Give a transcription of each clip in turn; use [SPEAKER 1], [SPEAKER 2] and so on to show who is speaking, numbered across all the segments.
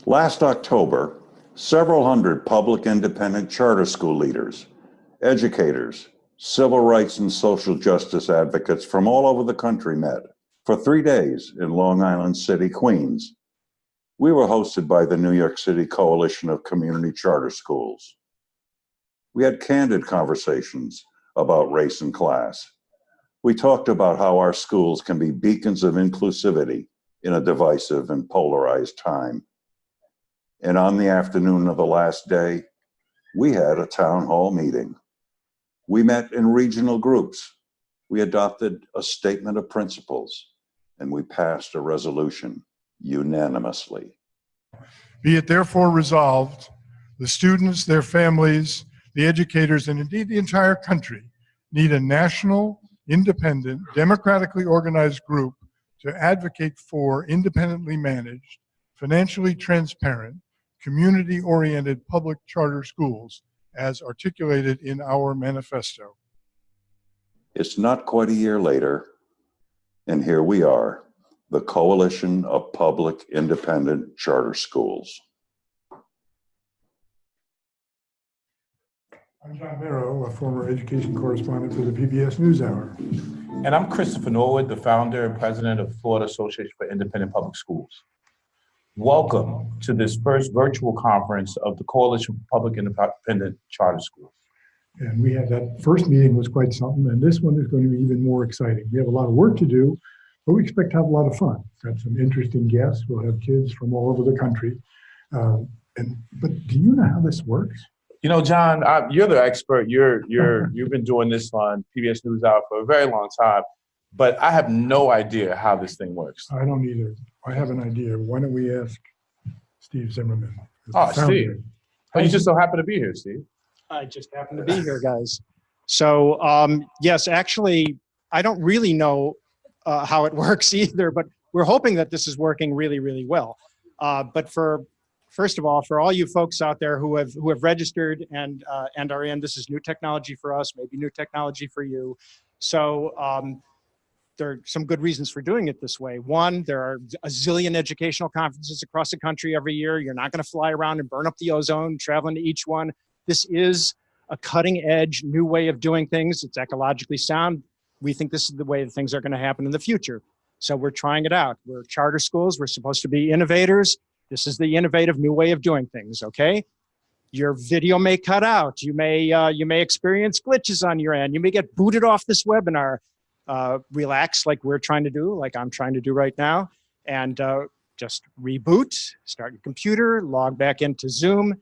[SPEAKER 1] Last October, several hundred public independent charter school leaders, educators, civil rights and social justice advocates from all over the country met for 3 days in Long Island City, Queens. We were hosted by the New York City Coalition of Community Charter Schools. We had candid conversations about race and class. We talked about how our schools can be beacons of inclusivity in a divisive and polarized time. And on the afternoon of the last day, we had a town hall meeting. We met in regional groups. We adopted a statement of principles, and we passed a resolution unanimously.
[SPEAKER 2] Be it therefore resolved, the students, their families, the educators, and indeed the entire country need a national, independent, democratically organized group to advocate for independently managed, financially transparent, community-oriented public charter schools as articulated in our manifesto.
[SPEAKER 1] It's not quite a year later, and here we are, the Coalition of Public Independent Charter Schools.
[SPEAKER 2] I'm John Barrow, a former education correspondent for the PBS NewsHour.
[SPEAKER 3] And I'm Christopher Norwood, the founder and president of Florida Association for Independent Public Schools. Welcome to this first virtual conference of the Coalition for Public Independent Charter Schools.
[SPEAKER 2] And we had that first meeting was quite something, and this one is going to be even more exciting. We have a lot of work to do, but we expect to have a lot of fun. Got some interesting guests. We'll have kids from all over the country. But do you know how this works?
[SPEAKER 3] You know, John, you're the expert. You've been doing this on PBS NewsHour for a very long time, but I have no idea how this thing works.
[SPEAKER 2] I don't either. I have an idea. Why don't we ask Steve Zimmerman?
[SPEAKER 3] Oh, Steve. Oh, you just so happen to be here, Steve.
[SPEAKER 4] I just happen to be here, guys. So, yes, actually, I don't really know how it works either, but we're hoping that this is working really, really well. But first of all, for all you folks out there who have registered and are in, this is new technology for us, maybe new technology for you. So there are some good reasons for doing it this way. One, there are a zillion educational conferences across the country every year. You're not going to fly around and burn up the ozone traveling to each one. This is a cutting edge new way of doing things. It's ecologically sound. We think this is the way that things are going to happen in the future. So we're trying it out. We're charter schools. We're supposed to be innovators. This is the innovative new way of doing things, okay? Your video may cut out. You may experience glitches on your end. You may get booted off this webinar. Relax like we're trying to do, like I'm trying to do right now, and just reboot, start your computer, log back into Zoom,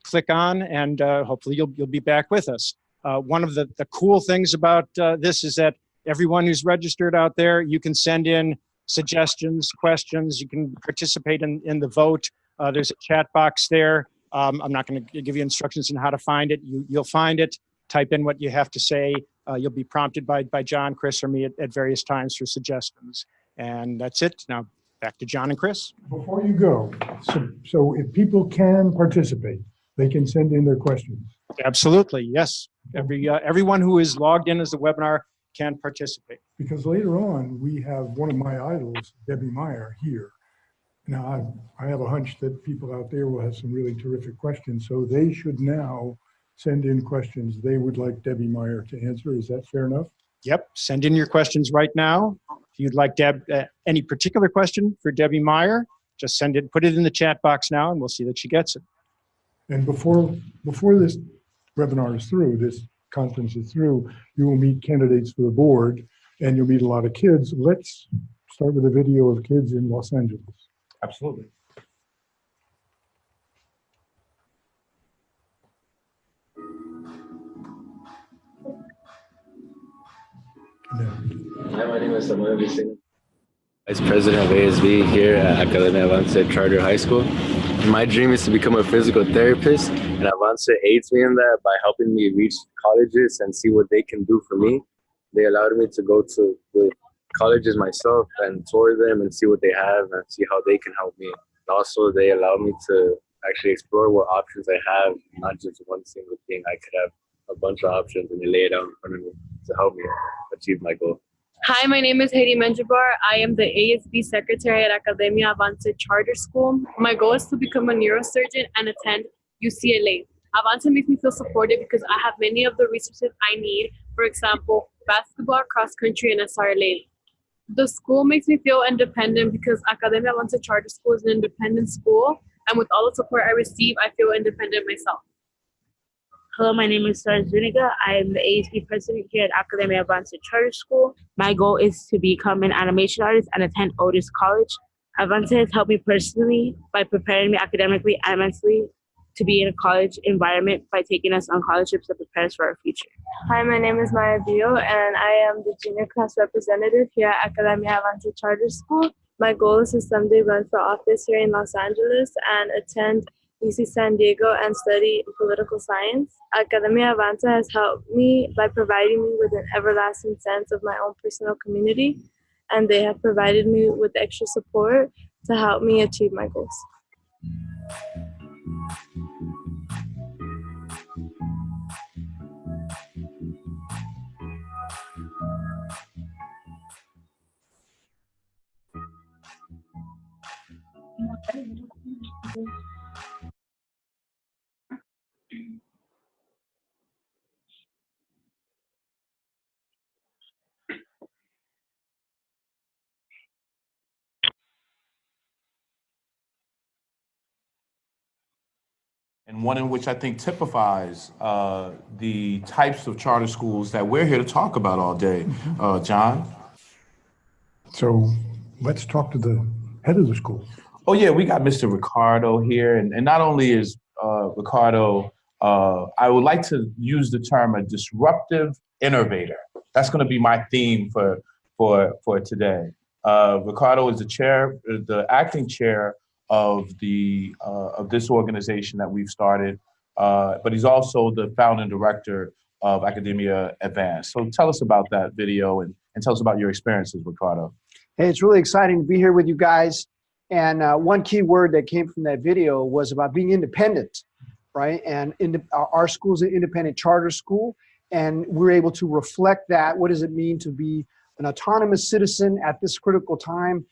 [SPEAKER 4] click on, and hopefully you'll be back with us. One of the cool things about this is that everyone who's registered out there, you can send in suggestions, questions, you can participate in the vote. There's a chat box there. I'm not going to give you instructions on how to find it. You'll find it, type in what you have to say. You'll be prompted by John, Chris, or me at various times for suggestions. And that's it. Now back to John and Chris.
[SPEAKER 2] Before you go, so if people can participate, they can send in their questions.
[SPEAKER 4] Absolutely, yes. Everyone who is logged in as a webinar can participate.
[SPEAKER 2] Because later on, we have one of my idols, Debbie Meyer, here. Now, I have a hunch that people out there will have some really terrific questions, so they should now send in questions they would like Debbie Meyer to answer. Is that fair enough?
[SPEAKER 4] Yep, send in your questions right now. If you'd like any particular question for Debbie Meyer, just send it, put it in the chat box now, and we'll see that she gets it.
[SPEAKER 2] And before this webinar is through, this conference is through, you will meet candidates for the board, and you'll meet a lot of kids. Let's start with a video of kids in Los Angeles.
[SPEAKER 3] Absolutely.
[SPEAKER 5] Hi, my name is Samuel Vicente, Vice President of ASB here at Academia Avance Charter High School. My dream is to become a physical therapist, and Avance aids me in that by helping me reach colleges and see what they can do for me. They allowed me to go to the colleges myself and tour them and see what they have and see how they can help me. And also, they allowed me to actually explore what options I have, not just one single thing. I could have a bunch of options, and they lay it out in front of me to help me achieve my goal.
[SPEAKER 6] Hi, my name is Heidi Menjibar. I am the ASB Secretary at Academia Avance Charter School. My goal is to become a neurosurgeon and attend UCLA. Avance makes me feel supported because I have many of the resources I need, for example, basketball, cross country, and SRLA. The school makes me feel independent because Academia Avance Charter School is an independent school, and with all the support I receive, I feel independent myself.
[SPEAKER 7] Hello, my name is Sarah Zuniga. I am the ASB president here at Academia Avance Charter School. My goal is to become an animation artist and attend Otis College. Avance has helped me personally by preparing me academically and mentally to be in a college environment by taking us on college trips that prepare us for our future.
[SPEAKER 8] Hi, my name is Maya Bio, and I am the junior class representative here at Academia Avance Charter School. My goal is to someday run for office here in Los Angeles and attend UC San Diego and study political science. Academia Avance has helped me by providing me with an everlasting sense of my own personal community, and they have provided me with extra support to help me achieve my goals.
[SPEAKER 3] And one in which I think typifies the types of charter schools that we're here to talk about all day. John?
[SPEAKER 2] So let's talk to the head of the school.
[SPEAKER 3] Oh yeah, we got Mr. Ricardo here, and not only is Ricardo, I would like to use the term a disruptive innovator. That's going to be my theme for today. Ricardo is the acting chair of this organization that we've started, but he's also the founding director of Academia Advance. So tell us about that video and tell us about your experiences, Ricardo.
[SPEAKER 9] Hey, it's really exciting to be here with you guys. And one key word that came from that video was about being independent, right? And our school is an independent charter school, and we're able to reflect that. What does it mean to be an autonomous citizen at this critical time?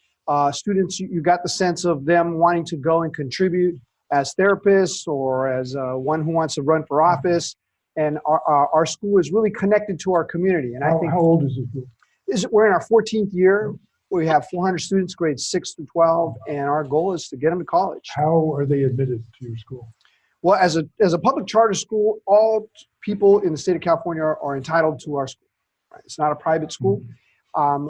[SPEAKER 9] Students, you got the sense of them wanting to go and contribute as therapists or as one who wants to run for office. And our school is really connected to our community. And I think
[SPEAKER 2] how old is this group?
[SPEAKER 9] We're in our 14th year. We have 400 students, grades 6 through 12, and our goal is to get them to college.
[SPEAKER 2] How are they admitted to your school?
[SPEAKER 9] Well, as a public charter school, all people in the state of California are entitled to our school. Right? It's not a private school.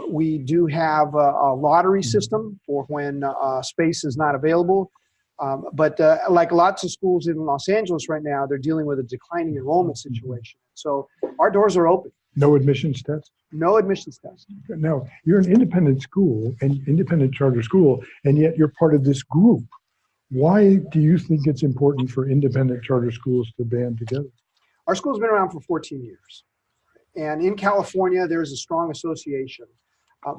[SPEAKER 9] We do have a lottery system for when space is not available. But like lots of schools in Los Angeles right now, they're dealing with a declining enrollment situation. So our doors are open.
[SPEAKER 2] No admissions test?
[SPEAKER 9] No admissions test.
[SPEAKER 2] Now, you're an independent school, an independent charter school, and yet you're part of this group. Why do you think it's important for independent charter schools to band together?
[SPEAKER 9] Our school's been around for 14 years. And in California, there is a strong association.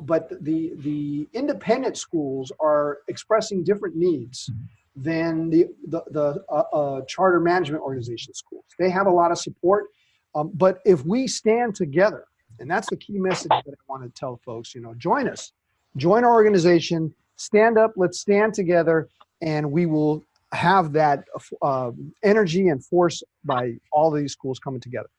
[SPEAKER 9] But the independent schools are expressing different needs than the charter management organization schools. They have a lot of support. But if we stand together, and that's the key message that I want to tell folks, join us, join our organization, stand up, let's stand together, and we will have that energy and force by all of these schools coming together.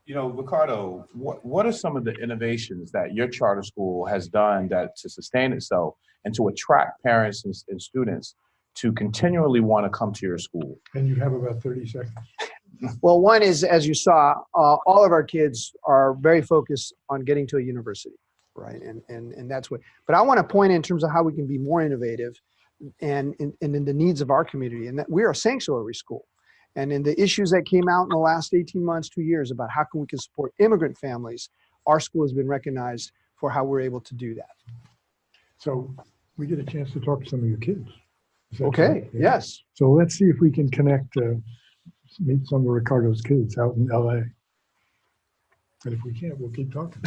[SPEAKER 3] Ricardo, what are some of the innovations that your charter school has done to sustain itself and to attract parents and students to continually want to come to your school?
[SPEAKER 2] And you have about 30 seconds.
[SPEAKER 9] Well, one is, as you saw, all of our kids are very focused on getting to a university, right? And that's what, but I want to point in terms of how we can be more innovative and in the needs of our community, and that we are a sanctuary school. And in the issues that came out in the last 18 months, 2 years, about how we can support immigrant families, our school has been recognized for how we're able to do that.
[SPEAKER 2] So we get a chance to talk to some of your kids.
[SPEAKER 9] Okay, yeah. Yes.
[SPEAKER 2] So let's see if we can connect, meet some of Ricardo's kids out in LA. And if we can't, we'll keep talking.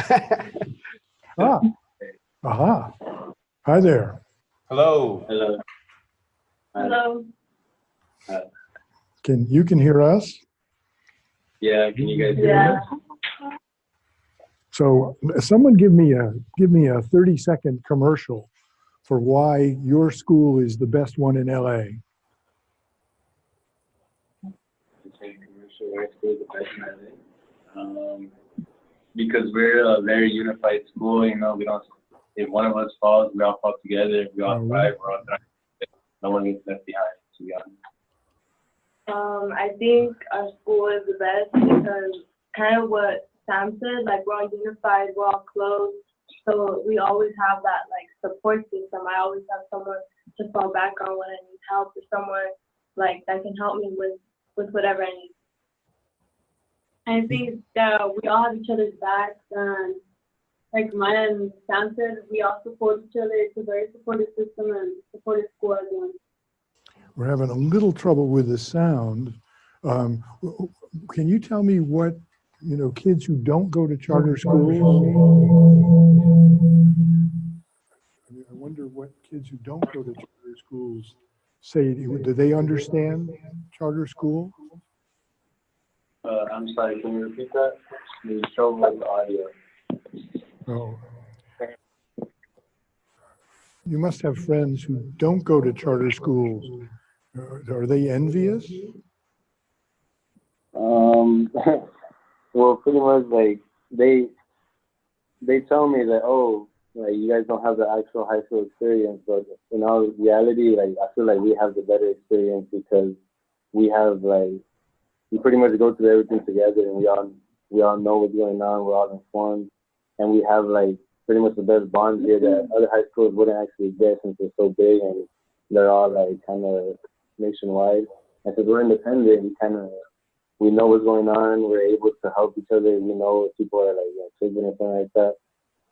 [SPEAKER 2] Aha. Hi there.
[SPEAKER 3] Hello.
[SPEAKER 5] Hello.
[SPEAKER 8] Hello.
[SPEAKER 2] You can hear us?
[SPEAKER 5] Yeah, can you guys hear me?
[SPEAKER 2] So someone give me a 30-second commercial for why your school is the best one in LA.
[SPEAKER 5] Because we're a very unified school, you know, we don't, if one of us falls, we all fall together. If we all thrive, we're all thriving. No one gets left behind, to be honest.
[SPEAKER 8] I think our school is the best because kind of what Sam said, like we're all unified, we're all close. So we always have that like support system. I always have someone to fall back on when I need help, or someone like that can help me with whatever I need. I think that we all have each other's backs, and like Maya and Sam said, we all support each other. It's a very supportive system and supportive school as well.
[SPEAKER 2] We're having a little trouble with the sound. Can you tell me what, you know, kids who don't go to charter schools? I wonder what kids who don't go to charter schools say. Do they understand charter school?
[SPEAKER 5] I'm sorry, can you repeat that? There's trouble with the audio.
[SPEAKER 2] Oh. You must have friends who don't go to charter schools. Are they envious?
[SPEAKER 5] Well, pretty much like they tell me that, oh, like you guys don't have the actual high school experience, but in all reality, like I feel like we have the better experience because we have like, we pretty much go through everything together, and we all know what's going on, we're all informed, and we have like pretty much the best bonds here that other high schools wouldn't actually get since they're so big and they're all like kind of nationwide. And since we're independent, we know what's going on. We're able to help each other. We know if people are like tripping or something like that,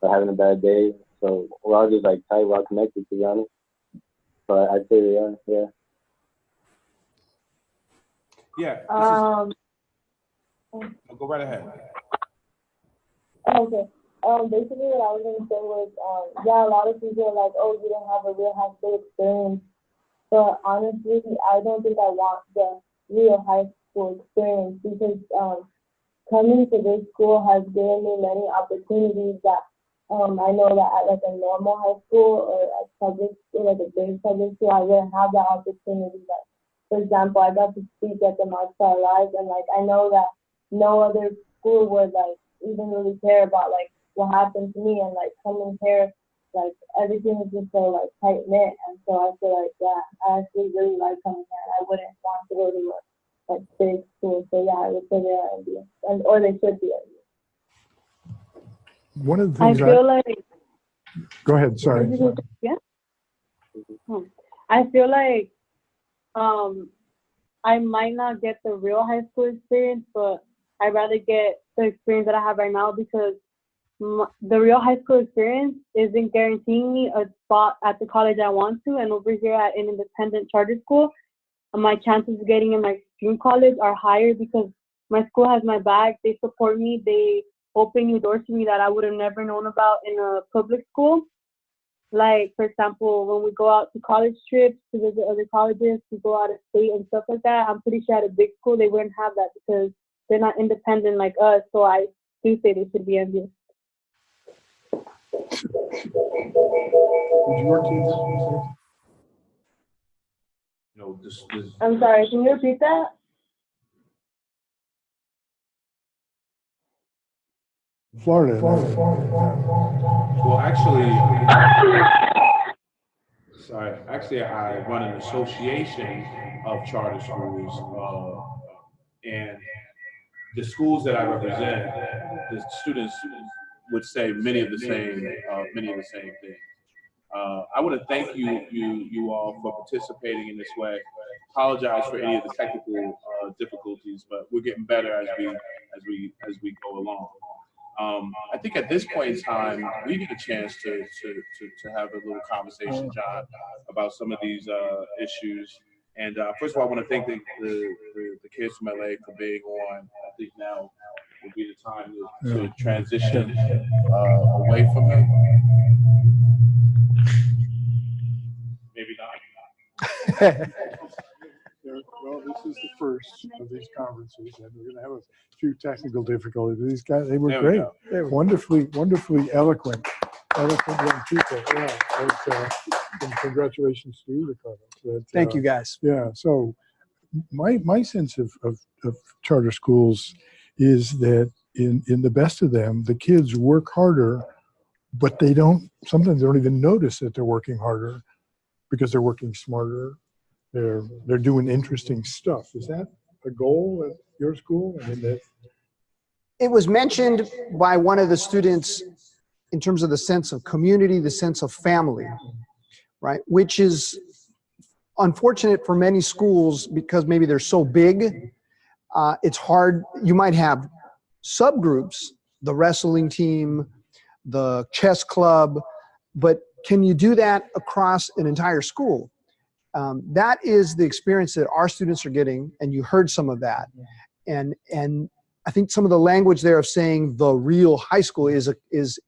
[SPEAKER 5] or having a bad day. So we're all just like tight, we're all connected, to be honest. So I'd say we are, yeah.
[SPEAKER 3] Yeah. Go right ahead.
[SPEAKER 8] Okay. Basically what I was going to say was, yeah, a lot of people are like, oh, you don't have a real high school experience. But honestly, I don't think I want the real high school experience because coming to this school has given me many opportunities that I know that at like a normal high school or a public school, like a big public school, I wouldn't have that opportunity. Like, for example, I got to speak at the March for Our Lives, and like I know that no other school would like even really care about like what happened to me, and like coming here, like everything is just so like tight knit, and so I feel like I actually really like coming here, and I wouldn't want to go to a like big school. So yeah, I would say they're envious, or they should be envious.
[SPEAKER 2] One of the things
[SPEAKER 8] I feel like.
[SPEAKER 2] Go ahead. Sorry.
[SPEAKER 8] Yeah. I feel like I might not get the real high school experience, but I'd rather get the experience that I have right now because the real high school experience isn't guaranteeing me a spot at the college I want to, and over here at an independent charter school, my chances of getting in my dream college are higher because my school has my back. They support me. They open new doors to me that I would have never known about in a public school. Like, for example, when we go out to college trips to visit other colleges, we go out of state and stuff like that. I'm pretty sure at a big school they wouldn't have that because they're not independent like us. So I do say they should be envious. I'm sorry, can you repeat that?
[SPEAKER 2] Florida.
[SPEAKER 3] Well, actually, I run an association of charter schools, and the schools that I represent, the students would say many of the same things. I want to thank you all for participating in this way. Apologize for any of the technical difficulties, but we're getting better as we go along. I think at this point in time, we need a chance to have a little conversation, John, about some of these issues. And first of all, I want to thank the kids from LA for being on. I think now would be the time to transition away from it. Maybe not.
[SPEAKER 2] Well, this is the first of these conferences, and we're going to have a few technical difficulties. These guys, they were
[SPEAKER 3] There we
[SPEAKER 2] great.
[SPEAKER 3] go.
[SPEAKER 2] They were wonderfully eloquent young people. Yeah, and congratulations to you, Ricardo.
[SPEAKER 9] Thank you, guys.
[SPEAKER 2] Yeah. So my sense of charter schools is that in the best of them, the kids work harder, but sometimes they don't even notice that they're working harder because they're working smarter. They're doing interesting stuff. Is that a goal at your school? I mean,
[SPEAKER 9] It was mentioned by one of the students in terms of the sense of community, the sense of family, right? Which is unfortunate for many schools because maybe they're so big. It's hard. You might have subgroups, the wrestling team, the chess club, but can you do that across an entire school? That is the experience that our students are getting, and you heard some of that. And I think some of the language there of saying the real high school is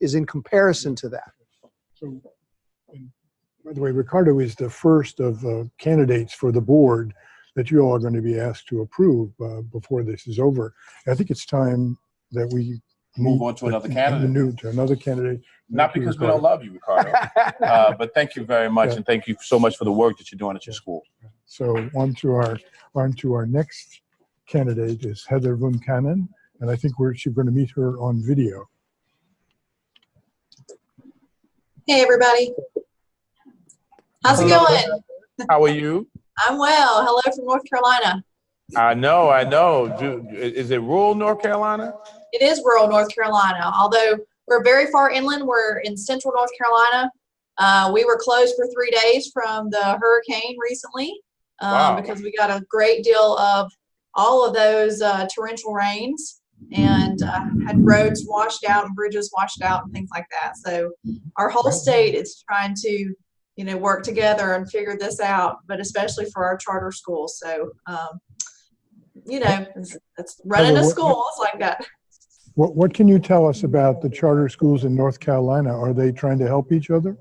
[SPEAKER 9] in comparison to that.
[SPEAKER 2] So, by the way, Ricardo is the first of candidates for the board that you all are going to be asked to approve before this is over. I think it's time that we
[SPEAKER 3] Move on to another candidate.
[SPEAKER 2] To another candidate.
[SPEAKER 3] Not because we don't love you, Ricardo, but thank you very much, and thank you so much for the work that you're doing at your school.
[SPEAKER 2] So on to our next candidate is Heather Vunkanen, and I think she's going to meet her on video.
[SPEAKER 10] Hey, everybody. How's it going?
[SPEAKER 3] How are you?
[SPEAKER 10] I'm well. Hello from North Carolina.
[SPEAKER 3] I know. Is it rural North Carolina?
[SPEAKER 10] It is rural North Carolina, although we're very far inland. We're in central North Carolina. We were closed for 3 days from the hurricane recently because we got a great deal of all of those torrential rains and had roads washed out and bridges washed out and things like that. So our whole state is trying to, work together and figure this out, but especially for our charter schools. So, it's running a school. It's like that.
[SPEAKER 2] What can you tell us about the charter schools in North Carolina? Are they trying to help each other?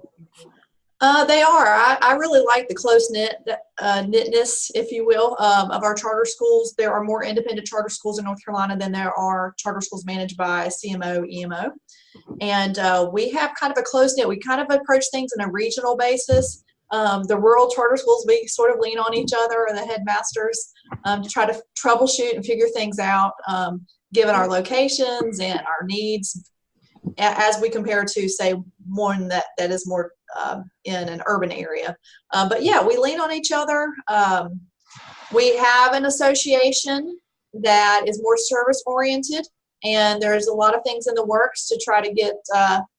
[SPEAKER 10] They are. I really like the close-knitness, if you will, of our charter schools. There are more independent charter schools in North Carolina than there are charter schools managed by CMO, EMO. And we have kind of a close-knit. We kind of approach things on a regional basis. The rural charter schools, we sort of lean on each other and the headmasters to try to troubleshoot and figure things out, given our locations and our needs, as we compare to, say, one that is more in an urban area. But yeah, we lean on each other. We have an association that is more service oriented, and there's a lot of things in the works to try to get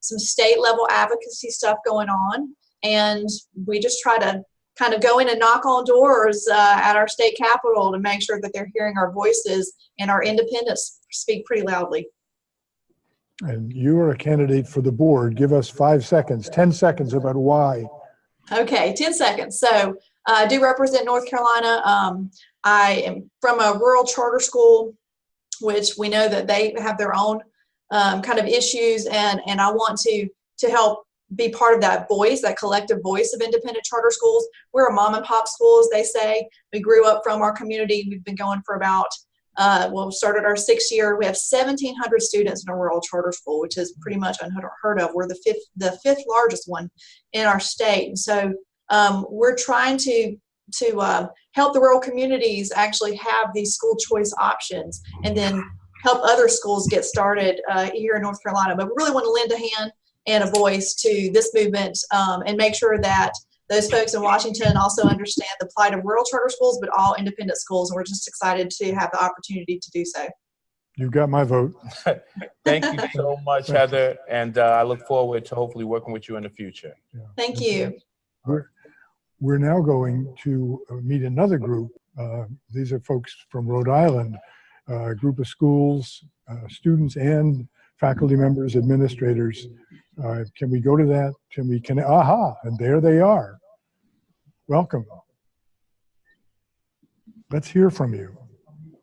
[SPEAKER 10] some state level advocacy stuff going on. And we just try to kind of go in and knock on doors at our state capitol to make sure that they're hearing our voices, and our independents speak pretty loudly.
[SPEAKER 2] And you are a candidate for the board. Give us 5 seconds, 10 seconds about why.
[SPEAKER 10] Okay, 10 seconds. So I do represent North Carolina. I am from a rural charter school, which we know that they have their own kind of issues, and I want to help be part of that voice, that collective voice of independent charter schools. We're a mom and pop school, as they say. We grew up from our community. We've been going for about we started our 6th year. We have 1,700 students in a rural charter school, which is pretty much unheard of. We're the fifth largest one in our state. And so we're trying to help the rural communities actually have these school choice options, and then help other schools get started here in North Carolina. But we really want to lend a hand and a voice to this movement, and make sure that those folks in Washington also understand the plight of rural charter schools, but all independent schools. And we're just excited to have the opportunity to do so.
[SPEAKER 2] You got my vote.
[SPEAKER 3] Thank you so much, Heather. And I look forward to hopefully working with you in the future.
[SPEAKER 2] Yeah.
[SPEAKER 10] Thank you.
[SPEAKER 2] We're now going to meet another group. These are folks from Rhode Island, a group of schools, students and faculty members, administrators. Can we go to that? Aha, and there they are. Welcome. Let's hear from you.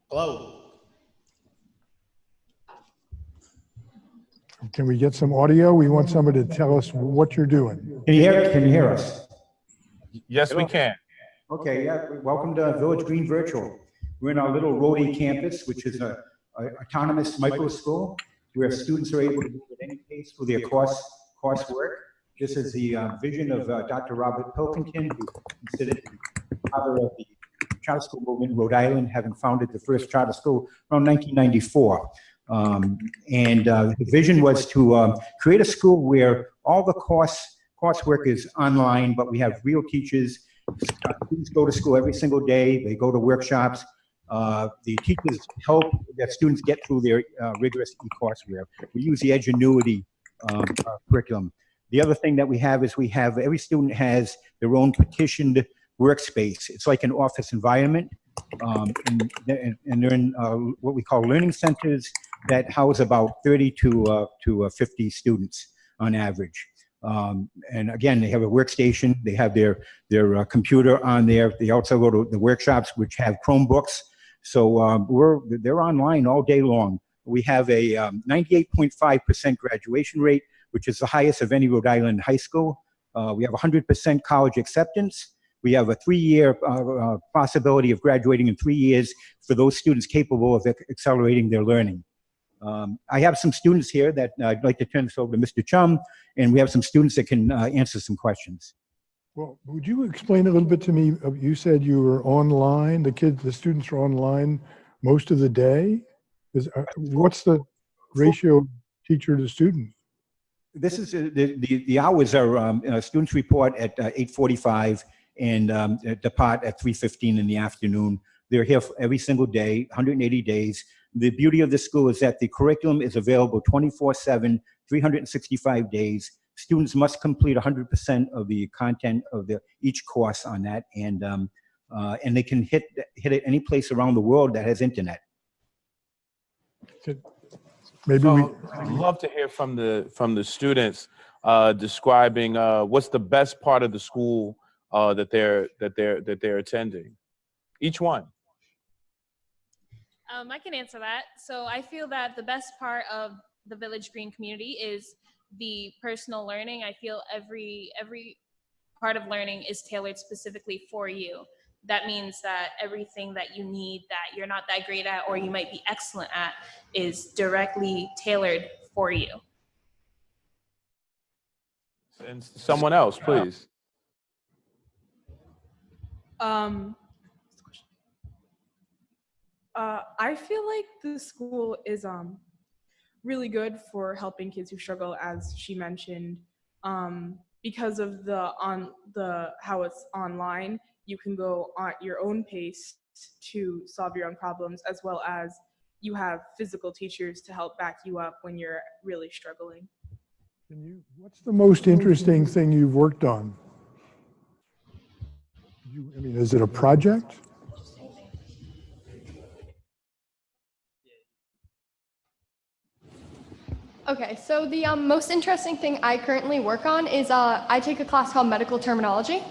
[SPEAKER 11] Hello.
[SPEAKER 2] Can we get some audio? We want somebody to tell us what you're doing.
[SPEAKER 11] Can you hear us?
[SPEAKER 3] Yes, we can.
[SPEAKER 11] Okay, yeah. Welcome to Village Green Virtual. We're in our little Rhode campus, which is a autonomous micro school where students are able to move at any pace for their coursework. This is the vision of Dr. Robert Pilkington, who considered the father of the charter school movement in Rhode Island, having founded the first charter school around 1994. The vision was to create a school where all the coursework is online, but we have real teachers. Students go to school every single day. They go to workshops. The teachers help that students get through their rigorous e-courseware. We use the Edgenuity curriculum. The other thing that we have is every student has their own petitioned workspace. It's like an office environment, and they're in what we call learning centers that house about 30 to 50 students on average. And again, they have a workstation. They have their computer on there. They also go to the workshops, which have Chromebooks. So they're online all day long. We have a 98.5% graduation rate, which is the highest of any Rhode Island high school. We have 100% college acceptance. We have a 3-year possibility of graduating in 3 years for those students capable of accelerating their learning. I have some students here that I'd like to turn this over to Mr. Chum, and we have some students that can answer some questions.
[SPEAKER 2] Well, would you explain a little bit to me? You said you were online, the students are online most of the day. What's the ratio of teacher to student?
[SPEAKER 11] This is the hours are students report at 8:45 and depart at 3:15 in the afternoon. They're here every single day, 180 days. The beauty of the school is that the curriculum is available 24/7, 365 days. Students must complete 100% of the content of each course on that, and they can hit it any place around the world that has internet.
[SPEAKER 2] Maybe
[SPEAKER 3] I'd love to hear from the students describing what's the best part of the school that they're attending. Each one.
[SPEAKER 12] I can answer that. So I feel that the best part of the Village Green community is the personal learning. I feel every part of learning is tailored specifically for you. That means that everything that you need that you're not that great at or you might be excellent at is directly tailored for you.
[SPEAKER 3] And someone else, please.
[SPEAKER 13] I feel like the school is really good for helping kids who struggle, as she mentioned, because of how it's online. You can go at your own pace to solve your own problems, as well as you have physical teachers to help back you up when you're really struggling.
[SPEAKER 2] What's the most interesting thing you've worked on? Is it a project?
[SPEAKER 14] Okay, so the most interesting thing I currently work on is I take a class called Medical Terminology.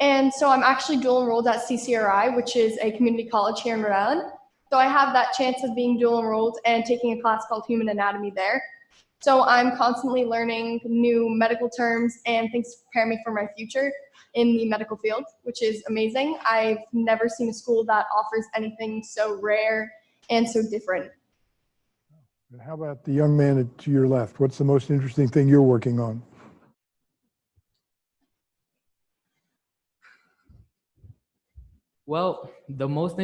[SPEAKER 14] And so I'm actually dual enrolled at CCRI, which is a community college here in Rhode Island. So I have that chance of being dual enrolled and taking a class called Human Anatomy there. So I'm constantly learning new medical terms and things to prepare me for my future in the medical field, which is amazing. I've never seen a school that offers anything so rare and so different.
[SPEAKER 2] How about the young man to your left? What's the most interesting thing you're working on?
[SPEAKER 15] Well, the most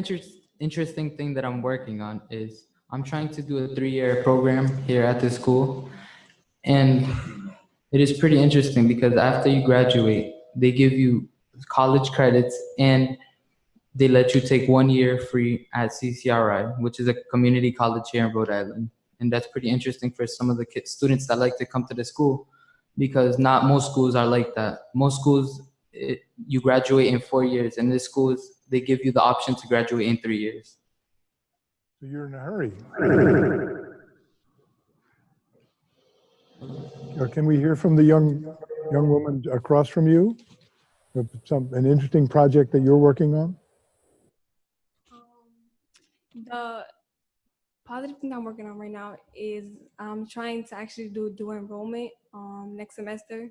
[SPEAKER 15] interesting thing that I'm working on is I'm trying to do a 3-year program here at the school. And it is pretty interesting because after you graduate, they give you college credits and they let you take 1 year free at CCRI, which is a community college here in Rhode Island. And that's pretty interesting for some of the students that like to come to the school, because not most schools are like that. Most schools, you graduate in 4 years, and this school they give you the option to graduate in 3 years.
[SPEAKER 2] So you're in a hurry. Can we hear from the young woman across from you? An interesting project that you're working on?
[SPEAKER 16] The positive thing I'm working on right now is I'm trying to actually do dual enrollment next semester.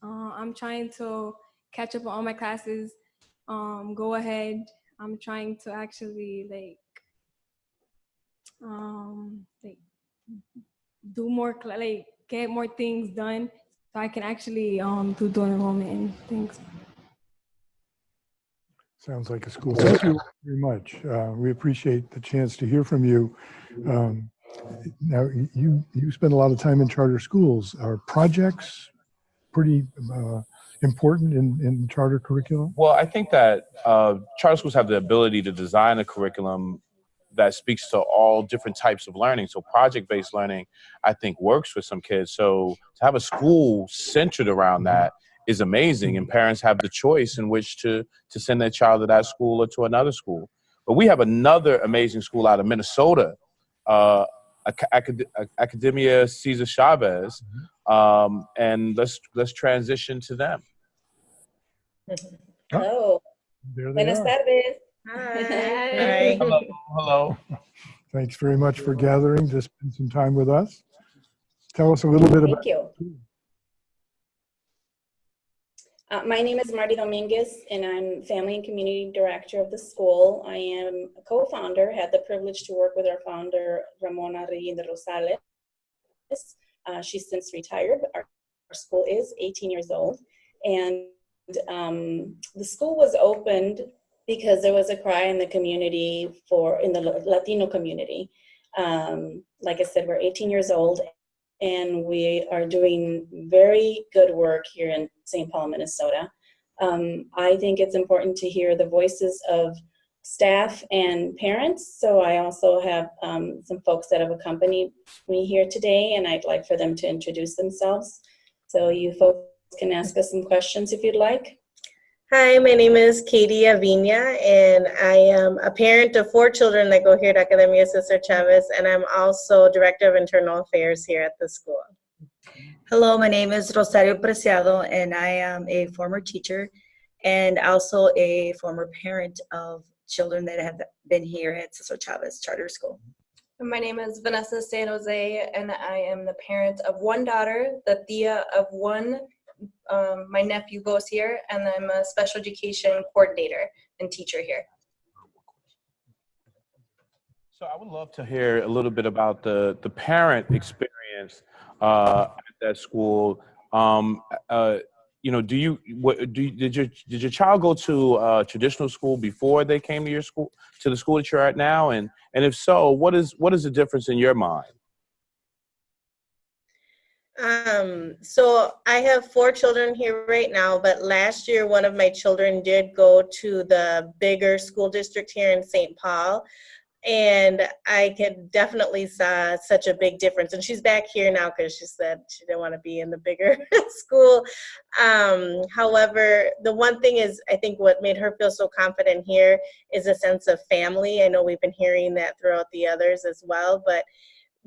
[SPEAKER 16] I'm trying to catch up on all my classes, go ahead I'm trying to actually like do more, like get more things done so I can actually do dual enrollment and things.
[SPEAKER 2] Sounds like a school. Thank you very much. We appreciate the chance to hear from you. Now, you spend a lot of time in charter schools. Are projects pretty important in charter curriculum?
[SPEAKER 3] Well, I think that charter schools have the ability to design a curriculum that speaks to all different types of learning. So project-based learning, I think, works for some kids. So to have a school centered around that is amazing, and parents have the choice in which to send their child to that school or to another school. But we have another amazing school out of Minnesota, Academia Cesar Chavez, and let's transition to them.
[SPEAKER 17] Hello.
[SPEAKER 2] There they
[SPEAKER 17] Buenas
[SPEAKER 2] are.
[SPEAKER 17] tardes. Hi.
[SPEAKER 3] Hello. Hello.
[SPEAKER 2] Thanks very much for gathering to spend some time with us. Tell us a little bit about.
[SPEAKER 17] Thank you. My name is Marty Dominguez, and I'm Family and Community Director of the school. I am a co-founder, had the privilege to work with our founder, Ramona Reyes de Rosales. She's since retired, but our school is 18 years old. And the school was opened because there was a cry in the community in the Latino community. Like I said, we're 18 years old, and we are doing very good work here in St. Paul, Minnesota. I think it's important to hear the voices of staff and parents. So I also have some folks that have accompanied me here today, and I'd like for them to introduce themselves. So you folks can ask us some questions if you'd like.
[SPEAKER 18] Hi, my name is Katie Aviña, and I am a parent of 4 children that go here at Academia Cesar Chavez, and I'm also Director of Internal Affairs here at the school.
[SPEAKER 19] Hello, my name is Rosario Preciado, and I am a former teacher and also a former parent of children that have been here at Cesar Chavez Charter School.
[SPEAKER 20] My name is Vanessa San Jose, and I am the parent of 1 daughter, the tia of 1. My nephew goes here, and I'm a special education coordinator and teacher here.
[SPEAKER 3] So I would love to hear a little bit about the parent experience at that school. You know, did your child go to traditional school before they came to your school, to the school that you're at now? And if so, what is the difference in your mind?
[SPEAKER 18] So I have 4 children here right now, but last year one of my children did go to the bigger school district here in St. Paul, and I could definitely saw such a big difference. And she's back here now because she said she didn't want to be in the bigger school. However, the one thing is, I think what made her feel so confident here is a sense of family. I know we've been hearing that throughout the others as well, but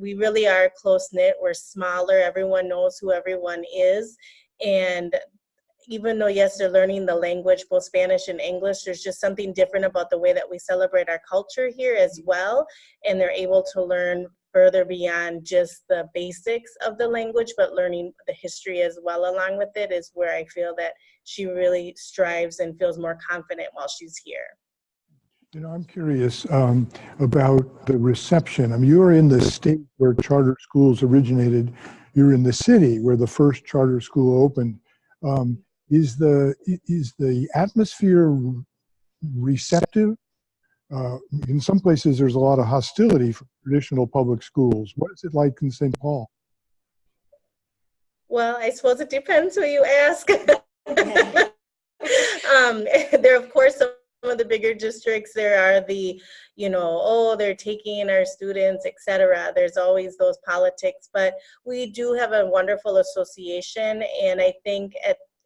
[SPEAKER 18] we really are close-knit. We're smaller. Everyone knows who everyone is. And even though, yes, they're learning the language, both Spanish and English, there's just something different about the way that we celebrate our culture here as well. And they're able to learn further beyond just the basics of the language, but learning the history as well along with it is where I feel that she really strives and feels more confident while she's here.
[SPEAKER 2] You know, I'm curious about the reception. I mean, you're in the state where charter schools originated. You're in the city where the first charter school opened. Is the atmosphere receptive? In some places, there's a lot of hostility for traditional public schools. What is it like in St. Paul?
[SPEAKER 18] Well, I suppose it depends who you ask. There, of course, some of the bigger districts, there are the, you know, oh, they're taking our students, etc. There's always those politics, but we do have a wonderful association, and I think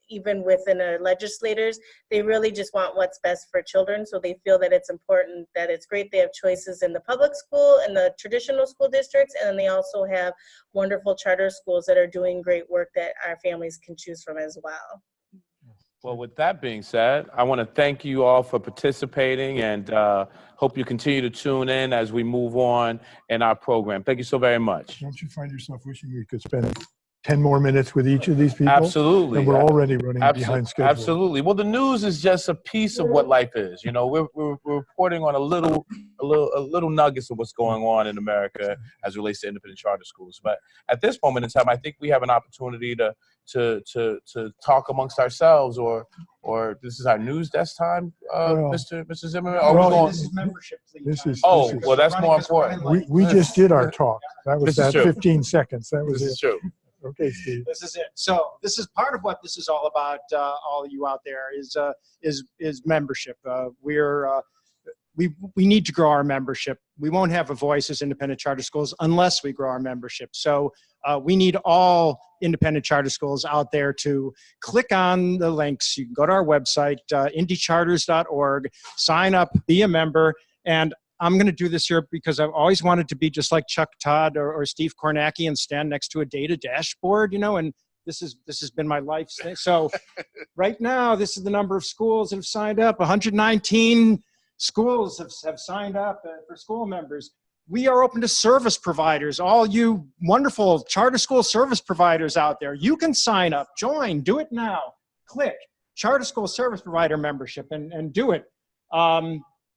[SPEAKER 18] even within our legislators, they really just want what's best for children. So they feel that it's important, that it's great they have choices in the public school and the traditional school districts, and then they also have wonderful charter schools that are doing great work that our families can choose from as well.
[SPEAKER 3] Well, with that being said, I want to thank you all for participating, and hope you continue to tune in as we move on in our program. Thank you so very much.
[SPEAKER 2] Don't you find yourself wishing you could spend 10 more minutes with each of these people?
[SPEAKER 3] Absolutely.
[SPEAKER 2] And we're already running behind schedule.
[SPEAKER 3] Absolutely. Well, the news is just a piece of what life is. You know, we're reporting on a little nuggets of what's going on in America as it relates to independent charter schools. But at this moment in time, I think we have an opportunity to talk amongst ourselves, or this is our news desk time, Mr. Zimmerman.
[SPEAKER 4] This is membership, please.
[SPEAKER 3] Well, that's more important.
[SPEAKER 2] We just did our talk. That was
[SPEAKER 3] This is
[SPEAKER 2] that
[SPEAKER 3] true.
[SPEAKER 2] 15 seconds. That was
[SPEAKER 3] This
[SPEAKER 2] it.
[SPEAKER 3] is true.
[SPEAKER 2] Okay, Steve.
[SPEAKER 4] This is it. So this is part of what this is all about. All of you out there is membership. We need to grow our membership. We won't have a voice as independent charter schools unless we grow our membership. So we need all independent charter schools out there to click on the links. You can go to our website, indycharters.org, sign up, be a member. And I'm going to do this here because I've always wanted to be just like Chuck Todd or Steve Kornacki and stand next to a data dashboard, you know, and this has been my life's thing. So right now, this is the number of schools that have signed up. 119 schools have signed up for school members. We are open to service providers. All you wonderful charter school service providers out there, you can sign up, join, do it now. Click charter school service provider membership and do it.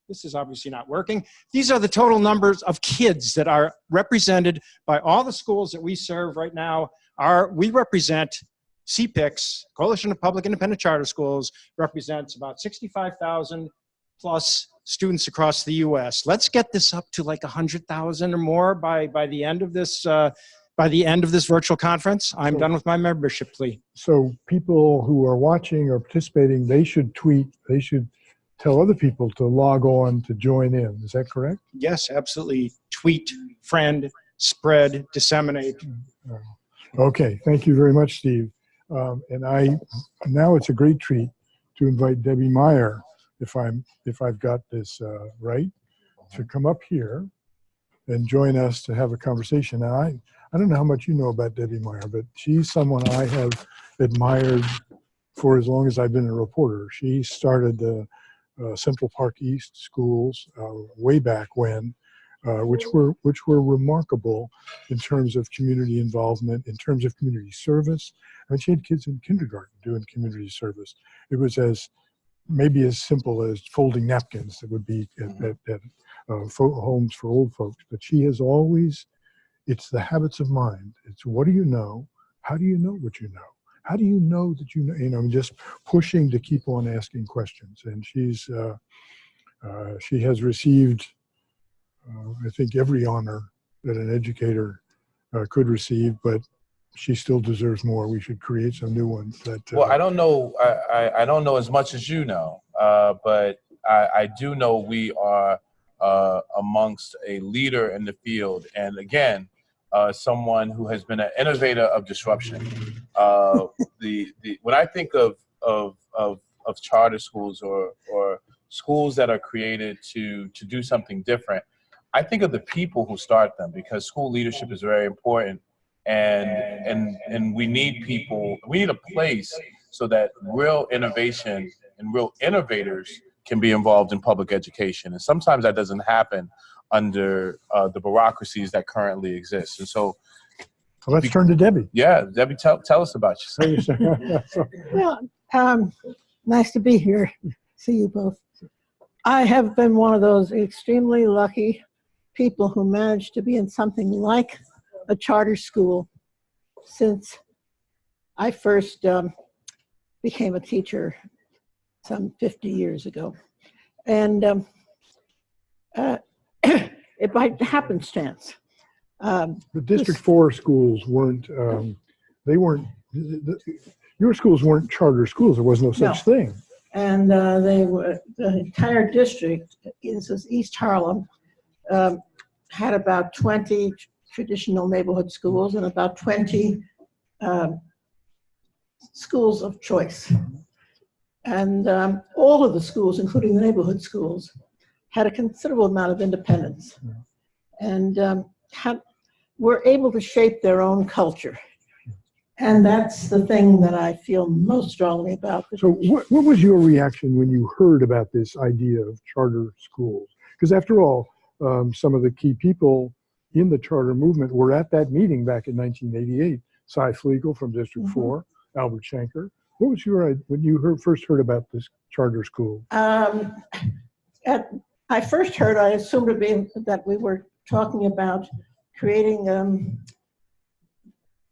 [SPEAKER 4] This is obviously not working. These are the total numbers of kids that are represented by all the schools that we serve right now. We represent CPICS, Coalition of Public Independent Charter Schools, represents about 65,000 plus students across the U.S. Let's get this up to like 100,000 or more by the end of this virtual conference. I'm done with my membership plea.
[SPEAKER 2] So people who are watching or participating, they should tweet, they should tell other people to log on to join in. Is that correct?
[SPEAKER 4] Yes, absolutely. Tweet, friend, spread, disseminate.
[SPEAKER 2] Okay, thank you very much, Steve. And now it's a great treat to invite Debbie Meyer, if I've got this right, to come up here and join us to have a conversation. Now, I don't know how much you know about Debbie Meyer, but she's someone I have admired for as long as I've been a reporter. She started the Central Park East schools way back when, which were remarkable in terms of community involvement, in terms of community service. I mean, she had kids in kindergarten doing community service. It was maybe as simple as folding napkins that would be at homes for old folks. But she has always, it's the habits of mind. It's what do you know? How do you know what you know? How do you know that you know? You know, just pushing to keep on asking questions. And she has received, I think, every honor that an educator could receive, but she still deserves more. We should create some new ones.
[SPEAKER 3] Well, I don't know. I don't know as much as you know, but I do know we are amongst a leader in the field, and again, someone who has been an innovator of disruption. When I think of charter schools or schools that are created to do something different, I think of the people who start them, because school leadership is very important. And we need people, we need a place so that real innovation and real innovators can be involved in public education. And sometimes that doesn't happen under the bureaucracies that currently exist. And so
[SPEAKER 2] let's turn to Debbie.
[SPEAKER 3] Yeah, Debbie, tell us about yourself.
[SPEAKER 21] Well, nice to be here. See you both. I have been one of those extremely lucky people who managed to be in something like a charter school since I first became a teacher some 50 years ago. And it by happenstance.
[SPEAKER 2] The District 4 schools weren't, your schools weren't charter schools. There was no such thing.
[SPEAKER 21] And they were, the entire district, this is East Harlem, had about 20 traditional neighborhood schools and about 20 schools of choice. And all of the schools, including the neighborhood schools, had a considerable amount of independence and were able to shape their own culture. And that's the thing that I feel most strongly about.
[SPEAKER 2] So what was your reaction when you heard about this idea of charter schools? Because after all, some of the key people in the charter movement were at that meeting back in 1988 Cy Flegel from District
[SPEAKER 21] Mhm.
[SPEAKER 2] 4, Albert Schenker. What was your, when you first heard about this charter school?
[SPEAKER 21] I first heard, I assumed it being that we were talking about creating,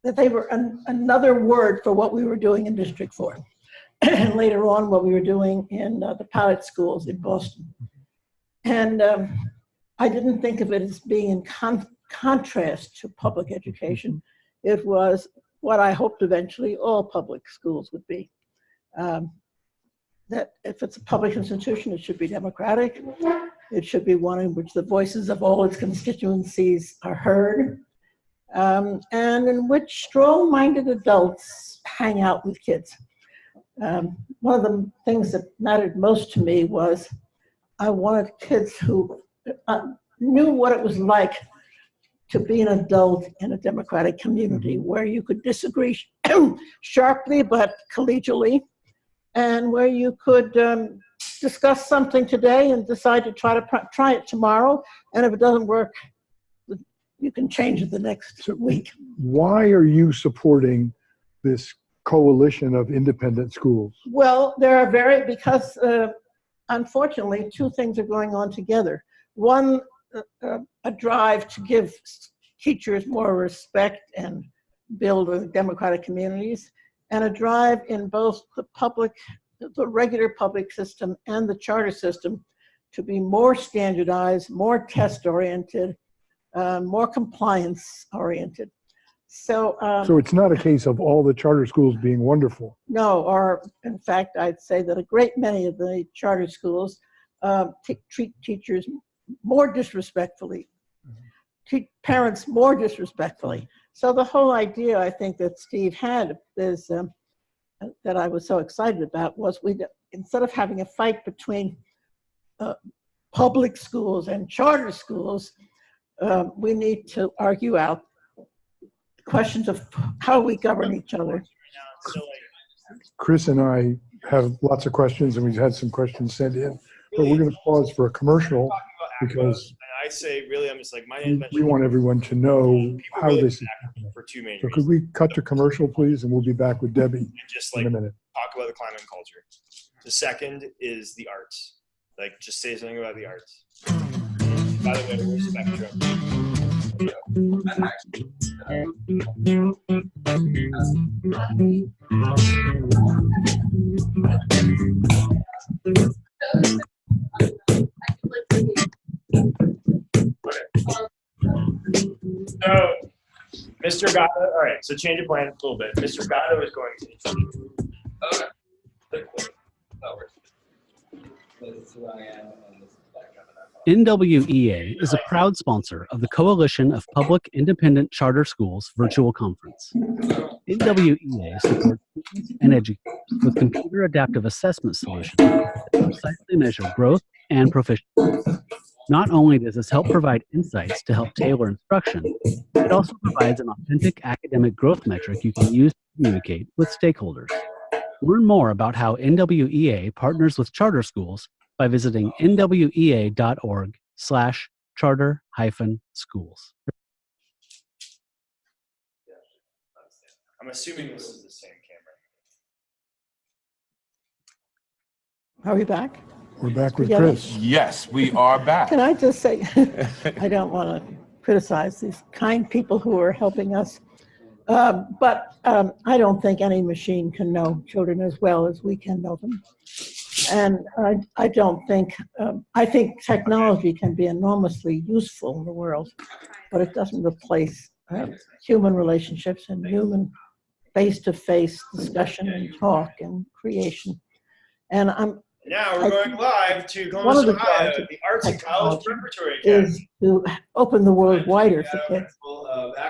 [SPEAKER 21] that they were another word for what we were doing in District 4. And later on, what we were doing in the pilot schools in Boston. And I didn't think of it as being in contrast to public education. It was what I hoped eventually all public schools would be. That if it's a public institution, it should be democratic. It should be one in which the voices of all its constituencies are heard, and in which strong-minded adults hang out with kids. One of the things that mattered most to me was I wanted kids who knew what it was like to be an adult in a democratic community where you could disagree sharply but collegially, and where you could discuss something today and decide to try it tomorrow, and if it doesn't work, you can change it the next week.
[SPEAKER 2] Why are you supporting this coalition of independent schools?
[SPEAKER 21] Well, there are because unfortunately, two things are going on together. One, a drive to give teachers more respect and build democratic communities, and a drive in both the regular public system and the charter system to be more standardized, more test-oriented, more compliance-oriented. So
[SPEAKER 2] it's not a case of all the charter schools being wonderful.
[SPEAKER 21] no, or in fact, I'd say that a great many of the charter schools treat teachers more disrespectfully, treat parents more disrespectfully. So the whole idea, I think, that Steve had is that I was so excited about was instead of having a fight between public schools and charter schools, we need to argue out questions of how we govern each other.
[SPEAKER 2] Chris and I have lots of questions, and we've had some questions sent in, but we're going to pause for a commercial because
[SPEAKER 1] I say, really, I'm just like, my
[SPEAKER 2] we
[SPEAKER 1] invention
[SPEAKER 2] want everyone to know how
[SPEAKER 1] really
[SPEAKER 2] this is happening.
[SPEAKER 1] for two main
[SPEAKER 2] So
[SPEAKER 1] reasons.
[SPEAKER 2] could we cut to commercial, please, and we'll be back with Debbie
[SPEAKER 1] And just
[SPEAKER 2] in
[SPEAKER 1] like
[SPEAKER 2] a minute.
[SPEAKER 1] talk about the climate and culture. The second is the arts. Like, just say something about the arts. By the way, we're Spectrum. So, Mr. Gatto, all right, so change of plan a little bit. Mr. Gatto is going to introduce you.
[SPEAKER 22] Okay. That works. This is who I am, and this is background.
[SPEAKER 23] NWEA is a proud sponsor of the Coalition of Public Independent Charter Schools virtual conference. NWEA supports students and educators with computer adaptive assessment solutions that precisely measure growth and proficiency. Not only does this help provide insights to help tailor instruction, it also provides an authentic academic growth metric you can use to communicate with stakeholders. Learn more about how NWEA partners with charter schools by visiting nwea.org/charter-schools.
[SPEAKER 1] I'm assuming this is the same camera.
[SPEAKER 21] Are we back?
[SPEAKER 2] We're back with
[SPEAKER 21] Together?
[SPEAKER 2] Chris.
[SPEAKER 3] Yes, we are back.
[SPEAKER 21] Can I just say, I don't want to criticize these kind people who are helping us, but I don't think any machine can know children as well as we can know them. And I don't think, I think technology can be enormously useful in the world, but it doesn't replace human relationships and human face-to-face discussion and talk and creation. And
[SPEAKER 1] Now we're going live to
[SPEAKER 21] one of
[SPEAKER 1] Columbus,
[SPEAKER 21] the
[SPEAKER 1] Ohio,
[SPEAKER 21] drives of
[SPEAKER 1] the Arts and College
[SPEAKER 21] technology
[SPEAKER 1] Preparatory Academy.
[SPEAKER 21] is to open the world wider for kids.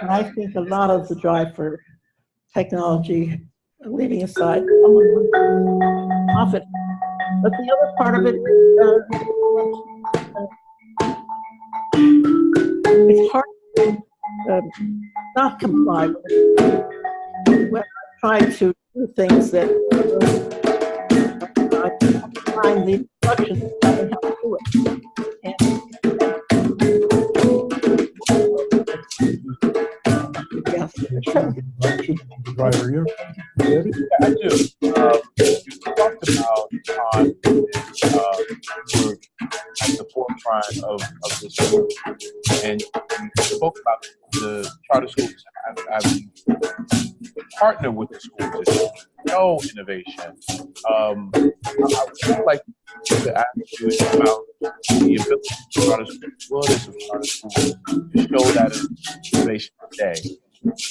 [SPEAKER 21] And I think a lot of the drive for technology, leaving aside profit, but the other part of it is it's hard to not comply with it. When I try to do things that find the instructions and how to do it. Yes.
[SPEAKER 2] Ryder, you Debbie?
[SPEAKER 3] I do. You talked about time you were at the forefront of this work, and you spoke about the charter schools having partner with the school district, no innovation. I would like to ask you about the ability of charter schools to show that innovation today.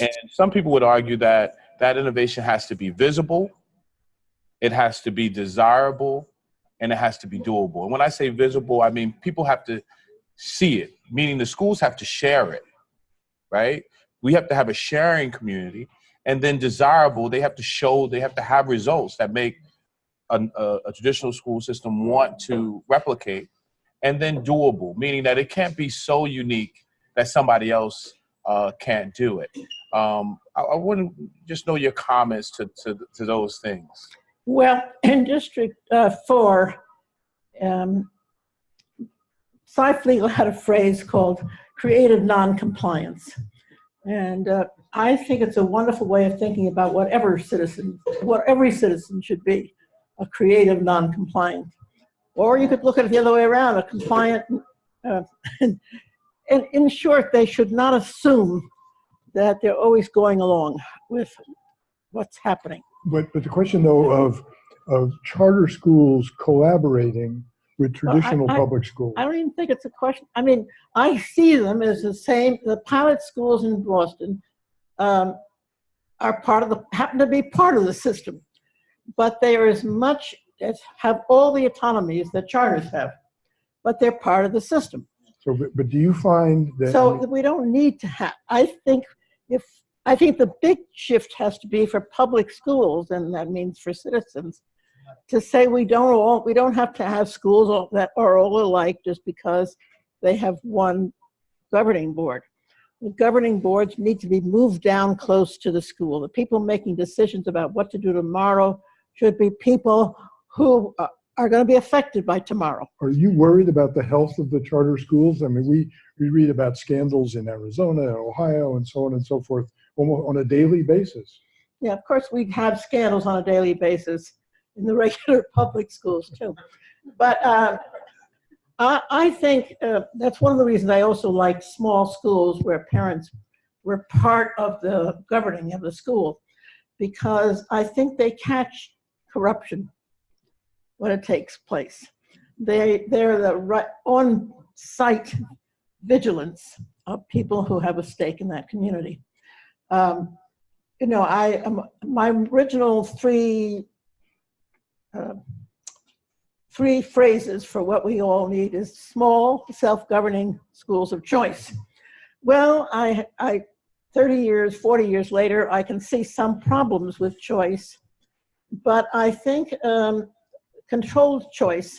[SPEAKER 3] And some people would argue that that innovation has to be visible, it has to be desirable, and it has to be doable. And when I say visible, I mean people have to see it, meaning the schools have to share it, right? We have to have a sharing community. And then desirable, they have to have results that make a traditional school system want to replicate. And then doable, meaning that it can't be so unique that somebody else can't do it. I wouldn't just know your comments to those things.
[SPEAKER 21] Well, in District 4, Science Legal had a phrase called creative non-compliance. And I think it's a wonderful way of thinking about what every citizen should be, a creative non-compliant. Or you could look at it the other way around, a compliant. And in short, they should not assume that they're always going along with what's happening.
[SPEAKER 2] But the question, though, of charter schools collaborating with traditional public schools.
[SPEAKER 21] I don't even think it's a question. I mean, I see them as the same. The pilot schools in Boston are happen to be part of the system, but they are as much as have all the autonomies that charters have, but they're part of the system.
[SPEAKER 2] So, but do you find that?
[SPEAKER 21] So we don't need to have. I think the big shift has to be for public schools, and that means for citizens, to say we don't have to have schools that are all alike just because they have one governing board. The governing boards need to be moved down close to the school. The people making decisions about what to do tomorrow should be people who are going to be affected by tomorrow.
[SPEAKER 2] Are you worried about the health of the charter schools? I mean, we read about scandals in Arizona, Ohio, and so on and so forth almost on a daily basis.
[SPEAKER 21] Yeah, of course we have scandals on a daily basis in the regular public schools too. But I think that's one of the reasons I also like small schools where parents were part of the governing of the school, because I think they catch corruption when it takes place. They're the on-site vigilance of people who have a stake in that community. You know, my original three phrases for what we all need is small, self-governing schools of choice. Well, 40 years later, I can see some problems with choice, but I think controlled choice,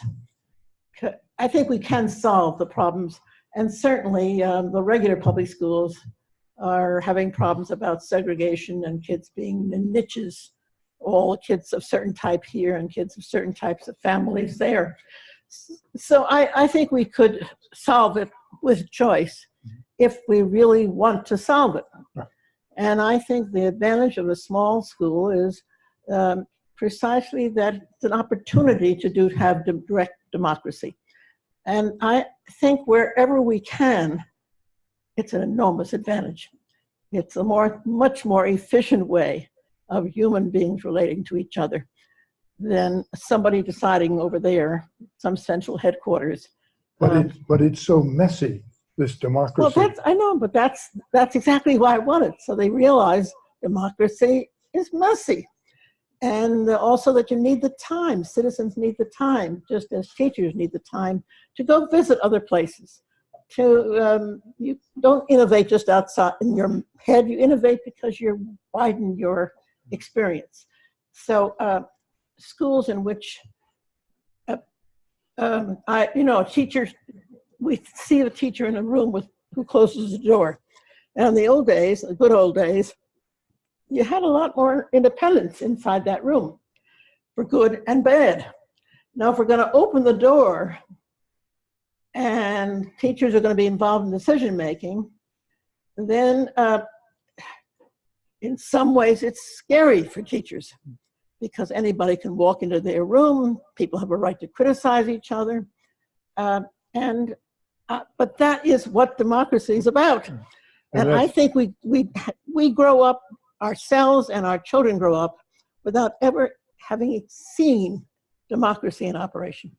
[SPEAKER 21] I think we can solve the problems. And certainly the regular public schools are having problems about segregation and kids being in niches, all kids of certain type here and kids of certain types of families there. So I think we could solve it with choice if we really want to solve it. And I think the advantage of a small school is precisely that it's an opportunity to have direct democracy. And I think wherever we can, it's an enormous advantage. It's a much more efficient way of human beings relating to each other than somebody deciding over there, some central headquarters.
[SPEAKER 2] But it's so messy, this democracy.
[SPEAKER 21] Well, I know, but that's exactly why I want it. So they realize democracy is messy. And also that you need the time, citizens need the time, just as teachers need the time to go visit other places. You don't innovate just outside in your head, you innovate because you widen your experience. So schools in which, teachers, we see a teacher in a room who closes the door. And in the old days, the good old days, you had a lot more independence inside that room, for good and bad. Now, if we're going to open the door and teachers are going to be involved in decision making, then in some ways, it's scary for teachers because anybody can walk into their room. People have a right to criticize each other. But that is what democracy is about. And I think we grow up, ourselves and our children grow up without ever having seen democracy in operation.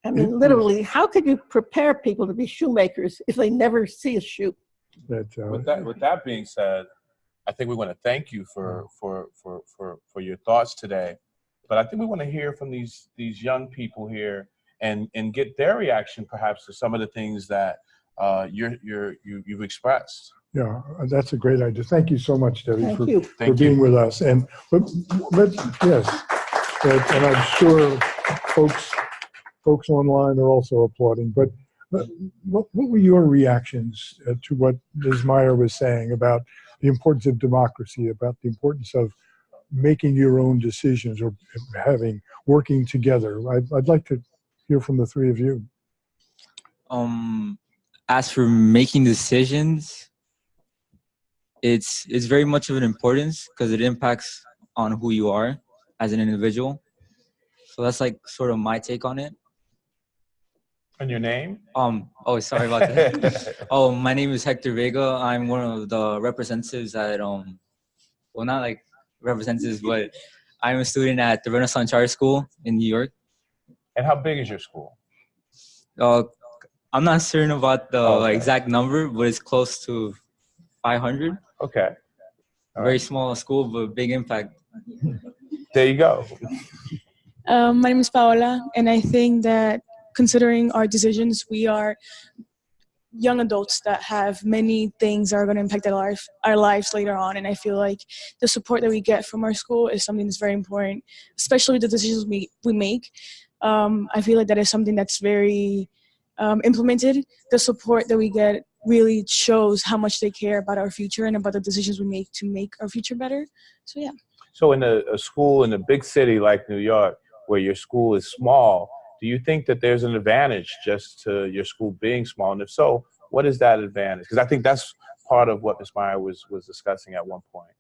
[SPEAKER 21] I mean, literally, how could you prepare people to be shoemakers if they never see a shoe?
[SPEAKER 3] With that being said, I think we want to thank you for your thoughts today. But I think we want to hear from these young people here and get their reaction, perhaps, to some of the things that you've expressed.
[SPEAKER 2] Yeah, that's a great idea. Thank you so much, Debbie, for
[SPEAKER 3] Thank
[SPEAKER 2] being
[SPEAKER 3] you.
[SPEAKER 2] with us. And yes, and I'm sure folks online are also applauding. But what were your reactions to what Ms. Meyer was saying about the importance of democracy, about the importance of making your own decisions or working together? I'd like to hear from the three of you.
[SPEAKER 5] As for making decisions, it's very much of an importance because it impacts on who you are as an individual. So that's like sort of my take on it.
[SPEAKER 3] And your name?
[SPEAKER 5] Oh, sorry about that. Oh, my name is Hector Vega. I'm one of the representatives at well, not like representatives, but I'm a student at the Renaissance Charter School in New York.
[SPEAKER 3] And how big is your school?
[SPEAKER 5] I'm not certain about the exact number, but it's close to 500.
[SPEAKER 3] Okay.
[SPEAKER 5] Very small school, but big impact.
[SPEAKER 3] There you go.
[SPEAKER 13] My name is Paola, and I think that considering our decisions, we are young adults that have many things that are going to impact our lives later on. And I feel like the support that we get from our school is something that's very important, especially the decisions we make. I feel like that is something that's very implemented. The support that we get really shows how much they care about our future and about the decisions we make to make our future better. So yeah.
[SPEAKER 3] So in a school in a big city like New York, where your school is small, do you think that there's an advantage just to your school being small? And if so, what is that advantage? Because I think that's part of what Ms. Meyer was discussing at one point.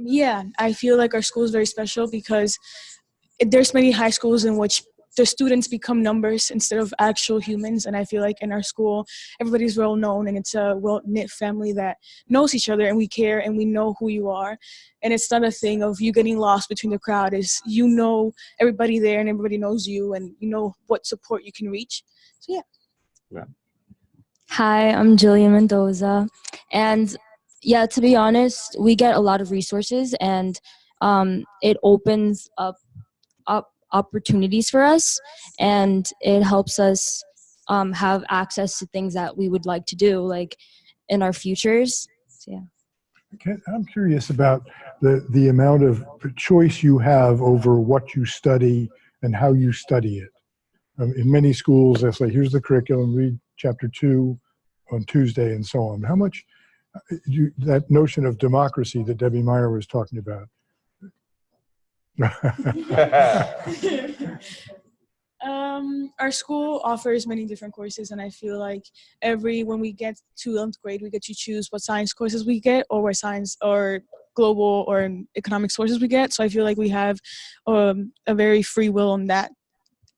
[SPEAKER 13] Yeah, I feel like our school is very special because there's many high schools in which the students become numbers instead of actual humans. And I feel like in our school, everybody's well known and it's a well-knit family that knows each other and we care and we know who you are. And it's not a thing of you getting lost between the crowd. Is you know everybody there and everybody knows you and you know what support you can reach. So yeah.
[SPEAKER 6] Hi, I'm Jillian Mendoza. And yeah, to be honest, we get a lot of resources and it opens up opportunities for us and it helps us have access to things that we would like to do like in our futures. So, yeah.
[SPEAKER 2] Okay, I'm curious about the amount of choice you have over what you study and how you study it. In many schools, they say, here's the curriculum, read chapter 2 on Tuesday and so on. How much that notion of democracy that Debbie Meyer was talking about?
[SPEAKER 13] Our school offers many different courses, and I feel like when we get to 11th grade, we get to choose what science courses we get or what science or global or economics courses we get. So I feel like we have a very free will on that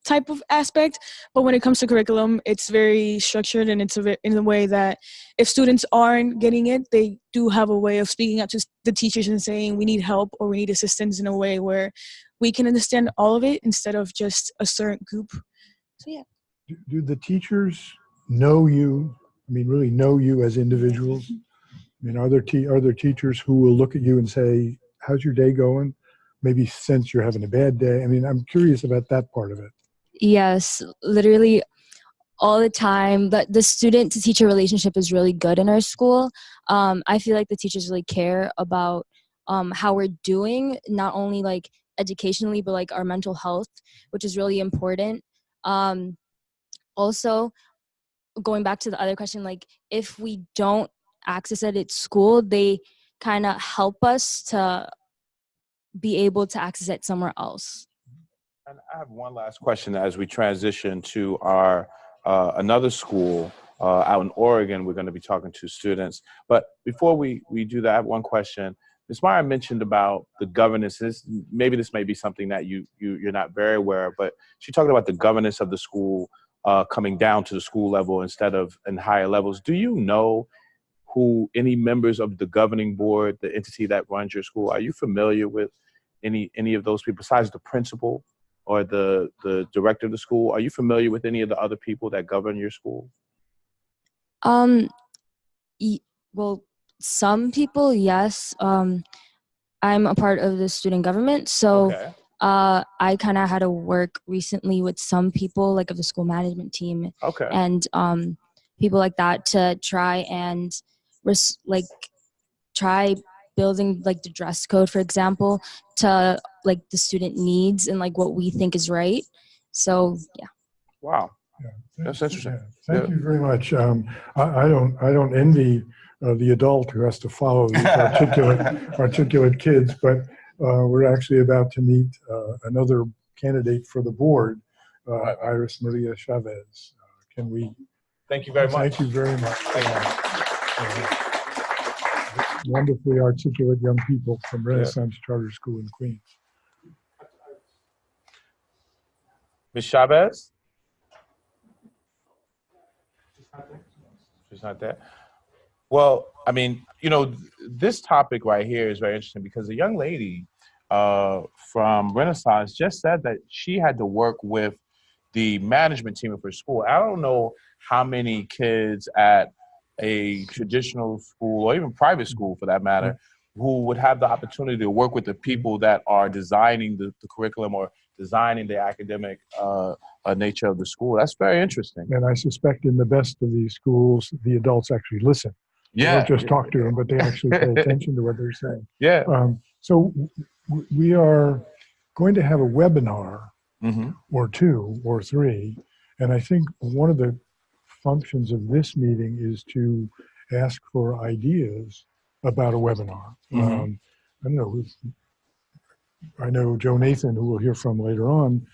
[SPEAKER 13] type of aspect. But when it comes to curriculum, it's very structured, and it's in a way that if students aren't getting it, they do have a way of speaking up to the teachers and saying we need help or we need assistance in a way where we can understand all of it instead of just a certain group. So yeah.
[SPEAKER 2] Do the teachers know you? I mean, really know you as individuals? I mean, are there teachers who will look at you and say, how's your day going? Maybe sense you're having a bad day. I mean, I'm curious about that part of it.
[SPEAKER 6] Yes, literally all the time. But the student to teacher relationship is really good in our school. I feel like the teachers really care about how we're doing, not only like educationally, but like our mental health, which is really important. Also, going back to the other question, like if we don't access it at school, they kind of help us to be able to access it somewhere else.
[SPEAKER 3] And I have one last question as we transition to our another school out in Oregon. We're going to be talking to students. But before we do that, I have one question. Ms. Meyer mentioned about the governance. Maybe this may be something that you're not very aware of, but she talked about the governance of the school coming down to the school level instead of in higher levels. Do you know who any members of the governing board, the entity that runs your school, are you familiar with any of those people besides the principal or the director of the school? Are you familiar with any of the other people that govern your school?
[SPEAKER 6] Well, some people, yes. I'm a part of the student government, so
[SPEAKER 3] Okay.
[SPEAKER 6] I kind of had to work recently with some people, like of the school management team,
[SPEAKER 3] Okay.
[SPEAKER 6] and people like that to try and try building like the dress code, for example, to like the student needs and like what we think is right. So yeah.
[SPEAKER 3] Wow. That's interesting.
[SPEAKER 2] Thank you very much. I don't envy the adult who has to follow these articulate kids, but we're actually about to meet another candidate for the board, Iris Maria Chavez. Can we?
[SPEAKER 3] Thank you very much.
[SPEAKER 2] Thank you very much. Wonderfully articulate young people from Renaissance Charter School in Queens.
[SPEAKER 3] Ms. Chavez? She's not there. Well, I mean, you know, this topic right here is very interesting because a young lady from Renaissance just said that she had to work with the management team of her school. I don't know how many kids at a traditional school or even private school for that matter who would have the opportunity to work with the people that are designing the curriculum or designing the academic nature of the school. That's very interesting.
[SPEAKER 2] And I suspect in the best of these schools, the adults actually listen.
[SPEAKER 3] Yeah.
[SPEAKER 2] They don't just talk to them, but they actually pay attention to what they're saying.
[SPEAKER 3] Yeah.
[SPEAKER 2] So we are going to have a webinar or two or three. And I think one of the functions of this meeting is to ask for ideas about a webinar. I don't know. I know Joe Nathan, who we'll hear from later on,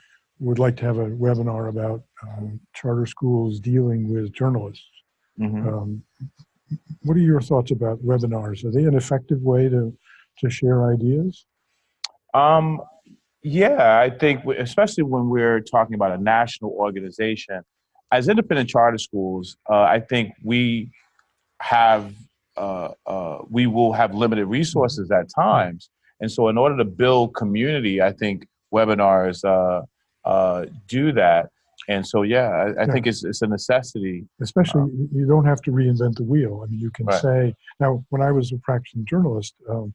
[SPEAKER 2] would like to have a webinar about charter schools dealing with journalists. What are your thoughts about webinars? Are they an effective way to share ideas?
[SPEAKER 3] Yeah, I think especially when we're talking about a national organization, as independent charter schools, I think we will have limited resources at times. And so in order to build community, I think webinars do that. And so, yeah, I think it's a necessity.
[SPEAKER 2] Especially, you don't have to reinvent the wheel. I mean, you can say, now, when I was a practicing journalist, I was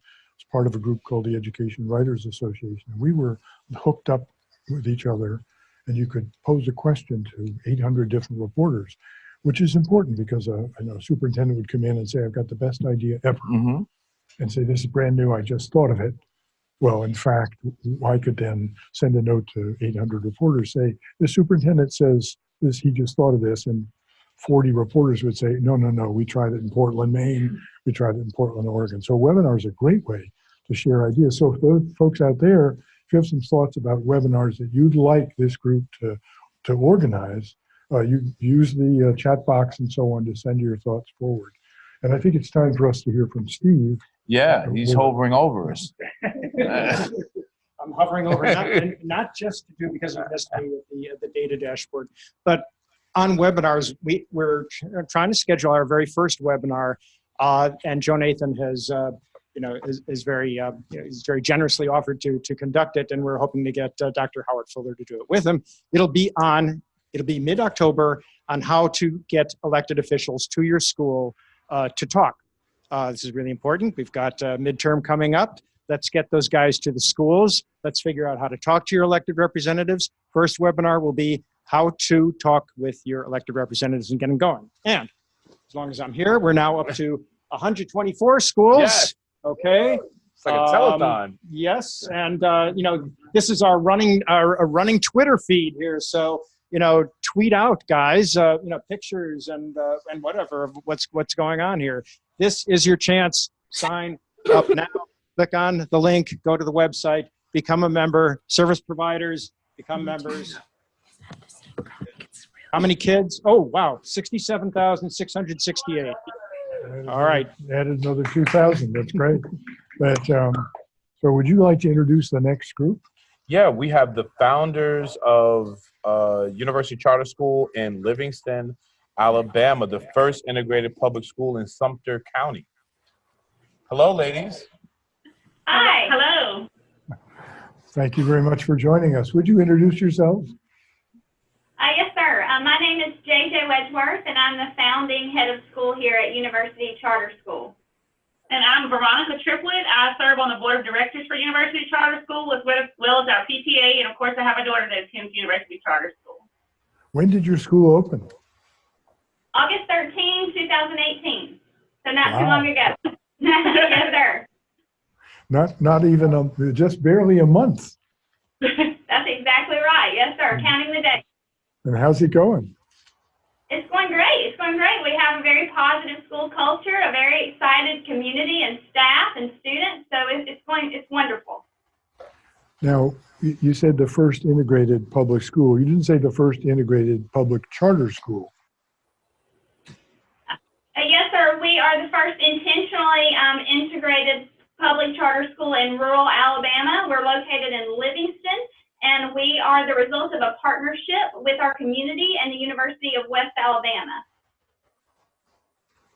[SPEAKER 2] part of a group called the Education Writers Association. And we were hooked up with each other, and you could pose a question to 800 different reporters, which is important because I know a superintendent would come in and say, I've got the best idea ever. And say, this is brand new, I just thought of it. Well, in fact, I could then send a note to 800 reporters, say, the superintendent says this, he just thought of this, and 40 reporters would say, no, we tried it in Portland, Maine, we tried it in Portland, Oregon. So webinars are a great way to share ideas. So if those folks out there, if you have some thoughts about webinars that you'd like this group to organize, you use the chat box and so on to send your thoughts forward. And I think it's time for us to hear from Steve.
[SPEAKER 3] Yeah, he's hovering over us.
[SPEAKER 4] I'm hovering over, not just to do because of yesterday with the data dashboard, but on webinars, we're trying to schedule our very first webinar, and Joe Nathan has, is very generously offered to conduct it, and we're hoping to get Dr. Howard Fuller to do it with him. It'll be mid-October on how to get elected officials to your school to talk. This is really important. We've got midterm coming up. Let's get those guys to the schools. Let's figure out how to talk to your elected representatives. First webinar will be how to talk with your elected representatives and get them going. And as long as I'm here, we're now up to 124 schools.
[SPEAKER 3] Yes.
[SPEAKER 4] Okay.
[SPEAKER 3] It's like a telethon.
[SPEAKER 4] Yes, and this is our running Twitter feed here. So tweet out, guys. Pictures and whatever of what's going on here. This is your chance. Sign up now. Click on the link. Go to the website. Become a member. Service providers become members. How many kids? Oh wow, 67,668. All right.
[SPEAKER 2] Added another 2,000. That's great. But so would you like to introduce the next group?
[SPEAKER 3] Yeah, we have the founders of University Charter School in Livingston, Alabama, the first integrated public school in Sumter County. Hello, ladies.
[SPEAKER 7] Hi. Hello.
[SPEAKER 2] Thank you very much for joining us. Would you introduce yourselves?
[SPEAKER 7] Yes, sir. My name is JJ Wedgeworth, and I'm the founding head of school here at University Charter School.
[SPEAKER 8] And I'm Veronica Triplett. I serve on the board of directors for University Charter School as well as our PTA. And of course, I have a daughter that attends University Charter School.
[SPEAKER 2] When did your school open?
[SPEAKER 7] August 13, 2018. So not too
[SPEAKER 2] Wow.
[SPEAKER 7] long ago. Yes, sir.
[SPEAKER 2] Not even just barely a month.
[SPEAKER 7] That's exactly right. Yes, sir. Counting the days.
[SPEAKER 2] And how's it going?
[SPEAKER 7] It's going great. It's going great. We have a very positive school culture, a very excited community and staff and students. So it's wonderful.
[SPEAKER 2] Now, you said the first integrated public school. You didn't say the first integrated public charter school.
[SPEAKER 7] Yes, sir. We are the first intentionally integrated public charter school in rural Alabama. We're located in Livingston, and we are the result of a partnership with our community and the University of West Alabama.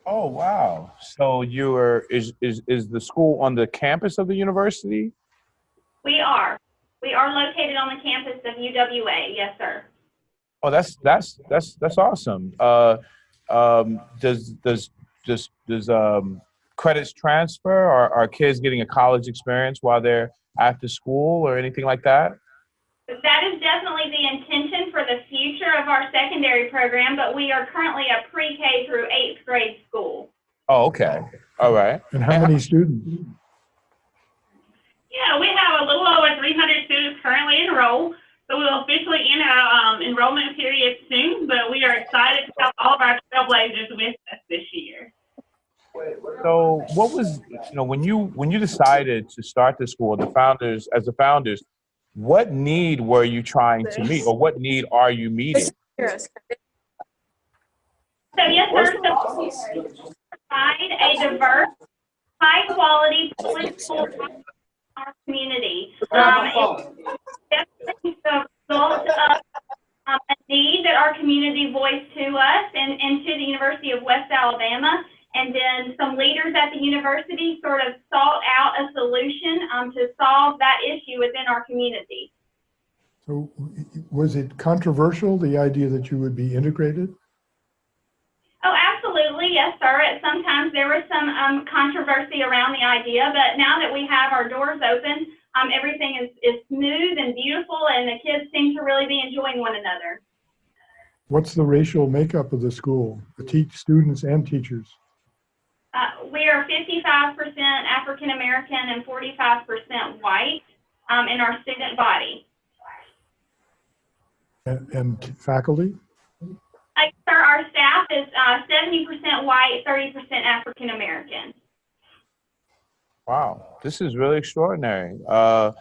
[SPEAKER 3] Oh, wow. So is the school on the campus of the university?
[SPEAKER 7] We are. We are located on the campus of UWA. Yes, sir.
[SPEAKER 3] Oh, that's awesome. Does credits transfer, or are kids getting a college experience while they're after school or anything like that?
[SPEAKER 7] That is definitely the intention for the future of our secondary program, but we are currently a pre-K through 8th grade school.
[SPEAKER 3] Oh, okay. All right.
[SPEAKER 2] And how many students?
[SPEAKER 8] Yeah, we have a little over 300 students currently enrolled. So we'll officially end our enrollment period soon, but we are excited to have all of our trailblazers with us this year.
[SPEAKER 3] So what was, when you decided to start the school, as the founders, what need were you trying to meet, or what need are you meeting?
[SPEAKER 7] So yes, sir, so we provide a diverse, high-quality public school in our community. It's definitely the result of a need that our community voiced to us and to the University of West Alabama. And then some leaders at the university sort of sought out a solution to solve that issue within our community.
[SPEAKER 2] So was it controversial, the idea that you would be integrated?
[SPEAKER 7] Oh, absolutely. Yes, sir. Sometimes there was some controversy around the idea, but now that we have our doors open, everything is smooth and beautiful, and the kids seem to really be enjoying one another.
[SPEAKER 2] What's the racial makeup of the school, the students and teachers?
[SPEAKER 7] We are 55% African American and 45% white in our student body.
[SPEAKER 2] And faculty?
[SPEAKER 7] Sir, our staff is 70% white, 30% African American.
[SPEAKER 3] Wow, this is really extraordinary. I'm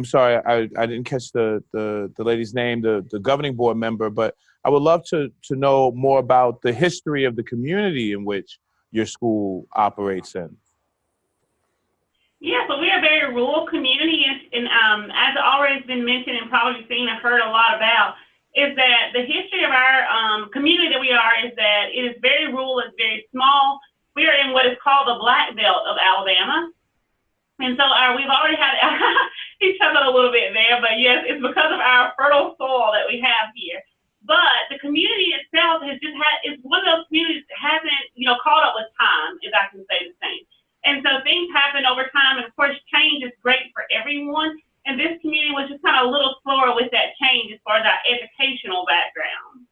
[SPEAKER 3] sorry, I didn't catch the lady's name, the governing board member, but I would love to know more about the history of the community in which your school operates in.
[SPEAKER 8] Yeah, so we are a very rural community, and as already been mentioned and probably seen and heard a lot about, is that the history of our community that we are is that it is very rural, it's very small. We are in what is called the Black Belt of Alabama. And so we've already had, he chuckled a little bit there, but yes, it's because of our fertile soil that we have here. But the community itself has it's one of those communities that hasn't, caught up with time, if I can say the same. And so things happen over time, and of course, change is great for everyone. And this community was just kind of a little slower with that change as far as our educational background.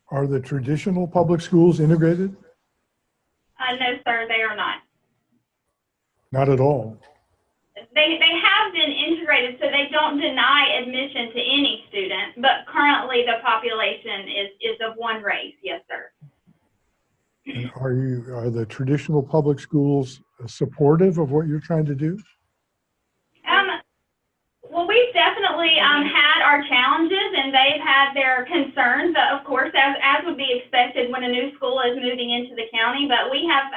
[SPEAKER 2] Are the traditional public schools integrated?
[SPEAKER 7] No, sir, they are not.
[SPEAKER 2] Not at all.
[SPEAKER 7] They have been integrated, so they don't deny admission to any student, but currently the population is of one race. Yes, sir.
[SPEAKER 2] And are the traditional public schools supportive of what you're trying to do?
[SPEAKER 7] Well, we've definitely had our challenges, and they've had their concerns, of course, as would be expected when a new school is moving into the county. But we have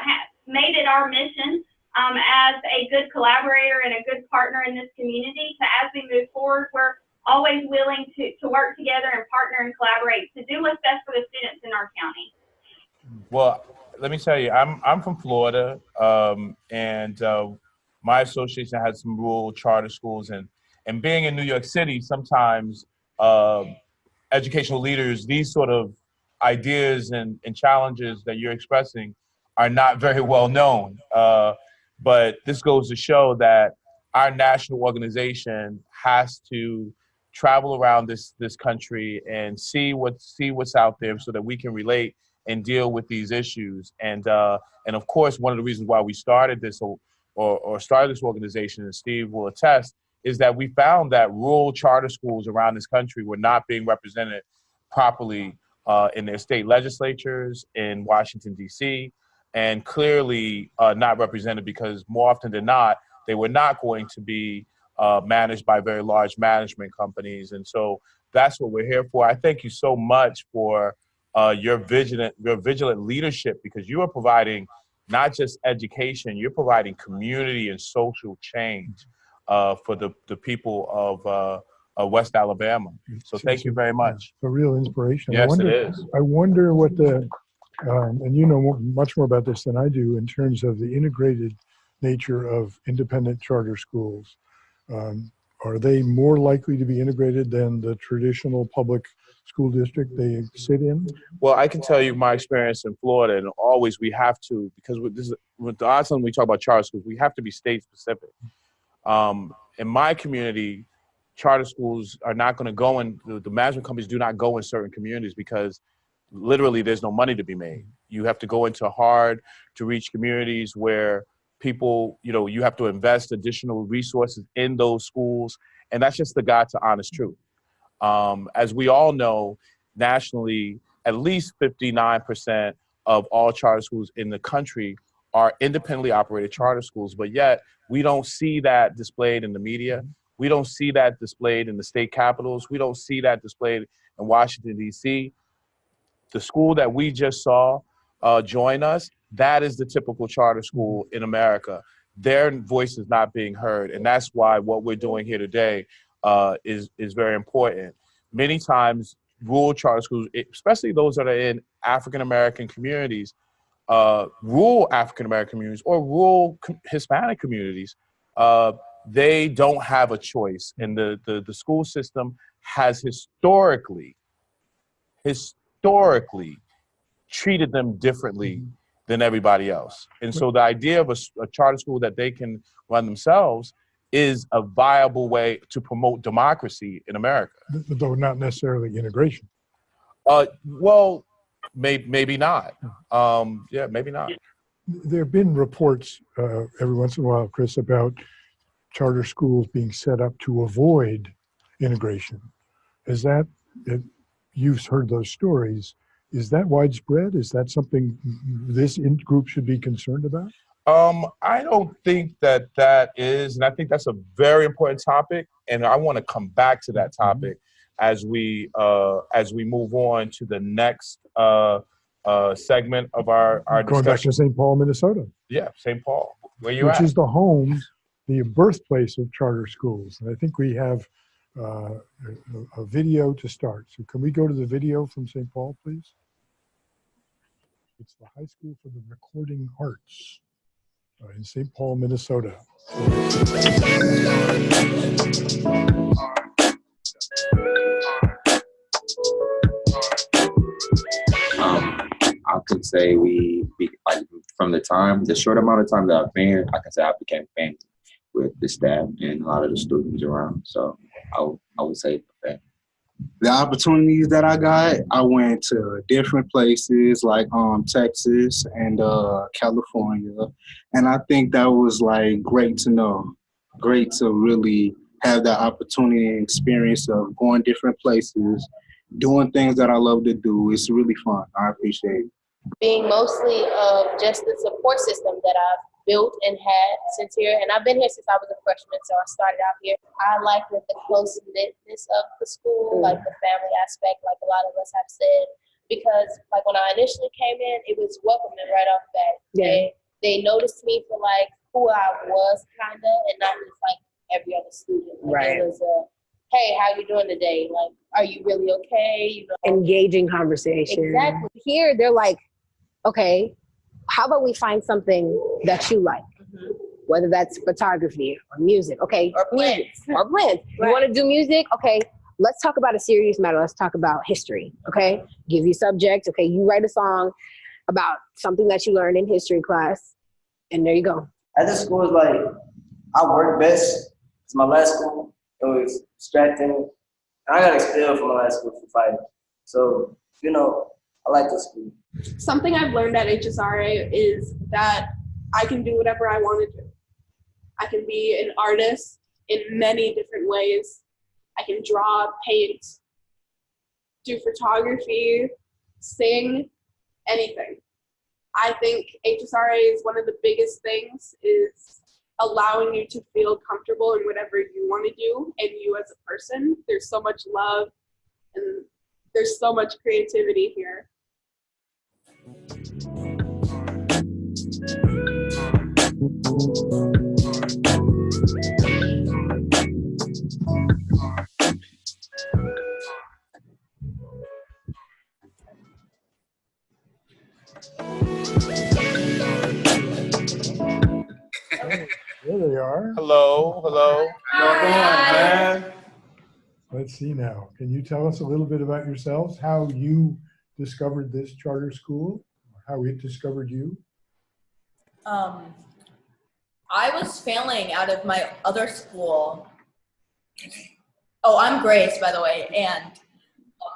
[SPEAKER 7] made it our mission as a good collaborator and a good partner in this community to, as we move forward, we're always willing to work together and partner and collaborate to do what's best for the students in our county.
[SPEAKER 3] Well, let me tell you, I'm from Florida, and my association has some rural charter schools, and being in New York City, sometimes educational leaders, these sort of ideas and challenges that you're expressing are not very well known. But this goes to show that our national organization has to travel around this country and see what's out there so that we can relate and deal with these issues. And of course, one of the reasons why we started this or started this organization, and Steve will attest, is that we found that rural charter schools around this country were not being represented properly in their state legislatures in Washington, D.C., and clearly not represented because more often than not, they were not going to be managed by very large management companies. And so that's what we're here for. I thank you so much for your vigilant leadership, because you are providing not just education, you're providing community and social change for the people of West Alabama. So thank you very much.
[SPEAKER 2] It's a real inspiration.
[SPEAKER 3] Yes, it is.
[SPEAKER 2] I wonder what and you know much more about this than I do in terms of the integrated nature of independent charter schools. Are they more likely to be integrated than the traditional public school district they sit in?
[SPEAKER 3] Well, I can tell you my experience in Florida, and always we have to, because with the odds when we talk about charter schools, we have to be state specific. In my community, charter schools are not going to go in, the management companies do not go in certain communities because literally there's no money to be made. You have to go into hard to reach communities where people, you have to invest additional resources in those schools. And that's just the God's honest truth. As we all know, nationally, at least 59% of all charter schools in the country are independently operated charter schools, but yet we don't see that displayed in the media. We don't see that displayed in the state capitals. We don't see that displayed in Washington, D.C. The school that we just saw join us, that is the typical charter school in America. Their voice is not being heard, and that's why what we're doing here today is very important. Many times, rural charter schools, especially those that are in African-American communities, rural African-American communities or rural Hispanic communities, they don't have a choice. And the school system has historically treated them differently than everybody else. And so the idea of a charter school that they can run themselves is a viable way to promote democracy in America.
[SPEAKER 2] Though not necessarily integration.
[SPEAKER 3] Well, maybe not. Yeah, maybe not.
[SPEAKER 2] There have been reports every once in a while, Chris, about charter schools being set up to avoid integration. Is that, you've heard those stories, is that widespread? Is that something this group should be concerned about?
[SPEAKER 3] I don't think that is, and I think that's a very important topic, and I want to come back to that topic as we move on to the next segment of our discussion.
[SPEAKER 2] Going back to St. Paul, Minnesota.
[SPEAKER 3] Yeah, St. Paul, where you
[SPEAKER 2] Which
[SPEAKER 3] at?
[SPEAKER 2] is the home, the birthplace of charter schools. And I think we have a video to start. So can we go to the video from St. Paul, please? It's the High School for the Recording Arts in St. Paul, Minnesota.
[SPEAKER 9] I could say from the short amount of time that I've been here, I can say I became family with the staff and a lot of the students around. So I would say family.
[SPEAKER 10] The opportunities that I got, I went to different places like Texas and California, and I think that was like great to know, great to really have that opportunity and experience of going different places, doing things that I love to do. It's really fun. I appreciate it.
[SPEAKER 11] Being mostly of just the support system that I've built and had since here. And I've been here since I was a freshman, so I started out here. I like the close-knitness of the school, like the family aspect, like a lot of us have said, because like when I initially came in, it was welcoming right off bat. they noticed me for like who I was kinda, and not just like every other student. Like,
[SPEAKER 12] Right.
[SPEAKER 11] it was hey, how you doing today? Like, are you really okay? You know,
[SPEAKER 12] Engaging conversation.
[SPEAKER 11] Exactly.
[SPEAKER 12] Here, they're like, okay, how about we find something that you like? Whether that's photography or music, okay?
[SPEAKER 11] Or plants.
[SPEAKER 12] Or plants. You want to do music? Okay, let's talk about a serious matter. Let's talk about history, okay? Give you subjects, okay? You write a song about something that you learned in history class, and there you go.
[SPEAKER 14] At this school, is like, I work best. It's my last school. It was distracting. And I got expelled from my last school for fighting. So, you know, I like this school.
[SPEAKER 15] Something I've learned at HSRA is that I can do whatever I want to do. I can be an artist in many different ways. I can draw, paint, do photography, sing, anything. I think HSRA is one of the biggest things is allowing you to feel comfortable in whatever you want to do and you as a person. There's so much love and there's so much creativity here.
[SPEAKER 2] There they are.
[SPEAKER 3] Hello, hello.
[SPEAKER 2] man? Let's see now. Can you tell us a little bit about yourselves, how you discovered this charter school, how it discovered you?
[SPEAKER 24] I was failing out of my other school. Oh, I'm Grace, by the way, and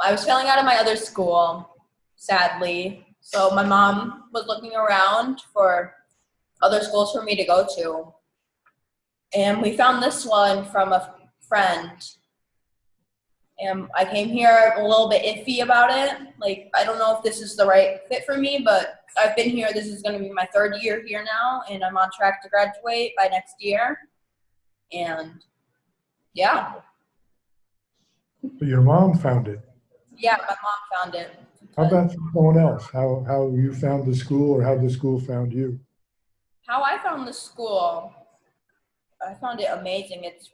[SPEAKER 24] I was failing out of my other school, sadly. So my mom was looking around for other schools for me to go to. And we found this one from a friend. And I came here a little bit iffy about it. Like, I don't know if this is the right fit for me, but I've been here. This is going to be my 3rd year here now, and I'm on track to graduate by next year. And yeah.
[SPEAKER 2] But your mom found it.
[SPEAKER 24] Yeah, my mom found it.
[SPEAKER 2] How about someone else? How you found the school or how the school found you?
[SPEAKER 24] How I found the school, I found it amazing. It's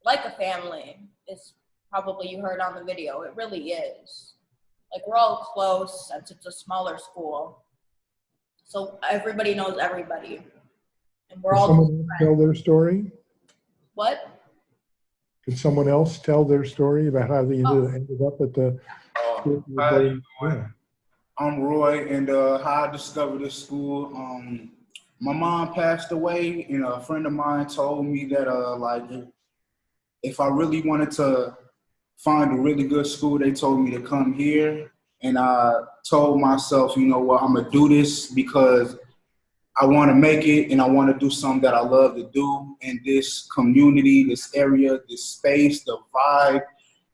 [SPEAKER 24] like a family. It's probably you heard on the video. It really is. Like, we're all close since it's a smaller school. So everybody knows everybody. And we're
[SPEAKER 2] Could
[SPEAKER 24] all
[SPEAKER 2] someone else tell their story?
[SPEAKER 24] What?
[SPEAKER 2] Could someone else tell their story about how they ended up at the school? Yeah.
[SPEAKER 10] I'm Roy, and how I discovered this school. My mom passed away, and a friend of mine told me that like, if I really wanted to find a really good school, they told me to come here. And I told myself, you know what, I'm gonna do this because I want to make it, and I want to do something that I love to do in this community, this area, this space, the vibe,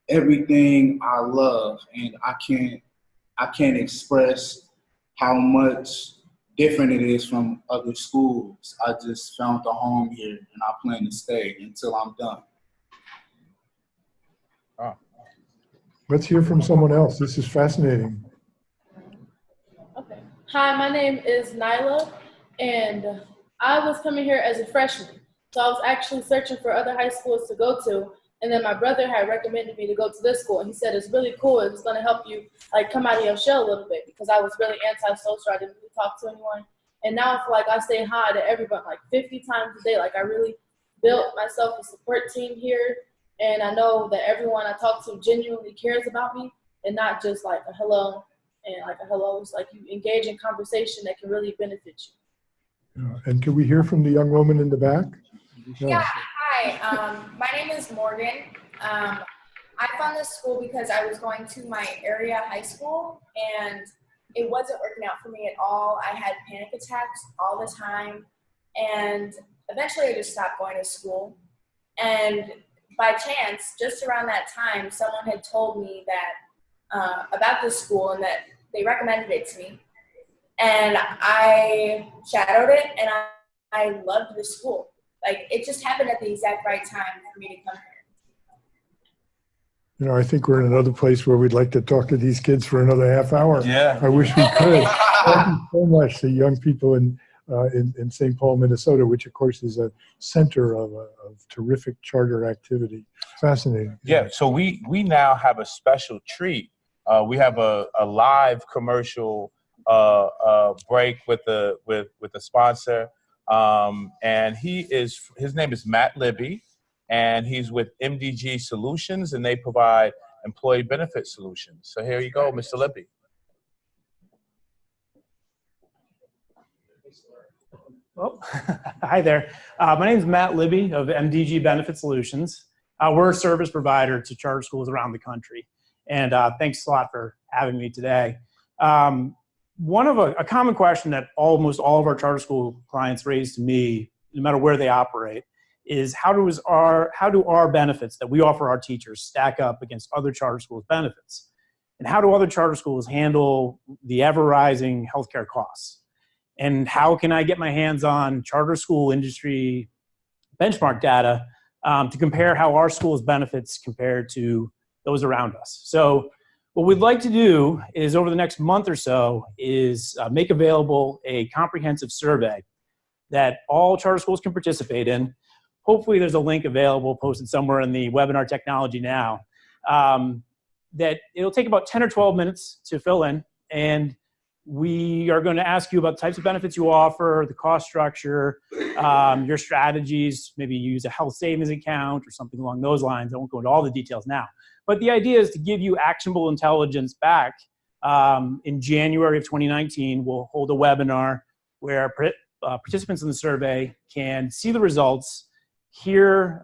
[SPEAKER 10] everything I love. And I can't express how much different it is from other schools. I just found a home here, and I plan to stay until I'm done.
[SPEAKER 2] Let's hear from someone else. This is fascinating.
[SPEAKER 25] Okay. Hi, my name is Nyla, and I was coming here as a freshman. So I was actually searching for other high schools to go to, and then my brother had recommended me to go to this school, and he said it's really cool. It's going to help you like come out of your shell a little bit, because I was really antisocial. I didn't really talk to anyone, and now I feel like I say hi to everyone like 50 times a day. Like, I really built myself a support team here. And I know that everyone I talk to genuinely cares about me, and not just like a hello and like a hello. It's like you engage in conversation that can really benefit you.
[SPEAKER 2] And can we hear from the young woman in the back?
[SPEAKER 26] Yeah, hi. My name is Morgan. I found this school because I was going to my area high school, and it wasn't working out for me at all. I had panic attacks all the time, and eventually I just stopped going to school. And by chance, just around that time, someone had told me that about this school, and that they recommended it to me. And I shadowed it, and I loved the school. Like, it just happened at the exact right time for me to come here.
[SPEAKER 2] You know, I think we're in another place where we'd like to talk to these kids for another half hour.
[SPEAKER 3] Yeah.
[SPEAKER 2] I wish we could. Thank you so much to young people. And in St. Paul, Minnesota, which of course is a center of terrific charter activity. Fascinating.
[SPEAKER 3] Yeah, so we now have a special treat. We have a live commercial break with the sponsor, and his name is Matt Libby, and he's with MDG Solutions, and they provide employee benefit solutions. So here you go, Mr. Libby.
[SPEAKER 16] Oh, hi there. My name is Matt Libby of MDG Benefit Solutions. We're a service provider to charter schools around the country. And thanks a lot for having me today. One of a common question that almost all of our charter school clients raise to me, no matter where they operate, is how do our benefits that we offer our teachers stack up against other charter schools' benefits? And how do other charter schools handle the ever-rising healthcare costs? And how can I get my hands on charter school industry benchmark data to compare how our school's benefits compare to those around us? So what we'd like to do is over the next month or so is make available a comprehensive survey that all charter schools can participate in. Hopefully there's a link available posted somewhere in the webinar technology now. That it'll take about 10 or 12 minutes to fill in, and we are going to ask you about types of benefits you offer, the cost structure, your strategies, maybe you use a health savings account or something along those lines. I won't go into all the details now. But the idea is to give you actionable intelligence back. In January of 2019, we'll hold a webinar where participants in the survey can see the results, hear,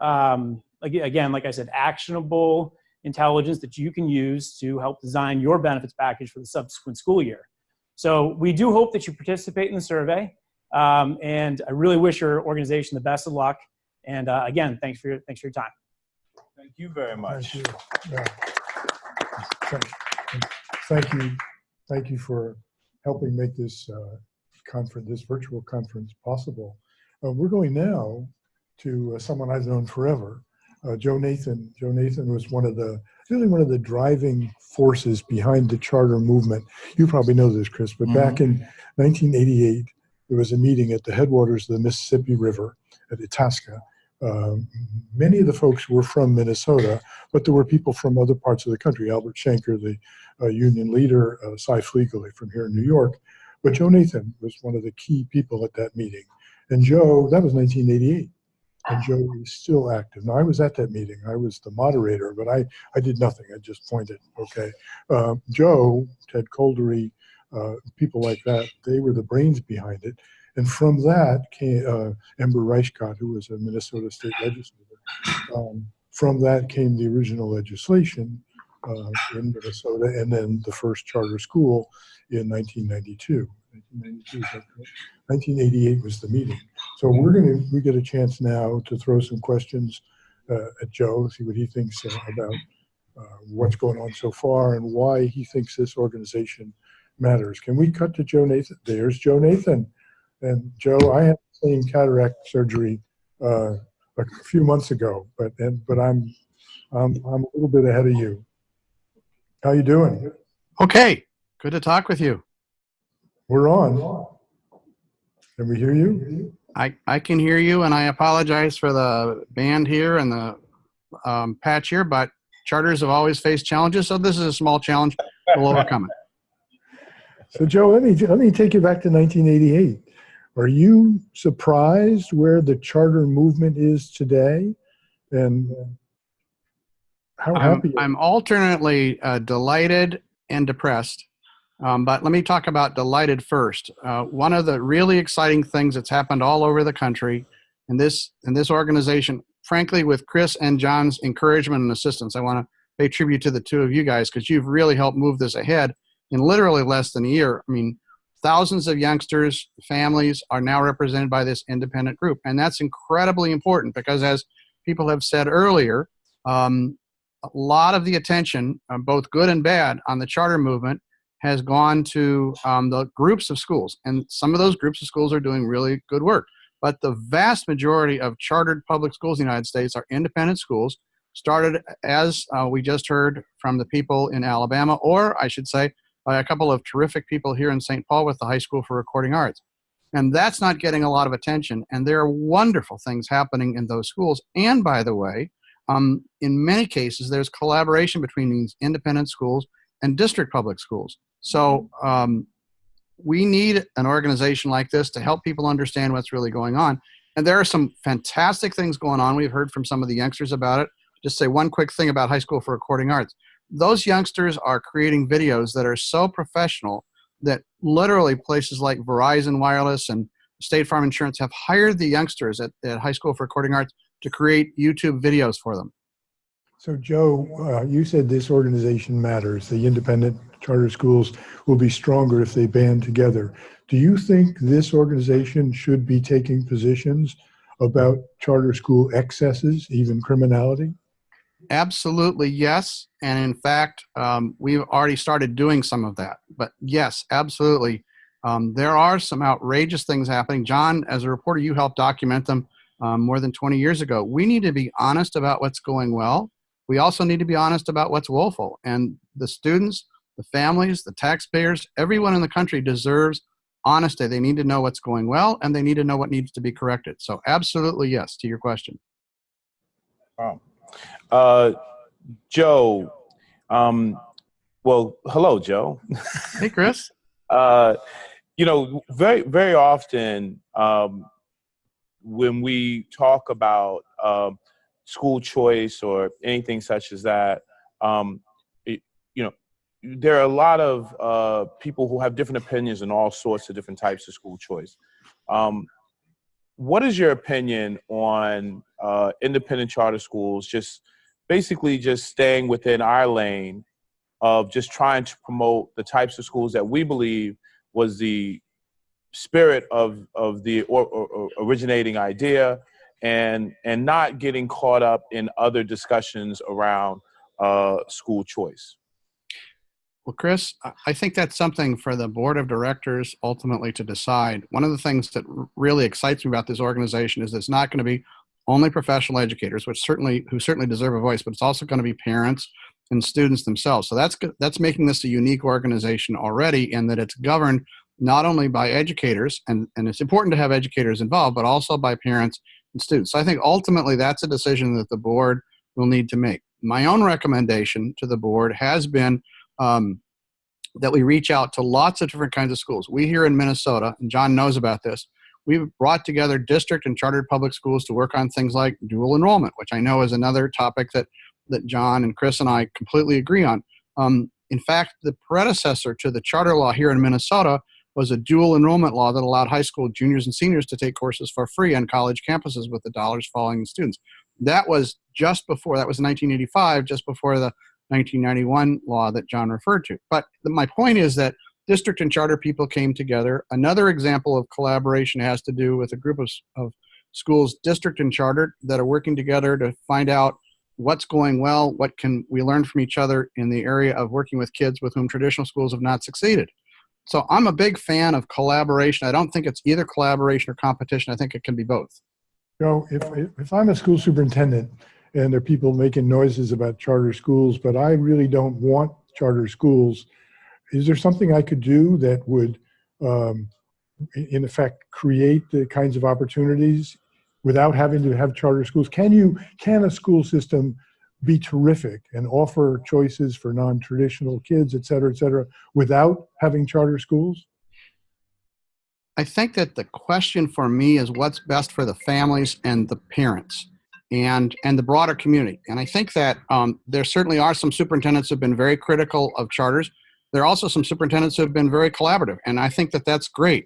[SPEAKER 16] again, like I said, actionable intelligence that you can use to help design your benefits package for the subsequent school year. So we do hope that you participate in the survey, and I really wish your organization the best of luck. And again, thanks for your time.
[SPEAKER 3] Thank you very much.
[SPEAKER 2] Thank you. Yeah. Thank you for helping make this this virtual conference possible. We're going now to someone I've known forever, Joe Nathan. Joe Nathan was really one of the driving forces behind the charter movement. You probably know this, Chris, but back in 1988, there was a meeting at the headwaters of the Mississippi River at Itasca. Many of the folks were from Minnesota, but there were people from other parts of the country. Albert Shanker, the union leader, Cy Flegel from here in New York. But Joe Nathan was one of the key people at that meeting. And Joe, that was 1988. And Joe is still active. Now, I was at that meeting. I was the moderator, but I did nothing. I just pointed, okay. Joe, Ted Coldery, people like that, they were the brains behind it. And from that came Ember Reichgott, who was a Minnesota state legislator. From that came the original legislation in Minnesota, and then the first charter school in 1992. 1988 was the meeting. So we get a chance now to throw some questions at Joe, see what he thinks about what's going on so far and why he thinks this organization matters. Can we cut to Joe Nathan? There's Joe Nathan. And Joe, I had the same cataract surgery a few months ago, but I'm a little bit ahead of you. How you doing?
[SPEAKER 17] Okay, good to talk with you.
[SPEAKER 2] We're on. Can we hear you?
[SPEAKER 17] I can hear you, and I apologize for the band here and the patch here, but charters have always faced challenges, so this is a small challenge. We'll overcome it.
[SPEAKER 2] So Joe, let me take you back to 1988. Are you surprised where the charter movement is today? And how happy?
[SPEAKER 17] I'm alternately delighted and depressed. But let me talk about delighted first. One of the really exciting things that's happened all over the country in this organization, frankly, with Chris and John's encouragement and assistance, I want to pay tribute to the two of you guys because you've really helped move this ahead in literally less than a year. I mean, thousands of youngsters, families are now represented by this independent group. And that's incredibly important because as people have said earlier, a lot of the attention, both good and bad, on the charter movement has gone to the groups of schools. And some of those groups of schools are doing really good work. But the vast majority of chartered public schools in the United States are independent schools, started, as we just heard from the people in Alabama, or I should say, by a couple of terrific people here in St. Paul with the High School for Recording Arts. And that's not getting a lot of attention. And there are wonderful things happening in those schools. And by the way, in many cases, there's collaboration between these independent schools and district public schools. So we need an organization like this to help people understand what's really going on. And there are some fantastic things going on. We've heard from some of the youngsters about it. Just say one quick thing about High School for Recording Arts. Those youngsters are creating videos that are so professional that literally places like Verizon Wireless and State Farm Insurance have hired the youngsters at High School for Recording Arts to create YouTube videos for them.
[SPEAKER 2] So Joe, you said this organization matters. The independent charter schools will be stronger if they band together. Do you think this organization should be taking positions about charter school excesses, even criminality?
[SPEAKER 17] Absolutely, yes. And in fact, we've already started doing some of that. But yes, absolutely. There are some outrageous things happening. John, as a reporter, you helped document them more than 20 years ago. We need to be honest about what's going well. We also need to be honest about what's woeful. And the students, the families, the taxpayers, everyone in the country deserves honesty. They need to know what's going well, and they need to know what needs to be corrected. So absolutely yes to your question.
[SPEAKER 3] Wow. Joe, well, hello, Joe.
[SPEAKER 17] Hey, Chris.
[SPEAKER 3] You know, very, very often when we talk about school choice or anything such as that, you know, there are a lot of people who have different opinions on all sorts of different types of school choice. What is your opinion on independent charter schools just basically just staying within our lane of just trying to promote the types of schools that we believe was the spirit of the originating idea, and not getting caught up in other discussions around school choice?
[SPEAKER 17] Well, Chris, I think that's something for the board of directors ultimately to decide. One of the things that really excites me about this organization is it's not going to be only professional educators, who certainly deserve a voice, but it's also going to be parents and students themselves. So that's making this a unique organization already, in that it's governed not only by educators, and it's important to have educators involved, but also by parents and students. So I think ultimately that's a decision that the board will need to make. My own recommendation to the board has been that we reach out to lots of different kinds of schools. We here in Minnesota, and John knows about this, we've brought together district and chartered public schools to work on things like dual enrollment, which I know is another topic that John and Chris and I completely agree on. In fact, the predecessor to the charter law here in Minnesota was a dual enrollment law that allowed high school juniors and seniors to take courses for free on college campuses with the dollars falling to students. That was just before, that was 1985, just before the 1991 law that John referred to. But my point is that district and charter people came together. Another example of collaboration has to do with a group of schools, district and chartered, that are working together to find out what's going well, what can we learn from each other in the area of working with kids with whom traditional schools have not succeeded. So I'm a big fan of collaboration. I don't think it's either collaboration or competition. I think it can be both.
[SPEAKER 2] Joe, if I'm a school superintendent and there are people making noises about charter schools, but I really don't want charter schools, is there something I could do that would, in effect, create the kinds of opportunities without having to have charter schools? Can a school system be terrific and offer choices for non-traditional kids, et cetera, without having charter schools?
[SPEAKER 17] I think that the question for me is what's best for the families and the parents and the broader community. And I think that there certainly are some superintendents who have been very critical of charters. There are also some superintendents who have been very collaborative, and I think that that's great.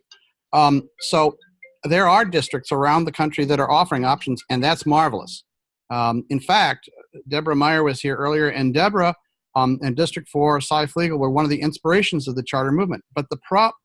[SPEAKER 17] So there are districts around the country that are offering options, and that's marvelous. In fact, Deborah Meyer was here earlier, and Deborah and District 4, Cy Flegel, were one of the inspirations of the charter movement. But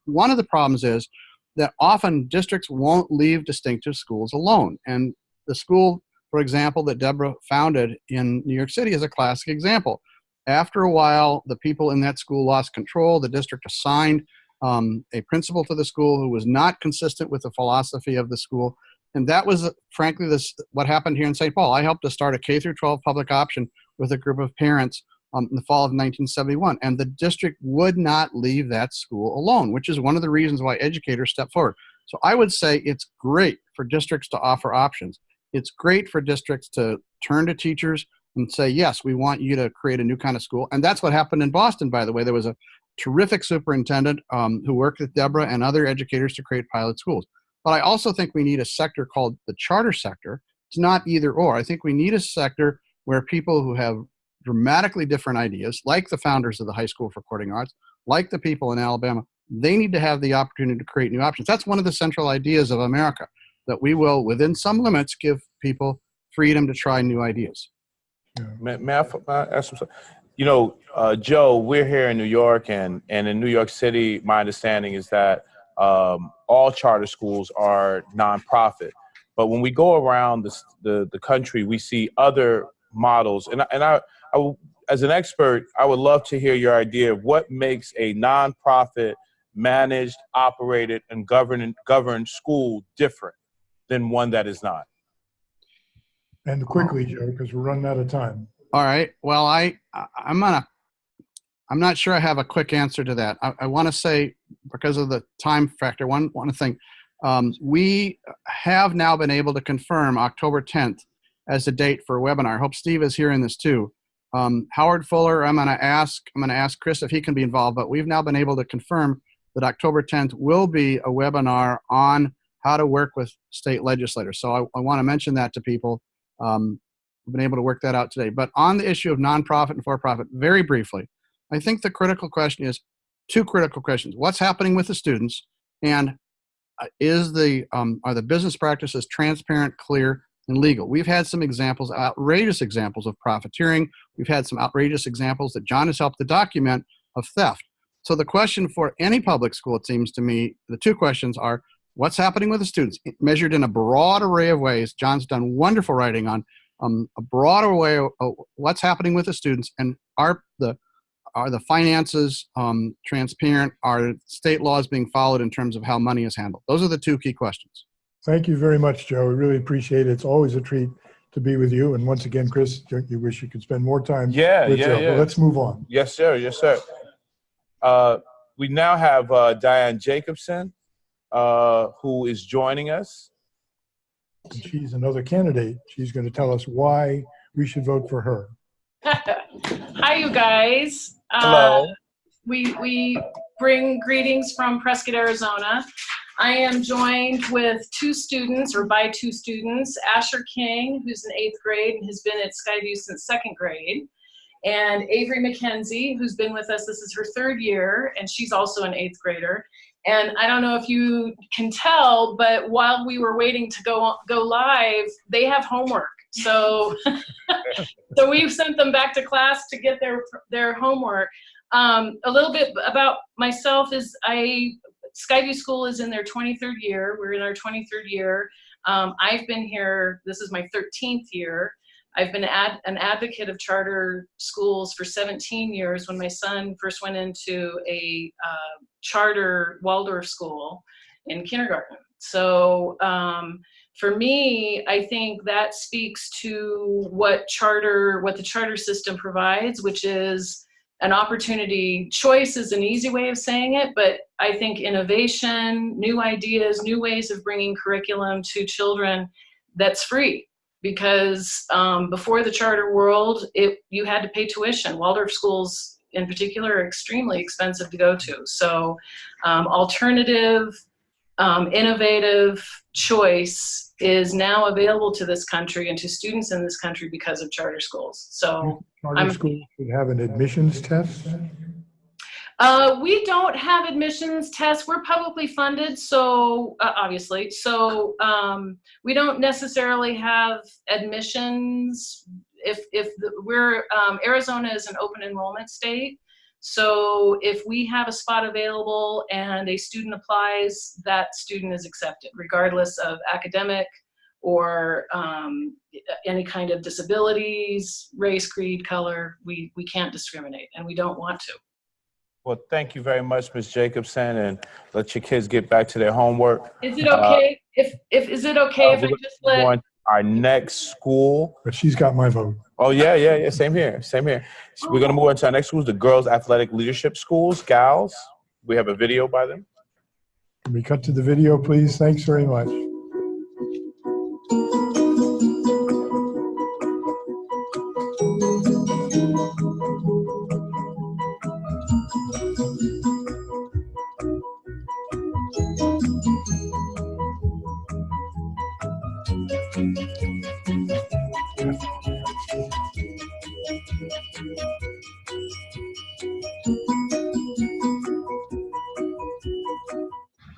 [SPEAKER 17] one of the problems is that often districts won't leave distinctive schools alone. And the school, for example, that Deborah founded in New York City is a classic example. After a while, the people in that school lost control. The district assigned a principal to the school who was not consistent with the philosophy of the school. And that was, frankly, what happened here in St. Paul. I helped to start a K-12 public option with a group of parents in the fall of 1971. And the district would not leave that school alone, which is one of the reasons why educators stepped forward. So I would say it's great for districts to offer options. It's great for districts to turn to teachers and say, yes, we want you to create a new kind of school. And that's what happened in Boston, by the way. There was a terrific superintendent who worked with Deborah and other educators to create pilot schools. But I also think we need a sector called the charter sector. It's not either or. I think we need a sector where people who have dramatically different ideas, like the founders of the High School for Recording Arts, like the people in Alabama, they need to have the opportunity to create new options. That's one of the central ideas of America, that we will, within some limits, give people freedom to try new ideas.
[SPEAKER 3] May I ask some? You know, Joe, we're here in New York, and in New York City, my understanding is that all charter schools are nonprofit. But when we go around the country, we see other models. And I, as an expert, I would love to hear your idea of what makes a nonprofit managed, operated, and governed school different than one that is not.
[SPEAKER 2] And quickly, Joe, because we're running out of time.
[SPEAKER 17] All right. Well, I'm not sure I have a quick answer to that. I want to say, because of the time factor, one thing. We have now been able to confirm October 10th as a date for a webinar. I hope Steve is hearing this too. Howard Fuller, I'm going to ask Chris if he can be involved, but we've now been able to confirm that October 10th will be a webinar on how to work with state legislators. So I want to mention that to people. We've been able to work that out today. But on the issue of nonprofit and for-profit, very briefly, I think the critical question is two critical questions. What's happening with the students, and are the business practices transparent, clear, and legal? We've had some examples, outrageous examples of profiteering. We've had some outrageous examples that John has helped to document of theft. So the question for any public school, it seems to me, the two questions are, what's happening with the students, measured in a broad array of ways. John's done wonderful writing on a broad array of what's happening with the students, and are the finances transparent? Are state laws being followed in terms of how money is handled? Those are the two key questions.
[SPEAKER 2] Thank you very much, Joe. We really appreciate it. It's always a treat to be with you. And once again, Chris, you wish you could spend more time with Joe. But let's move on.
[SPEAKER 3] Yes, sir. Yes, sir. We now have Diane Jacobson, who is joining us.
[SPEAKER 2] And she's another candidate. She's going to tell us why we should vote for her.
[SPEAKER 1] Hi, you guys.
[SPEAKER 3] Hello.
[SPEAKER 1] We bring greetings from Prescott, Arizona. I am joined with two students, Asher King, who's in 8th grade and has been at Skyview since 2nd grade, and Avery McKenzie, who's been with us. This is her 3rd year, and she's also an 8th grader. And I don't know if you can tell, but while we were waiting to go live, they have homework. So, so we've sent them back to class to get their homework. A little bit about myself is Skyview School is in their 23rd year. We're in our 23rd year. I've been here, this is my 13th year. I've been an advocate of charter schools for 17 years when my son first went into a charter Waldorf school in kindergarten. So for me, I think that speaks to what the charter system provides, which is an opportunity. Choice is an easy way of saying it, but I think innovation, new ideas, new ways of bringing curriculum to children that's free. Because before the charter world, you had to pay tuition. Waldorf schools in particular are extremely expensive to go to. So alternative, innovative choice is now available to this country and to students in this country because of charter schools. So
[SPEAKER 2] Charter schools should have an admissions test?
[SPEAKER 1] We don't have admissions tests. We're publicly funded, so obviously. So we don't necessarily have admissions. Arizona is an open enrollment state. So if we have a spot available and a student applies, that student is accepted, regardless of academic or any kind of disabilities, race, creed, color. We can't discriminate, and we don't want to.
[SPEAKER 3] Well, thank you very much, Ms. Jacobson, and let your kids get back to their homework.
[SPEAKER 1] Is it okay if I just let
[SPEAKER 3] on our next school?
[SPEAKER 2] But she's got my vote.
[SPEAKER 3] Oh yeah. Same here. So we're gonna move on to our next schools, the Girls Athletic Leadership Schools, GALS. We have a video by them.
[SPEAKER 2] Can we cut to the video, please? Thanks very much.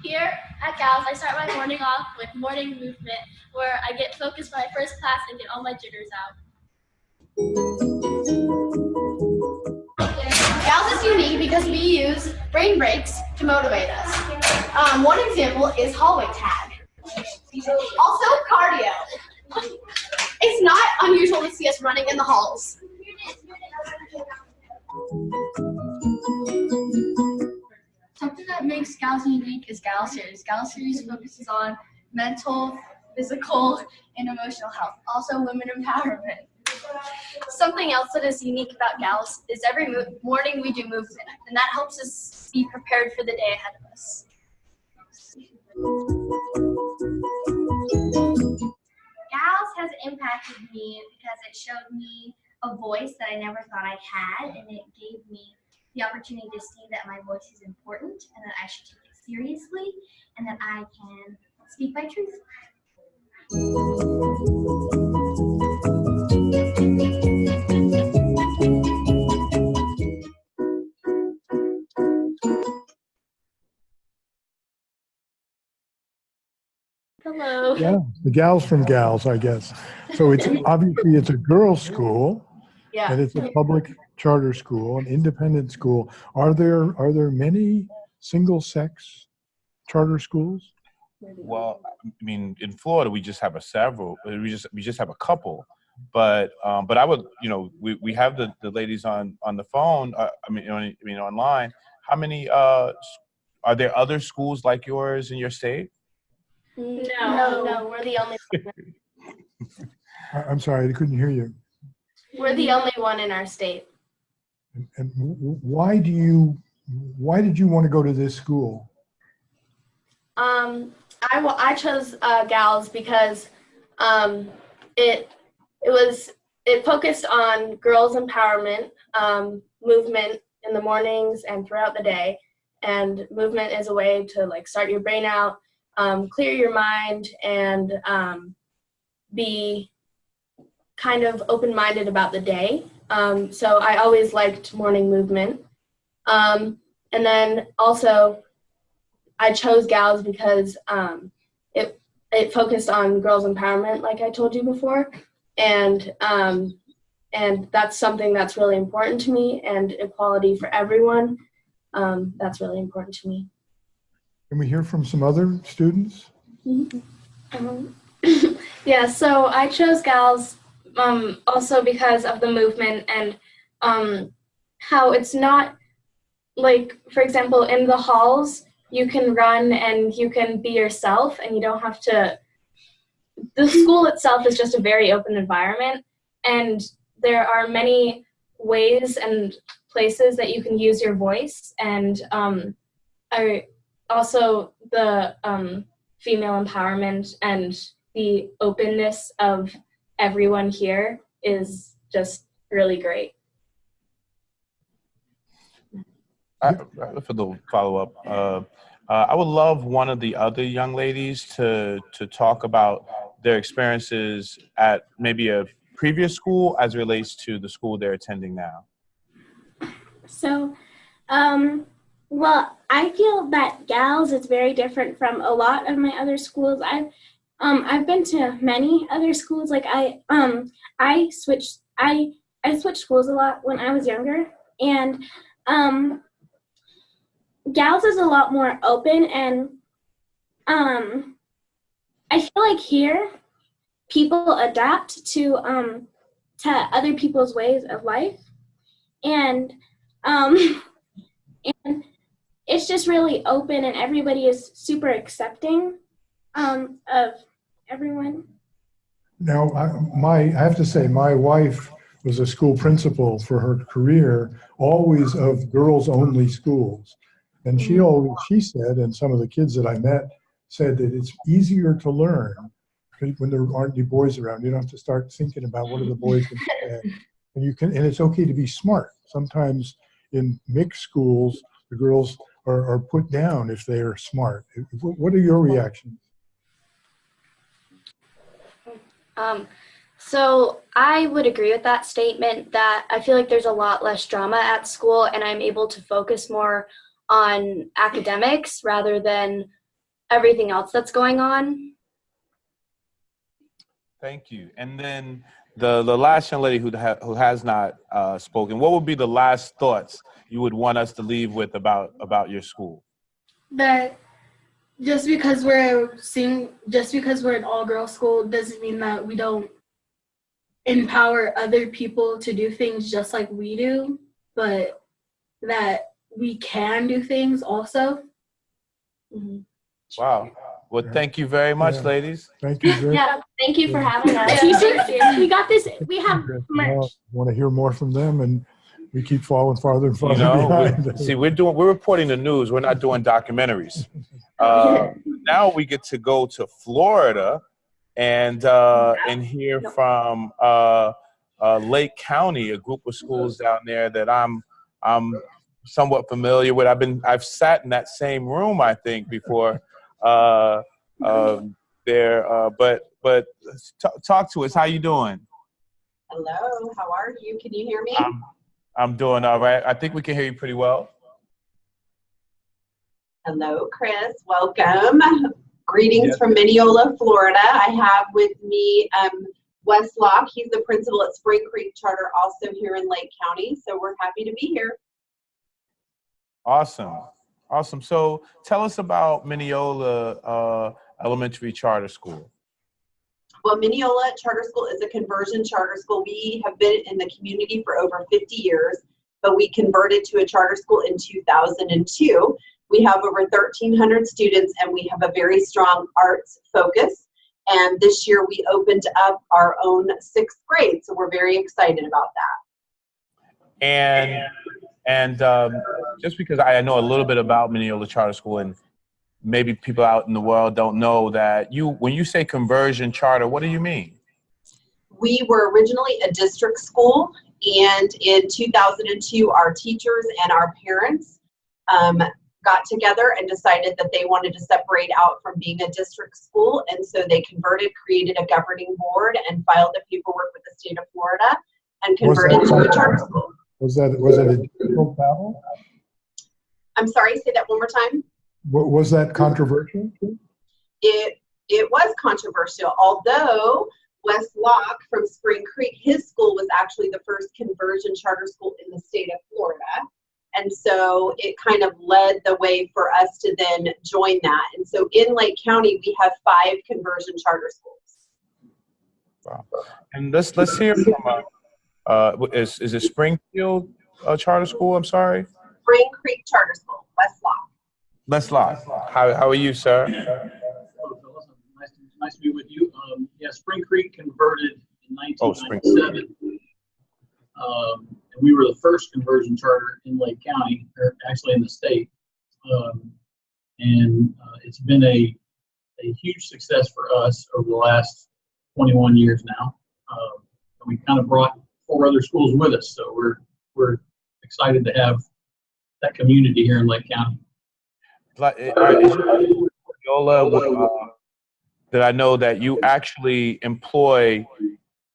[SPEAKER 18] Here at Gals, I start my morning off with morning movement, where I get focused for my first class and get all my jitters out.
[SPEAKER 19] Gals is unique because we use brain breaks to motivate us. One example is hallway tag. Also, cardio. It's not unusual to see us running in the halls.
[SPEAKER 18] Something that makes Gals unique is Gal Series. Gal Series focuses on mental, physical, and emotional health, also women empowerment.
[SPEAKER 19] Something else that is unique about Gals is every morning we do movement, and that helps us be prepared for the day ahead of us.
[SPEAKER 18] Gals has impacted me because it showed me a voice that I never thought I had, and it gave me the opportunity to see that my voice is important and that I should take it seriously and that I can speak my truth.
[SPEAKER 19] Hello.
[SPEAKER 2] Yeah, the gals from Gals, I guess. So it's obviously it's a girls' school,
[SPEAKER 19] Yeah.
[SPEAKER 2] and it's a public charter school, an independent school. Are there many single-sex charter schools?
[SPEAKER 3] Well, I mean, in Florida, we just have we just have a couple, but I would, we have the ladies on the phone. Online. How many? Are there other schools like yours in your state?
[SPEAKER 19] No, we're the only
[SPEAKER 2] I'm sorry, I couldn't hear you.
[SPEAKER 19] we're the only one in our state.
[SPEAKER 2] And why did you want to go to this school?
[SPEAKER 19] I chose Gals because it focused on girls empowerment, movement in the mornings and throughout the day, and movement is a way to like start your brain out, clear your mind, and be kind of open-minded about the day. So I always liked morning movement, and then also I chose Gals because it focused on girls empowerment, like I told you before, and that's something that's really important to me, and equality for everyone. That's really important to me.
[SPEAKER 2] Can we hear from some other students?
[SPEAKER 20] Yeah, so I chose Gals also because of the movement and how it's not like, for example, in the halls, you can run and you can be yourself and you don't have to, the school itself is just a very open environment, and there are many ways and places that you can use your voice, and also the female empowerment and the openness of everyone here is just really great.
[SPEAKER 3] For the follow-up, I would love one of the other young ladies to talk about their experiences at maybe a previous school as it relates to the school they're attending now.
[SPEAKER 21] So, well, I feel that Gals is very different from a lot of my other schools. I've been to many other schools. Like I switched schools a lot when I was younger, and Gals is a lot more open, and I feel like here people adapt to other people's ways of life, and it's just really open, and everybody is super accepting of everyone.
[SPEAKER 2] Now, I have to say, my wife was a school principal for her career, always of girls-only schools. And she said, and some of the kids that I met said that it's easier to learn when there aren't any boys around. You don't have to start thinking about what are the boys going to say. And it's okay to be smart. Sometimes in mixed schools, the girls are put down if they are smart. What are your reactions?
[SPEAKER 20] So I would agree with that statement that I feel like there's a lot less drama at school and I'm able to focus more on academics rather than everything else that's going on.
[SPEAKER 3] Thank you. And then the last young lady who has not spoken, what would be the last thoughts you would want us to leave with about your school?
[SPEAKER 25] That just because we're an all-girls school doesn't mean that we don't empower other people to do things just like we do, but that we can do things also.
[SPEAKER 20] Mm-hmm.
[SPEAKER 3] Wow. Well, thank you very much, ladies.
[SPEAKER 2] Thank you very
[SPEAKER 20] Yeah, thank you for having us.
[SPEAKER 21] We got this. We have merch.
[SPEAKER 2] want to hear more from them, and we keep falling farther and farther
[SPEAKER 3] You know,
[SPEAKER 2] behind.
[SPEAKER 3] we're reporting the news. We're not doing documentaries. Now we get to go to Florida and hear from Lake County, a group of schools down there that I'm somewhat familiar with. I've sat in that same room, I think, before. But talk to us. How you doing?
[SPEAKER 4] Hello. How are you? Can you hear me?
[SPEAKER 3] I'm doing all right. I think we can hear you pretty well.
[SPEAKER 4] Hello, Chris. Welcome. Greetings from Mineola, Florida. I have with me Wes Locke. He's the principal at Spring Creek Charter, also here in Lake County. So we're happy to be here.
[SPEAKER 3] Awesome. Awesome. So tell us about Mineola Elementary Charter School.
[SPEAKER 4] Well, Mineola Charter School is a conversion charter school. We have been in the community for over 50 years, but we converted to a charter school in 2002. We have over 1,300 students, and we have a very strong arts focus. And this year we opened up our own 6th grade, so we're very excited about that.
[SPEAKER 3] And just because I know a little bit about Mineola Charter School, and maybe people out in the world don't know that when you say conversion charter, what do you mean?
[SPEAKER 4] We were originally a district school, and in 2002, our teachers and our parents got together and decided that they wanted to separate out from being a district school, and so they created a governing board and filed the paperwork with the state of Florida and converted to a charter school.
[SPEAKER 2] Was that a difficult battle?
[SPEAKER 4] I'm sorry, say that one more time.
[SPEAKER 2] Was that controversial?
[SPEAKER 4] It was controversial, although Wes Locke from Spring Creek, his school was actually the first conversion charter school in the state of Florida. And so it kind of led the way for us to then join that. And so in Lake County, we have 5 conversion charter schools.
[SPEAKER 3] Wow. And let's hear from is it Springfield Charter School? I'm sorry.
[SPEAKER 4] Spring Creek Charter School, Wes Locke.
[SPEAKER 3] Les Locke. How are you, sir?
[SPEAKER 5] Nice to be with you. Yeah, Spring Creek converted in 1997. And we were the first conversion charter in Lake County, or actually in the state. And it's been a huge success for us over the last 21 years now. And we kind of brought 4 other schools with us, so we're excited to have that community here in Lake County.
[SPEAKER 3] That I know that you actually employ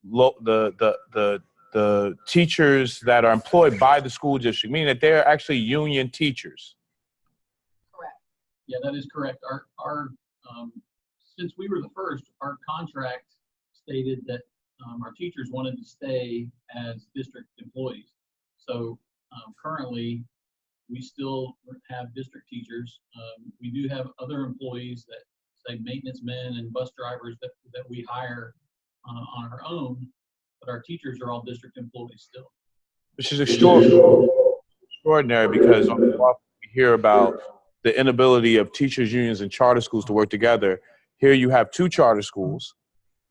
[SPEAKER 3] the teachers that are employed by the school district, meaning that they're actually union teachers.
[SPEAKER 5] Correct. Yeah, that is correct. Our since we were the first, our contract stated that our teachers wanted to stay as district employees. So currently, we still have district teachers. We do have other employees that say maintenance men and bus drivers that we hire on our own, but our teachers are all district employees still.
[SPEAKER 3] Which is extraordinary because often we hear about the inability of teachers unions and charter schools to work together. Here you have 2 charter schools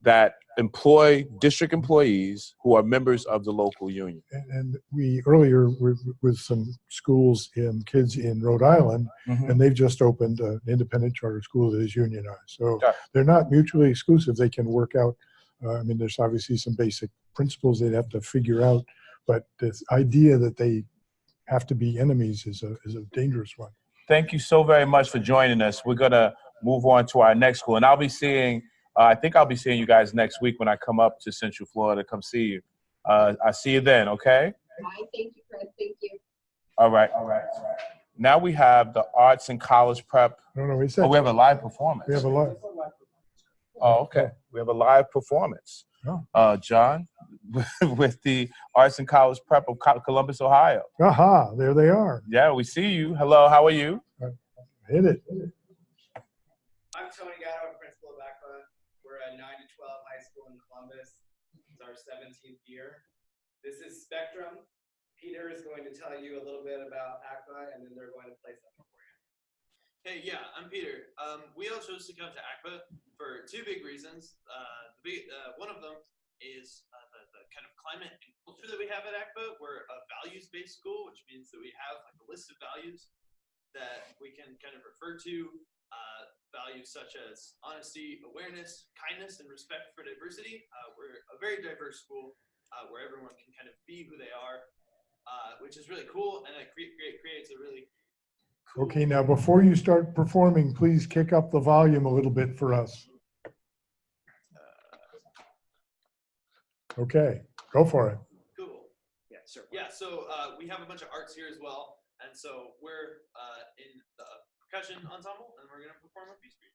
[SPEAKER 3] that employ district employees who are members of the local union.
[SPEAKER 2] And we earlier were with some schools and kids in Rhode Island, and they've just opened an independent charter school that is unionized. So they're not mutually exclusive. They can work out. I mean, there's obviously some basic principles they'd have to figure out, but this idea that they have to be enemies is a dangerous one.
[SPEAKER 3] Thank you so very much for joining us. We're gonna move on to our next school, and I'll be seeing. I think I'll be seeing you guys next week when I come up to Central Florida to come see you. I'll see you then, okay?
[SPEAKER 4] Bye. Thank you, Chris. Thank you.
[SPEAKER 3] All right. Now we have the Arts and College Prep.
[SPEAKER 2] No, we
[SPEAKER 3] we have a live performance.
[SPEAKER 2] We have a live.
[SPEAKER 3] Oh, okay. We have a live performance. John, with the Arts and College Prep of Columbus, Ohio.
[SPEAKER 2] Aha, there they are.
[SPEAKER 3] Yeah, we see you. Hello, how are you?
[SPEAKER 2] Hit it.
[SPEAKER 6] I'm Tony Gatto, I'm principal of ACPA. We're a 9 to 12 high school in Columbus. It's our 17th year. This is Spectrum. Peter is going to tell you a little bit about ACPA, and then they're going to play something for you.
[SPEAKER 7] Hey, yeah, I'm Peter. We all chose to come to ACPA for two big reasons. One of them is the kind of climate and culture that we have at ACPA. We're a values-based school, which means that we have like a list of values that we can kind of refer to. Values such as honesty, awareness, kindness, and respect for diversity. We're a very diverse school where everyone can kind of be who they are, which is really cool, and it creates a really cool.
[SPEAKER 2] Okay, now before you start performing, please kick up the volume a little bit for us. Okay, go for it.
[SPEAKER 7] Cool. Yeah, sure. Yeah, so we have a bunch of arts here as well, and so we're in the percussion ensemble, and we're going to perform a piece for you.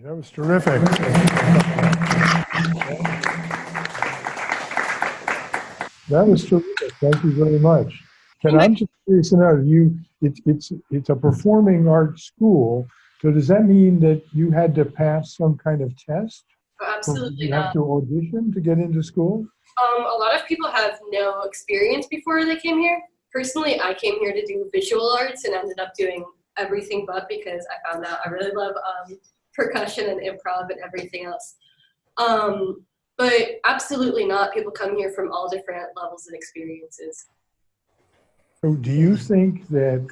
[SPEAKER 2] That was terrific. That was terrific. Thank you very much. I'm just curious to know, it's a performing arts school, so does that mean that you had to pass some kind of test?
[SPEAKER 8] Absolutely
[SPEAKER 2] you have to audition to get into school?
[SPEAKER 8] A lot of people have no experience before they came here. Personally, I came here to do visual arts and ended up doing everything but, because I found out I really love percussion and improv and everything else. But absolutely not. People come here from all different levels and experiences.
[SPEAKER 2] So do you think that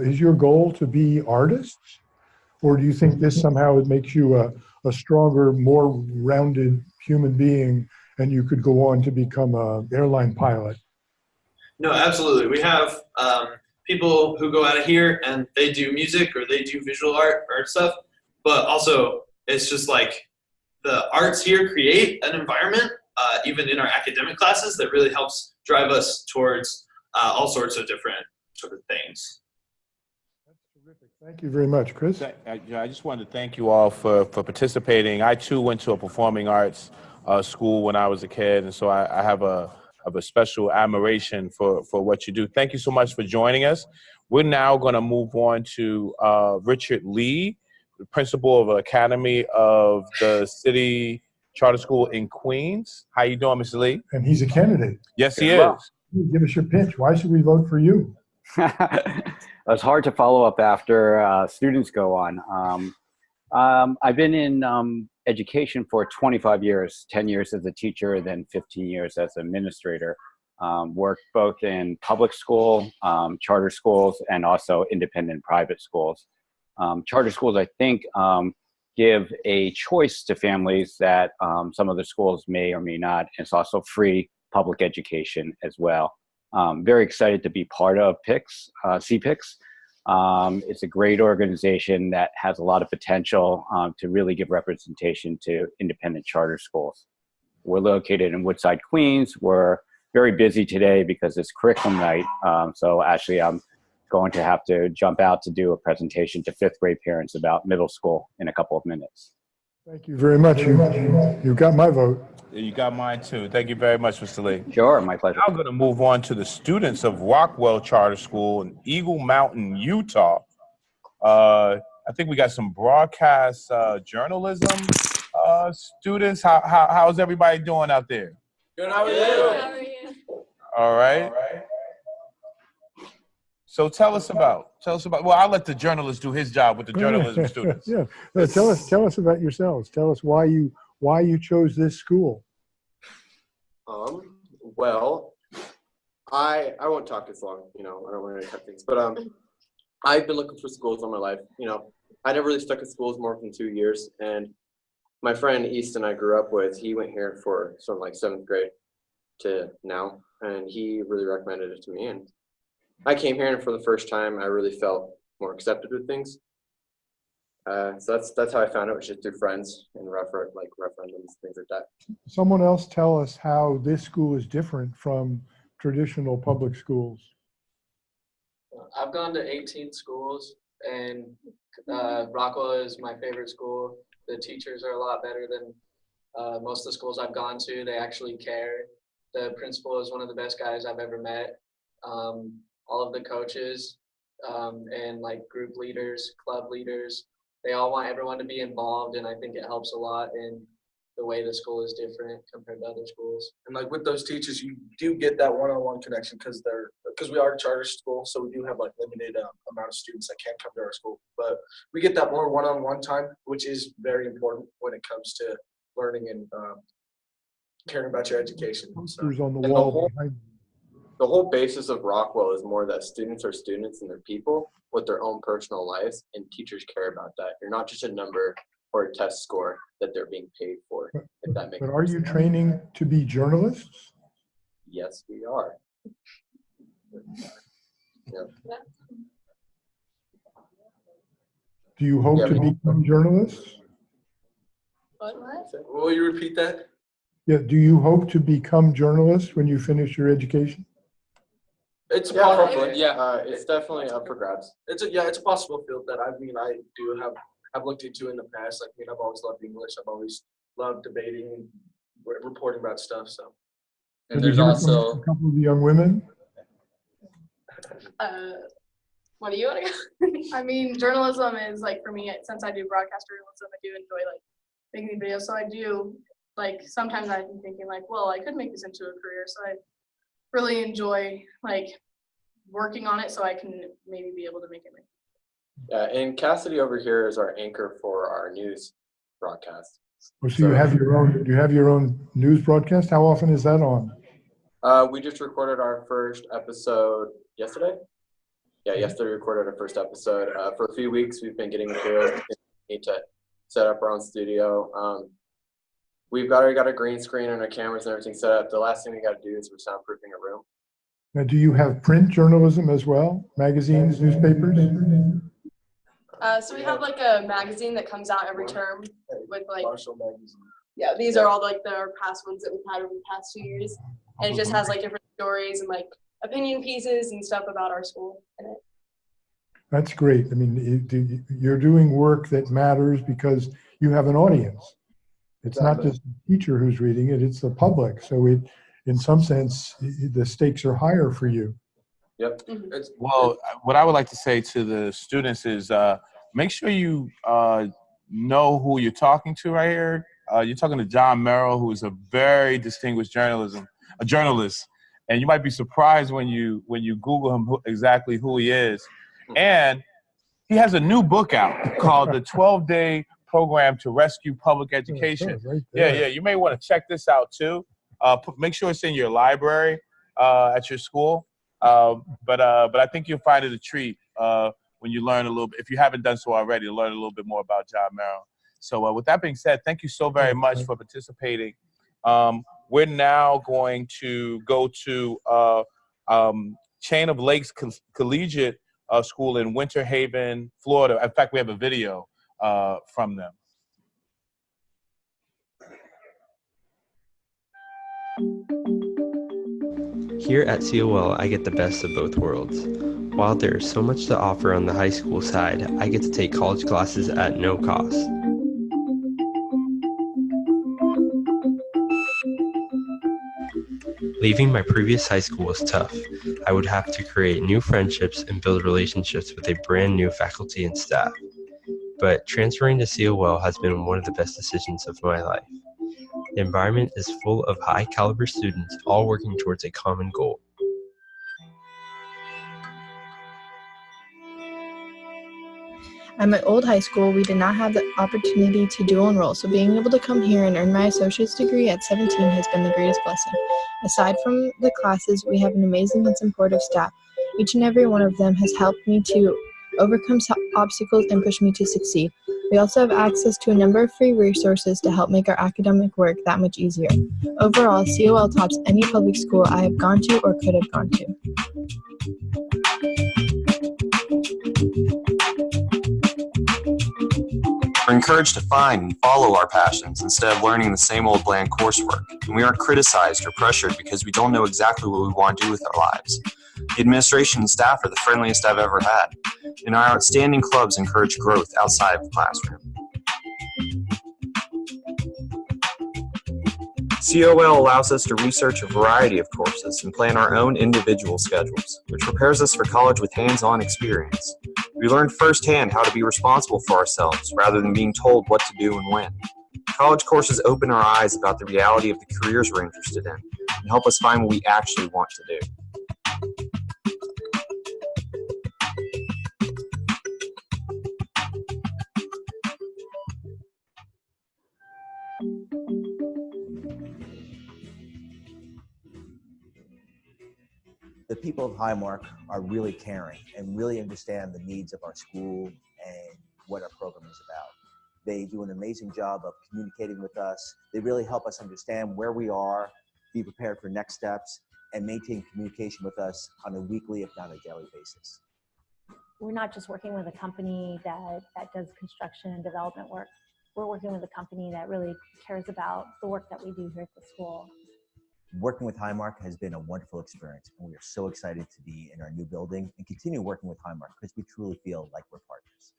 [SPEAKER 2] is your goal to be artists? Or do you think this somehow makes you a stronger, more rounded human being, and you could go on to become an airline pilot?
[SPEAKER 7] No, absolutely. We have people who go out of here and they do music or they do visual art stuff, but also it's just like the arts here create an environment, even in our academic classes, that really helps drive us towards all sorts of different sort of things.
[SPEAKER 2] Thank you very much, Chris.
[SPEAKER 3] I just wanted to thank you all for participating. I too went to a performing arts school when I was a kid, and so I have a special admiration for what you do. Thank you so much for joining us. We're now going to move on to Richard Lee, the principal of Academy of the City Charter School in Queens. How you doing, Mr. Lee?
[SPEAKER 2] And he's a candidate.
[SPEAKER 3] Yes, he
[SPEAKER 9] Well.
[SPEAKER 3] is.
[SPEAKER 2] Give us your pitch. Why should we vote for you?
[SPEAKER 9] It's hard to follow up after students go on. I've been in education for 25 years, 10 years as a teacher, then 15 years as an administrator. Worked both in public school, charter schools, and also independent private schools. Charter schools, I think, give a choice to families that some other schools may or may not. It's also free public education as well. Very excited to be part of CPICS. It's a great organization that has a lot of potential to really give representation to independent charter schools. We're located in Woodside, Queens. We're very busy today because it's curriculum night. So actually I'm going to have to jump out to do a presentation to 5th grade parents about middle school in a couple of minutes.
[SPEAKER 2] Thank you very much. You got my vote.
[SPEAKER 3] You got mine too. Thank you very much, Mr. Lee.
[SPEAKER 9] Sure, my pleasure.
[SPEAKER 3] I'm going to move on to the students of Rockwell Charter School in Eagle Mountain, Utah. I think we got some broadcast journalism students. How's everybody doing out there?
[SPEAKER 6] Good. How are you?
[SPEAKER 3] All right. So tell us about, well, I'll let the journalist do his job with the journalism students.
[SPEAKER 2] Yeah. Tell us about yourselves. Tell us why you chose this school.
[SPEAKER 11] Well, I won't talk this long, I don't want to cut things, but I've been looking for schools all my life. I never really stuck at schools more than 2 years, and my friend Easton I grew up with, he went here for from like 7th grade to now, and he really recommended it to me, and I came here, and for the first time I really felt more accepted with things. So that's how I found it, was just through friends and referendums, things like that.
[SPEAKER 2] Someone else tell us how this school is different from traditional public schools.
[SPEAKER 12] I've gone to 18 schools, and Rockwell is my favorite school. The teachers are a lot better than most of the schools I've gone to. They actually care. The principal is one of the best guys I've ever met. All of the coaches and like group leaders, club leaders, they all want everyone to be involved, and I think it helps a lot in the way the school is different compared to other schools.
[SPEAKER 13] And like with those teachers, you do get that one-on-one connection because we are a charter school, so we do have like limited amount of students that can come to our school. But we get that more one-on-one time, which is very important when it comes to learning and caring about your education.
[SPEAKER 2] Posters on the wall behind you.
[SPEAKER 11] The whole basis of Rockwell is more that students are students and they're people with their own personal lives, and teachers care about that. You're not just a number or a test score that they're being paid for, if that makes sense.
[SPEAKER 2] But are you training to be journalists?
[SPEAKER 11] Yes, we are. Yeah.
[SPEAKER 2] Do you hope to become journalists?
[SPEAKER 13] What? Will you repeat that?
[SPEAKER 2] Yeah. Do you hope to become journalists when you finish your education?
[SPEAKER 13] It's
[SPEAKER 11] probably. It's definitely up for grabs.
[SPEAKER 13] It's a possible field that I do have looked into in the past. I've always loved English. I've always loved debating and reporting about stuff. So.
[SPEAKER 2] And there's also a couple of the young women.
[SPEAKER 22] What do you want to go? I mean, journalism is like, for me, since I do broadcast journalism, I do enjoy like making videos. So I do like, sometimes I'm thinking like, well, I could make this into a career. So I really enjoy like working on it so I can maybe be able to make it.
[SPEAKER 11] Yeah, and Cassidy over here is our anchor for our news broadcast.
[SPEAKER 2] Oh, so you have your own news broadcast? How often is that on?
[SPEAKER 11] We just recorded our first episode yesterday. Yeah, yesterday we recorded our first episode. For a few weeks we've been getting materials. We need to set up our own studio. We've already got a green screen and our cameras and everything set up. The last thing we got to do is we're soundproofing a room.
[SPEAKER 2] Now, do you have print journalism as well? Magazines, newspapers?
[SPEAKER 22] So we have like a magazine that comes out every term with like,
[SPEAKER 13] Marshall magazine.
[SPEAKER 22] yeah, these are all like our past ones that we've had over the past 2 years. And it just has like different stories and like opinion pieces and stuff about our school in it.
[SPEAKER 2] That's great. I mean, you're doing work that matters because you have an audience. It's not just the teacher who's reading it, it's the public. So in some sense, the stakes are higher for you.
[SPEAKER 11] Yep.
[SPEAKER 3] Well, what I would like to say to the students is make sure you know who you're talking to right here. You're talking to John Merrill, who is a very distinguished journalist, and you might be surprised when you Google him exactly who he is. And he has a new book out called The 12-Day Program to Rescue Public Education. Yeah, you may want to check this out too. Make sure it's in your library at your school. But I think you'll find it a treat when you learn a little bit, if you haven't done so already, to learn a little bit more about John Merrill. So with that being said, thank you so very much for participating. We're now going to go to Chain of Lakes Collegiate School in Winter Haven, Florida. In fact, we have a video from them.
[SPEAKER 10] Here at COL, I get the best of both worlds. While there is so much to offer on the high school side, I get to take college classes at no cost. Leaving my previous high school was tough. I would have to create new friendships and build relationships with a brand new faculty and staff. But transferring to COL has been one of the best decisions of my life. The environment is full of high caliber students, all working towards a common goal.
[SPEAKER 14] At my old high school, we did not have the opportunity to dual enroll, so being able to come here and earn my associate's degree at 17 has been the greatest blessing. Aside from the classes, we have an amazing and supportive staff. Each and every one of them has helped me to overcome obstacles and push me to succeed. We also have access to a number of free resources to help make our academic work that much easier. Overall, COL tops any public school I have gone to or could have gone to.
[SPEAKER 15] We're encouraged to find and follow our passions instead of learning the same old bland coursework, and we aren't criticized or pressured because we don't know exactly what we want to do with our lives. The administration and staff are the friendliest I've ever had, and our outstanding clubs encourage growth outside of the classroom. COL allows us to research a variety of courses and plan our own individual schedules, which prepares us for college with hands-on experience. We learn firsthand how to be responsible for ourselves rather than being told what to do and when. College courses open our eyes about the reality of the careers we're interested in and help us find what we actually want to do.
[SPEAKER 23] The people of Highmark are really caring and really understand the needs of our school and what our program is about. They do an amazing job of communicating with us. They really help us understand where we are, be prepared for next steps, and maintain communication with us on a weekly, if not a daily basis.
[SPEAKER 24] We're not just working with a company that does construction and development work. We're working with a company that really cares about the work that we do here at the school.
[SPEAKER 23] Working with Highmark has been a wonderful experience, and we are so excited to be in our new building and continue working with Highmark because we truly feel like we're partners.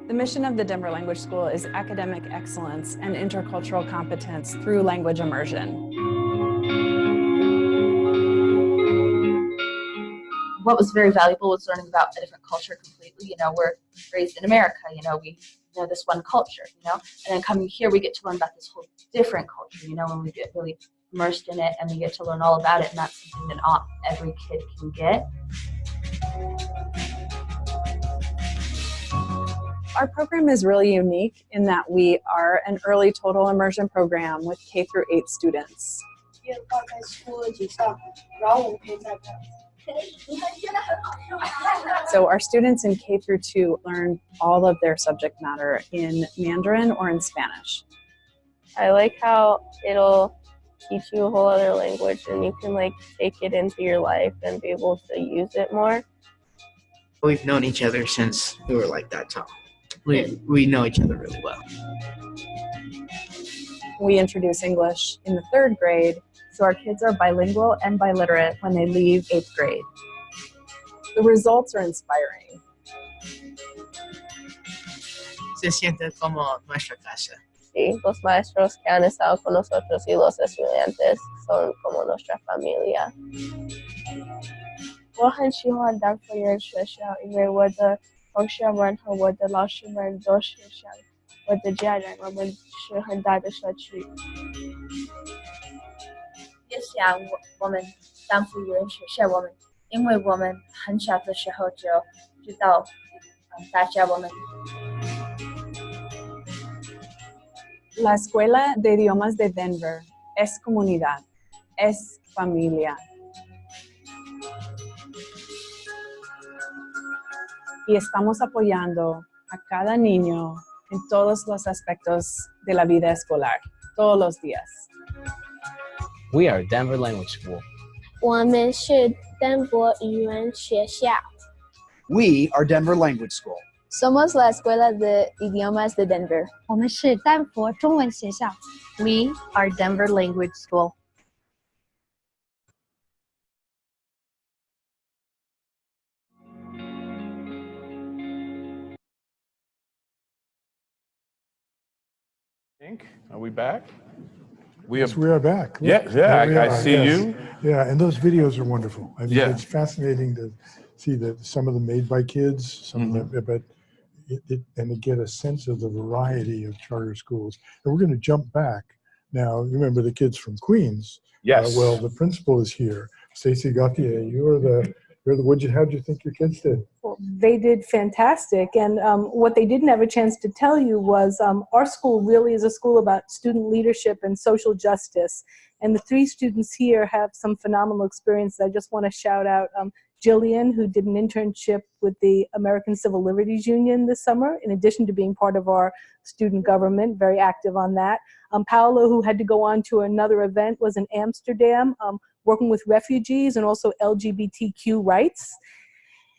[SPEAKER 26] The mission of the Denver Language School is academic excellence and intercultural competence through language immersion.
[SPEAKER 27] What was very valuable was learning about a different culture completely. You know, we're raised in America, you know, we know this one culture, you know, and then coming here, we get to learn about this whole different culture, you know, and we get really immersed in it and we get to learn all about it, and that's something that not every kid can get.
[SPEAKER 26] Our program is really unique in that we are an early total immersion program with K through 8 students. So our students in K through 2 learn all of their subject matter in Mandarin or in Spanish.
[SPEAKER 28] I like how it'll teach you a whole other language and you can like take it into your life and be able to use it more.
[SPEAKER 29] We've known each other since we were like that tall. We know each other really well.
[SPEAKER 26] We introduce English in the 3rd grade, so our kids are bilingual and biliterate when they leave 8th grade. The results are inspiring.
[SPEAKER 29] Se siente como nuestra casa.
[SPEAKER 28] Sí, los maestros que han estado con nosotros y los estudiantes son como nuestra familia. 我很喜欢丹佛人学校，因为我的同学们和我的老师们都是像我的家人，我们是很大的社区。
[SPEAKER 27] 也想我们丹佛人学校，因为我们很小的时候就知道，大家我们。
[SPEAKER 1] La Escuela de Idiomas de Denver es comunidad, es familia. Y estamos apoyando a cada niño en todos los aspectos de la vida escolar, todos los días.
[SPEAKER 5] We are Denver Language School.
[SPEAKER 28] 我们是丹佛语言学校。
[SPEAKER 16] We are Denver Language School.
[SPEAKER 28] Somos la Escuela de Idiomas de Denver.
[SPEAKER 17] 我们是丹佛中文学校。We are Denver Language School.
[SPEAKER 3] Are we back?
[SPEAKER 2] Yes, we are back.
[SPEAKER 3] Yeah,
[SPEAKER 2] There we
[SPEAKER 3] I
[SPEAKER 2] are,
[SPEAKER 3] see
[SPEAKER 2] yes.
[SPEAKER 3] you.
[SPEAKER 2] Yeah, and those videos are wonderful. I mean,
[SPEAKER 3] Yeah.
[SPEAKER 2] it's fascinating to see that some of them made by kids, some of them, but and to get a sense of the variety of charter schools. And we're going to jump back now. You remember the kids from Queens?
[SPEAKER 3] Yes.
[SPEAKER 2] Well, the principal is here. Stacey Gauthier, how'd you think your kids did?
[SPEAKER 18] Well, they did fantastic. And what they didn't have a chance to tell you was our school really is a school about student leadership and social justice. And the 3 students here have some phenomenal experience. I just want to shout out Jillian, who did an internship with the American Civil Liberties Union this summer, in addition to being part of our student government, very active on that. Paolo, who had to go on to another event, was in Amsterdam, working with refugees and also LGBTQ rights.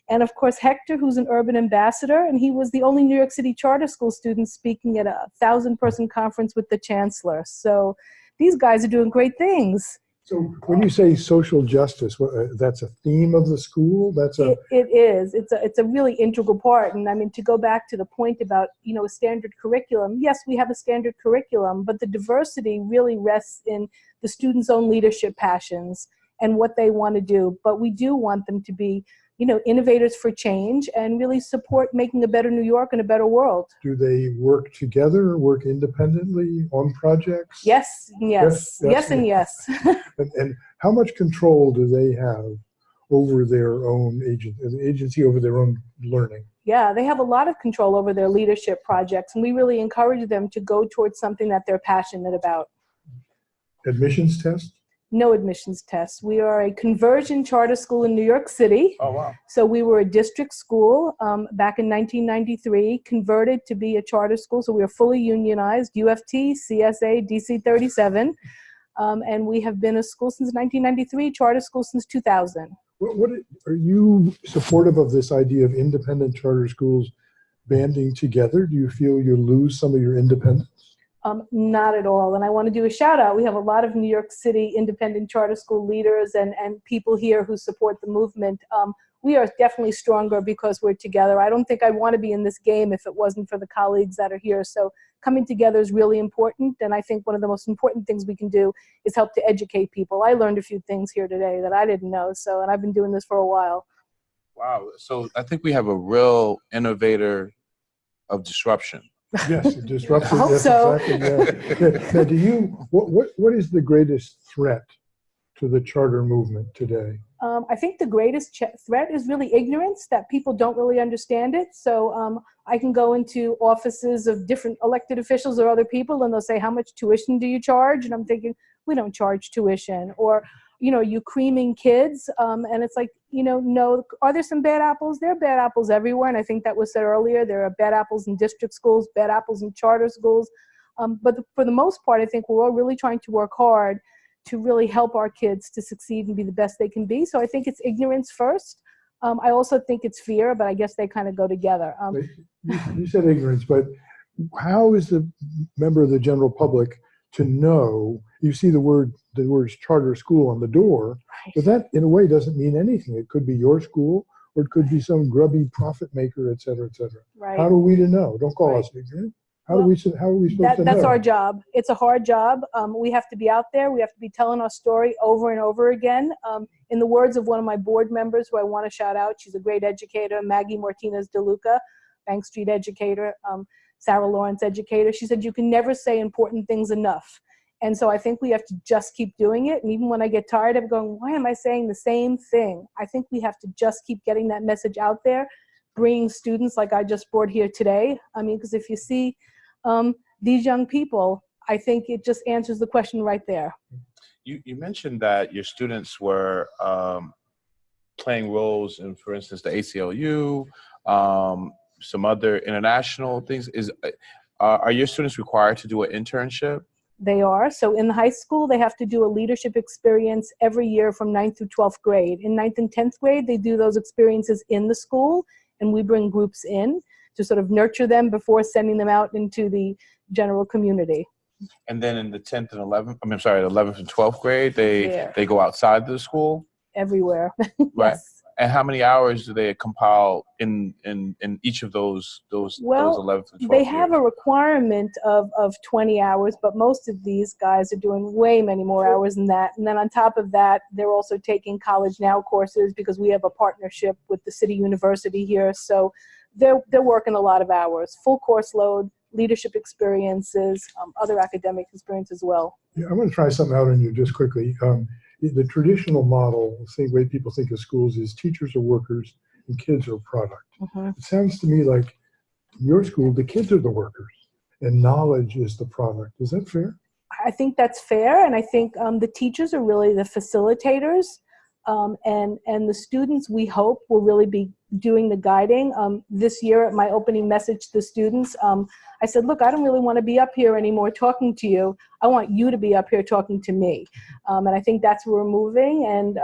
[SPEAKER 18] And of course, Hector, who's an urban ambassador, and he was the only New York City charter school student speaking at a 1,000-person conference with the chancellor. So these guys are doing great things.
[SPEAKER 2] So when you say social justice, that's a theme of the school?
[SPEAKER 18] It is. It's a really integral part. And I mean, to go back to the point about, a standard curriculum, yes, we have a standard curriculum, but the diversity really rests in the students' own leadership passions and what they want to do. But we do want them to be, innovators for change and really support making a better New York and a better world.
[SPEAKER 2] Do they work together, work independently on projects?
[SPEAKER 18] Yes, and yes.
[SPEAKER 2] And how much control do they have over their own agency, over their own learning?
[SPEAKER 18] Yeah, they have a lot of control over their leadership projects, and we really encourage them to go towards something that they're passionate about.
[SPEAKER 2] Admissions test?
[SPEAKER 18] No admissions tests. We are a conversion charter school in New York City.
[SPEAKER 3] Oh, wow.
[SPEAKER 18] So we were a district school back in 1993, converted to be a charter school. So we are fully unionized, UFT, CSA, DC 37. And we have been a school since 1993, charter school since 2000.
[SPEAKER 2] What are you supportive of this idea of independent charter schools banding together? Do you feel you lose some of your independence?
[SPEAKER 18] Not at all. And I want to do a shout out. We have a lot of New York City independent charter school leaders and people here who support the movement. We are definitely stronger because we're together. I don't think I'd want to be in this game if it wasn't for the colleagues that are here. So coming together is really important. And I think one of the most important things we can do is help to educate people. I learned a few things here today that I didn't know. And I've been doing this for a while.
[SPEAKER 3] Wow. So I think we have a real innovator of disruption.
[SPEAKER 2] Yes, disruptive.
[SPEAKER 18] I hope so.
[SPEAKER 2] Exactly, yeah. Now, do you? What is the greatest threat to the charter movement today?
[SPEAKER 18] I think the greatest threat is really ignorance, that people don't really understand it. So I can go into offices of different elected officials or other people, and they'll say, "How much tuition do you charge?" And I'm thinking, we don't charge tuition. Or, you creaming kids, and it's like, no, are there some bad apples? There are bad apples everywhere, and I think that was said earlier. There are bad apples in district schools, bad apples in charter schools, but for the most part, I think we're all really trying to work hard to really help our kids to succeed and be the best they can be. So I think it's ignorance first. I also think it's fear, but I guess they kind of go together.
[SPEAKER 2] You said ignorance, but how is the member of the general public to know? You see the words charter school on the door, but that in a way doesn't mean anything. It could be your school, or it could be some grubby profit maker, et cetera, et cetera.
[SPEAKER 18] Right.
[SPEAKER 2] How are we to know? Don't call us ignorant. How are we supposed to know?
[SPEAKER 18] That's our job. It's a hard job. We have to be out there. We have to be telling our story over and over again. In the words of one of my board members who I want to shout out, she's a great educator, Maggie Martinez DeLuca, Bank Street educator, Sarah Lawrence educator. She said, you can never say important things enough. And so I think we have to just keep doing it. And even when I get tired of going, why am I saying the same thing? I think we have to just keep getting that message out there, bringing students like I just brought here today. I mean, because if you see these young people, I think it just answers the question right there.
[SPEAKER 3] You mentioned that your students were playing roles in, for instance, the ACLU, some other international things. Are your students required to do an internship?
[SPEAKER 18] They are. So in the high school, they have to do a leadership experience every year from 9th through 12th grade. In 9th and 10th grade, they do those experiences in the school, and we bring groups in to sort of nurture them before sending them out into the general community.
[SPEAKER 3] And then in the 10th and 11th, I mean, sorry, the 11th and 12th grade, they go outside the school?
[SPEAKER 18] Everywhere.
[SPEAKER 3] Right.
[SPEAKER 18] Yes.
[SPEAKER 3] And how many hours do they compile in each of those 11th and 12th
[SPEAKER 18] they have a requirement of 20 hours, but most of these guys are doing way many more hours than that. And then on top of that, they're also taking College Now courses because we have a partnership with the City University here. So they're working a lot of hours, full course load, leadership experiences, other academic experience as well.
[SPEAKER 2] Yeah, I want to try something out on you just quickly. The traditional model, the same way people think of schools, is teachers are workers and kids are product. It sounds to me like in your school, the kids are the workers and knowledge is the product. Is that fair?
[SPEAKER 18] I think that's fair, and I think the teachers are really the facilitators, and the students, we hope, will really be doing the guiding. This year at my opening message to the students, I said, look, I don't really want to be up here anymore talking to you. I want you to be up here talking to me. And I think that's where we're moving, and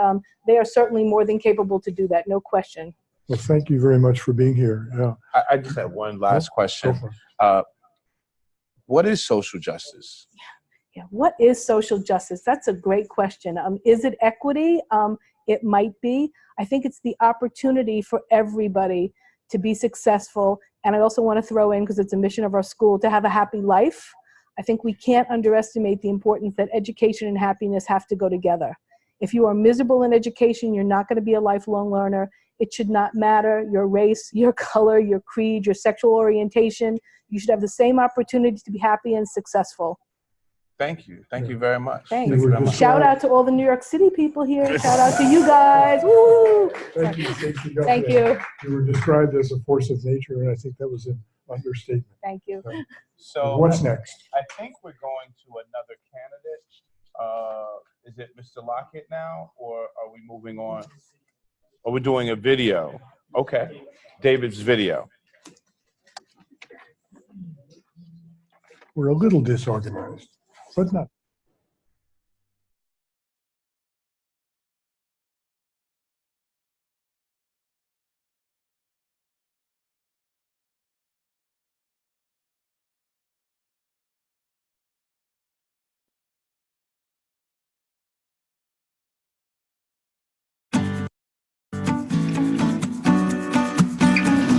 [SPEAKER 18] they are certainly more than capable to do that, no question.
[SPEAKER 2] Well, thank you very much for being here. Yeah.
[SPEAKER 3] I just have one last question. What is social justice?
[SPEAKER 18] Yeah, what is social justice? That's a great question. Is it equity? It might be. I think it's the opportunity for everybody to be successful. And I also want to throw in, because it's a mission of our school, to have a happy life. I think we can't underestimate the importance that education and happiness have to go together. If you are miserable in education, you're not going to be a lifelong learner. It should not matter your race, your color, your creed, your sexual orientation. You should have the same opportunity to be happy and successful.
[SPEAKER 3] Thank you. Thank you very much.
[SPEAKER 18] Thanks.
[SPEAKER 3] Thank you very much.
[SPEAKER 18] Shout out to all the New York City people here. Shout out to you guys. Woo!
[SPEAKER 2] Thank you, Stacey.
[SPEAKER 18] Thank you.
[SPEAKER 2] You were described as a force of nature, and I think that was an understatement.
[SPEAKER 18] Thank you.
[SPEAKER 3] So
[SPEAKER 2] what's next?
[SPEAKER 3] I think we're going to another candidate. Is it Mr. Lockett now, or are we moving on? Are we doing a video? Okay. David's video.
[SPEAKER 2] We're a little disorganized, but not.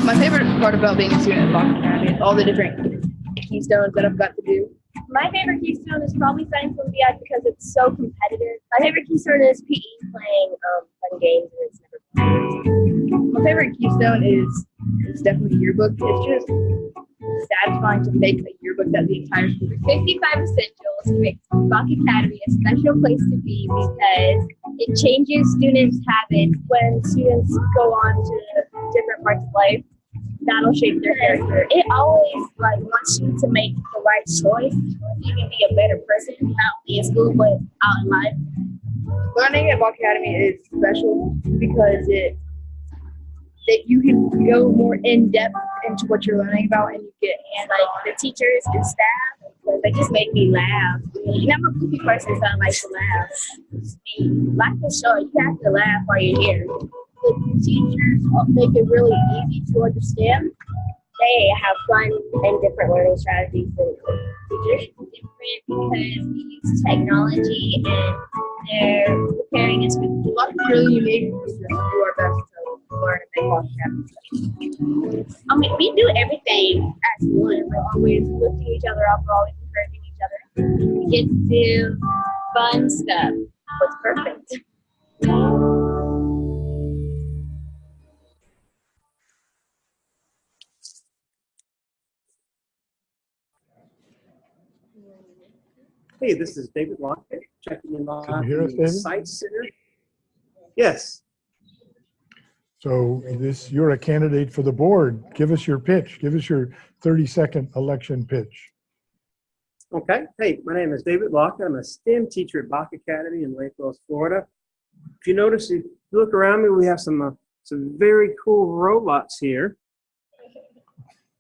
[SPEAKER 4] My favorite part about being a student at Boston Academy is all the different keystones that I've got to do.
[SPEAKER 6] My favorite keystone is probably Science Olympiad because it's so competitive. My favorite keystone is PE, playing fun games, and it's never fun.
[SPEAKER 4] My favorite keystone is definitely yearbook. It's just satisfying to make a yearbook that the entire school.
[SPEAKER 6] 55 Essentials makes Bach Academy a special place to be because it changes students' habits when students go on to different parts of life. That'll shape their character. It always wants you to make the right choice. You can be a better person, not only in school but out in life.
[SPEAKER 4] Learning at Bach Academy is special because that you can go more in depth into what you're learning about, and
[SPEAKER 6] the teachers and staff, they just make me laugh. And I'm a goofy person, so I like to laugh. Like the show, you have to laugh while you're here. The teachers make it really easy to understand. They have fun and different learning strategies than teachers. Different because we use technology and they're preparing us with
[SPEAKER 4] what's really unique is to do our best to learn and make Bach Academy.
[SPEAKER 6] I mean, we do everything at school, and we're always lifting each other up. We're always encouraging each other. We get to do fun stuff. It's perfect.
[SPEAKER 7] Hey, this is David Lockett, checking in on
[SPEAKER 2] Can you hear us,
[SPEAKER 7] the
[SPEAKER 2] David?
[SPEAKER 7] Science Center. Yes.
[SPEAKER 2] So you're a candidate for the board. Give us your pitch. Give us your 30-second election pitch.
[SPEAKER 7] Okay. Hey, my name is David Lockett. I'm a STEM teacher at Bach Academy in Lake Wales, Florida. If you notice, if you look around me, we have some very cool robots here.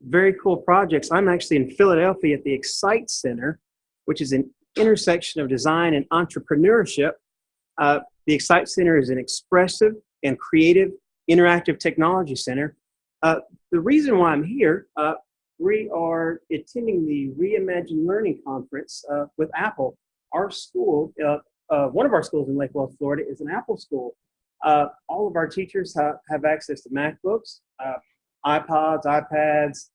[SPEAKER 7] Very cool projects. I'm actually in Philadelphia at the Excite Center, which is an intersection of design and entrepreneurship. The Excite Center is an expressive and creative interactive technology center. The reason why I'm here, we are attending the Reimagine Learning Conference with Apple. Our school, one of our schools in Lake Wales, Florida, is an Apple school. All of our teachers have access to MacBooks, iPods, iPads,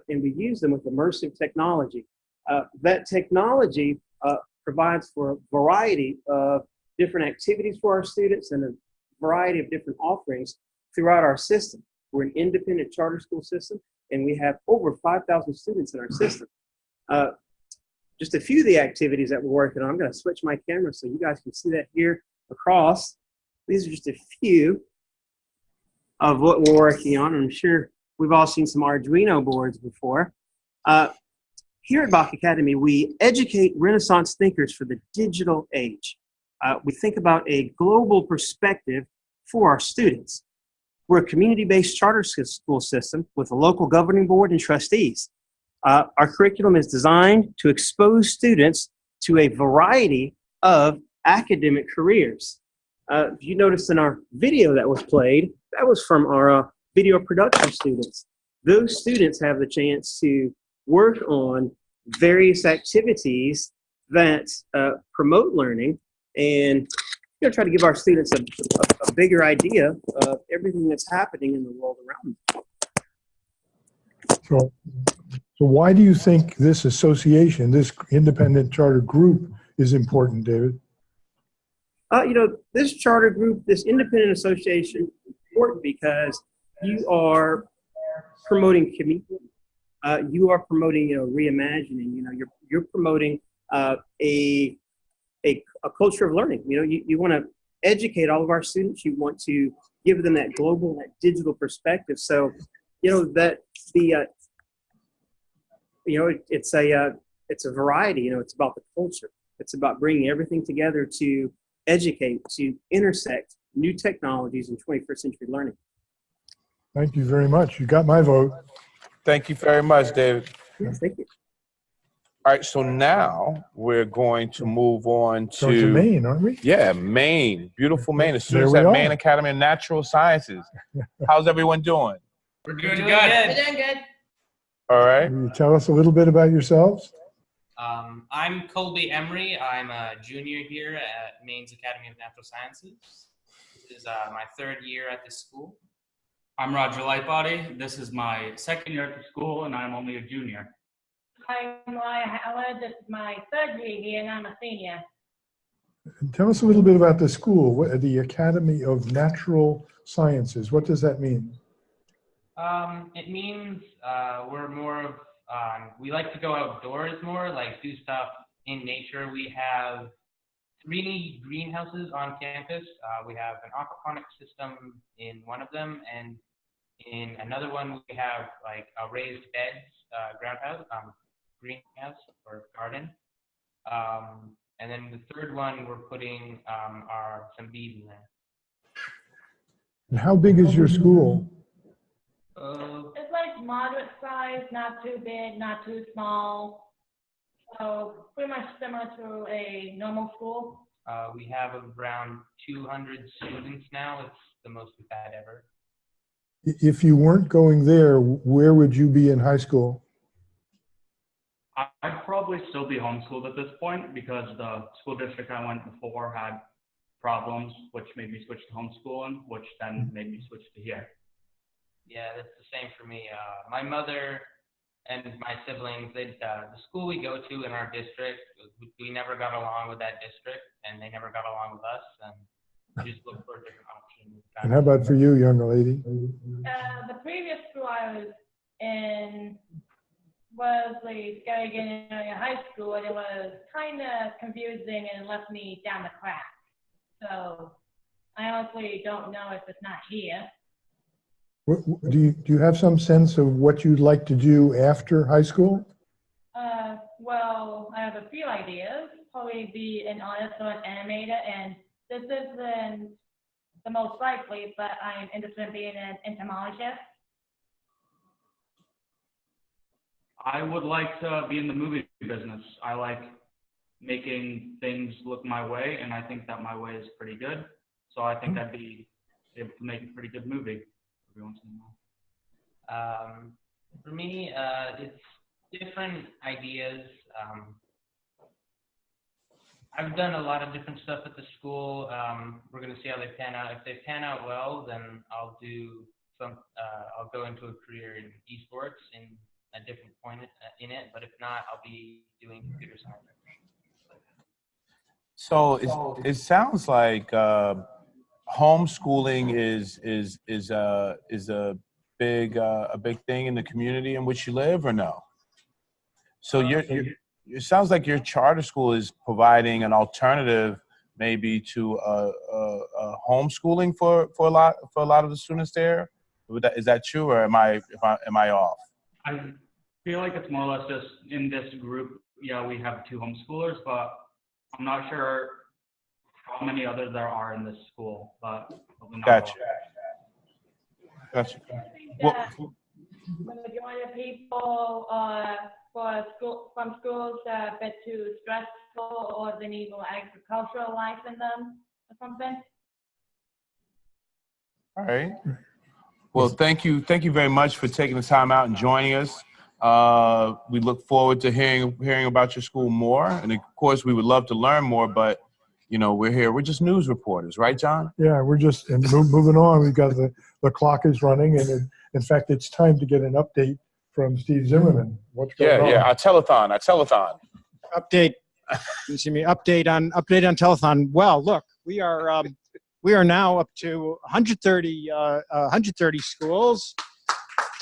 [SPEAKER 7] and we use them with immersive technology. That technology provides for a variety of different activities for our students and a variety of different offerings throughout our system. We're an independent charter school system, and we have over 5,000 students in our system. Just a few of the activities that we're working on. I'm going to switch my camera so you guys can see that here across. These are just a few of what we're working on. I'm sure we've all seen some Arduino boards before. Here at Bach Academy, we educate Renaissance thinkers for the digital age. We think about a global perspective for our students. We're a community-based charter school system with a local governing board and trustees. Our curriculum is designed to expose students to a variety of academic careers. If you noticed in our video that was played, that was from our video production students. Those students have the chance to work on various activities that promote learning and try to give our students a bigger idea of everything that's happening in the world around them.
[SPEAKER 2] So why do you think this association, this independent charter group, is important, David?
[SPEAKER 7] This charter group, this independent association, is important because you are promoting community. You are promoting, reimagining. You're promoting a culture of learning. You want to educate all of our students. You want to give them that global, that digital perspective. So, it's a variety. It's about the culture. It's about bringing everything together to educate, to intersect new technologies in 21st century learning.
[SPEAKER 2] Thank you very much. You got my vote.
[SPEAKER 3] Thank you very much, David.
[SPEAKER 7] Yes, thank you.
[SPEAKER 3] All right, so now we're going to move on to
[SPEAKER 2] Maine, aren't we?
[SPEAKER 3] Yeah, Maine. Beautiful Maine. The students
[SPEAKER 2] There
[SPEAKER 3] at
[SPEAKER 2] we
[SPEAKER 3] Maine
[SPEAKER 2] are.
[SPEAKER 3] Academy of Natural Sciences. How's everyone doing?
[SPEAKER 8] We're doing good.
[SPEAKER 27] We're doing good.
[SPEAKER 3] All right.
[SPEAKER 2] Will you tell us a little bit about yourselves?
[SPEAKER 8] I'm Colby Emery. I'm a junior here at Maine's Academy of Natural Sciences. This is my third year at this school. I'm Roger Lightbody. This is my second year at the school, and I'm only a junior.
[SPEAKER 9] I'm Maya Howard. This is my third year here, and I'm a senior.
[SPEAKER 2] And tell us a little bit about the school, the Academy of Natural Sciences. What does that mean?
[SPEAKER 8] It means we're more of, we like to go outdoors more, like do stuff in nature. We have 3 greenhouses on campus. We have an aquaponic system in one of them, and in another one we have like a raised beds, greenhouse or garden. And then the third one we're putting some bees in there.
[SPEAKER 2] And how big is your school?
[SPEAKER 9] It's like moderate size, not too big, not too small. So pretty much similar to a normal school.
[SPEAKER 8] We have around 200 students now. It's the most we've had ever.
[SPEAKER 2] If you weren't going there, where would you be in high school?
[SPEAKER 8] I'd probably still be homeschooled at this point because the school district I went before had problems, which made me switch to homeschooling, which then made me switch to here. Yeah, that's the same for me. My mother and my siblings, the school we go to in our district, we never got along with that district, and they never got along with us, and we just looked for a different option.
[SPEAKER 2] And how about for you, young lady?
[SPEAKER 9] The previous school I was in was the Skowhegan Area High School, and it was kind of confusing and left me down the cracks. So I honestly don't know if it's not here.
[SPEAKER 2] Do you have some sense of what you'd like to do after high school?
[SPEAKER 9] Well, I have a few ideas. Probably be an artist or an animator, and this isn't the most likely, but I'm interested in being an entomologist.
[SPEAKER 10] I would like to be in the movie business. I like making things look my way, and I think that my way is pretty good. So I think I'd be able to make a pretty good movie every once in a while.
[SPEAKER 8] For me, it's different ideas. I've done a lot of different stuff at the school. We're going to see how they pan out. If they pan out well, then I'll do some. I'll go into a career in esports in a different point in it. But if not, I'll be doing computer science.
[SPEAKER 3] So it sounds like homeschooling is a big thing in the community in which you live, or no? So it sounds like your charter school is providing an alternative, maybe to homeschooling for a lot of the students there. Is that true, or am I off?
[SPEAKER 10] I feel like it's more or less just in this group. Yeah, we have 2 homeschoolers, but I'm not sure how many others there are in this school. But
[SPEAKER 3] Gotcha.
[SPEAKER 9] The majority of people from schools are a bit too stressful, or they need more agricultural life in them or something.
[SPEAKER 3] All right. Well, thank you very much for taking the time out and joining us. We look forward to hearing about your school more, and of course, we would love to learn more. But we're here. We're just news reporters, right, John?
[SPEAKER 2] Yeah, we're just moving on. We've got the clock is running, and in fact, it's time to get an update from Steve Zimmerman. What's going on?
[SPEAKER 3] Yeah, our telethon.
[SPEAKER 11] Update. You see me update on telethon. Well, look, we are now up to 130 schools.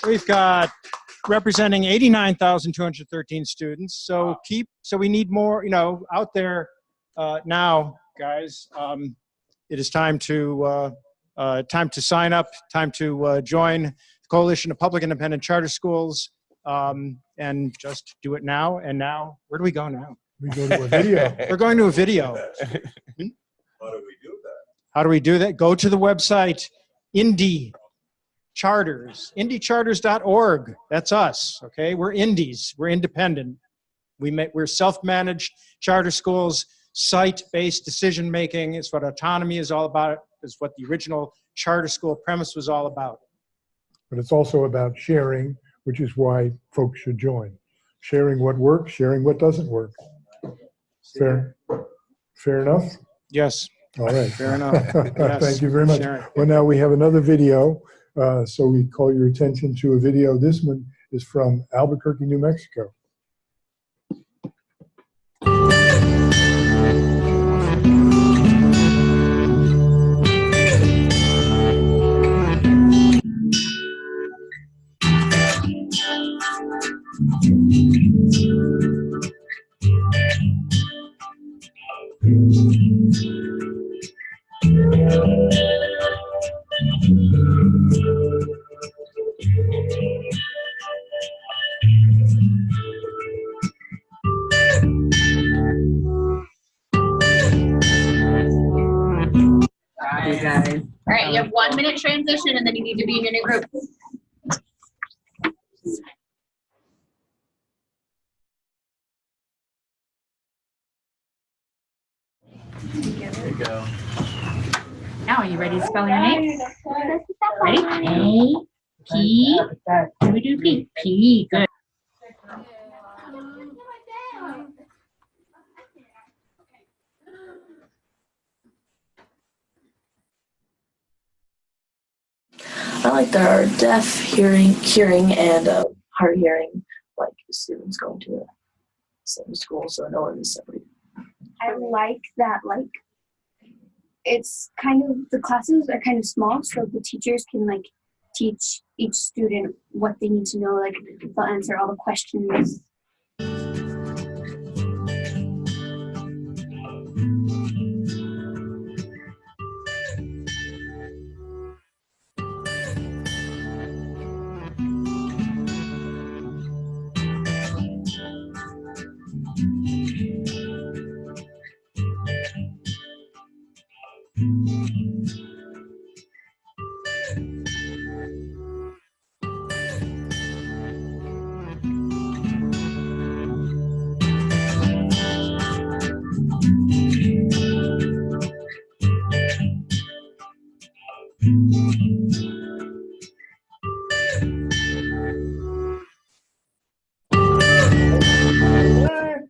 [SPEAKER 11] We've got representing 89,213 students. So we need more, out there now, guys. It is time to sign up, time to join the Coalition of Public Independent Charter Schools, and just do it now. And now, where do we go now?
[SPEAKER 2] We go to a video.
[SPEAKER 11] We're going to a video.
[SPEAKER 12] How do we do that?
[SPEAKER 11] How do we do that? Go to the website, Indie Charters, indiecharters.org. That's us, okay? We're indies. We're independent. We're self-managed charter schools. Site-based decision-making is what autonomy is all about, is what the original charter school premise was all about.
[SPEAKER 2] But it's also about sharing, which is why folks should join. Sharing what works, sharing what doesn't work. Fair enough?
[SPEAKER 11] Yes.
[SPEAKER 2] All right.
[SPEAKER 11] Fair enough. Yes.
[SPEAKER 2] Thank you very much.
[SPEAKER 11] Sharing.
[SPEAKER 2] Well, now we have another video. So we call your attention to a video. This one is from Albuquerque, New Mexico.
[SPEAKER 13] Guys. All right, you have 1 minute transition, and then you need to be in your new group.
[SPEAKER 3] There you go.
[SPEAKER 13] Now, are you ready to spell your name? Ready? A, P, P, P, good.
[SPEAKER 19] I like that our deaf hearing and hard hearing
[SPEAKER 14] like the students going to the same school, so no one is separated.
[SPEAKER 6] I like that, like, it's kind of, the classes are kind of small, so the teachers can, like, teach each student what they need to know, like, they'll answer all the questions.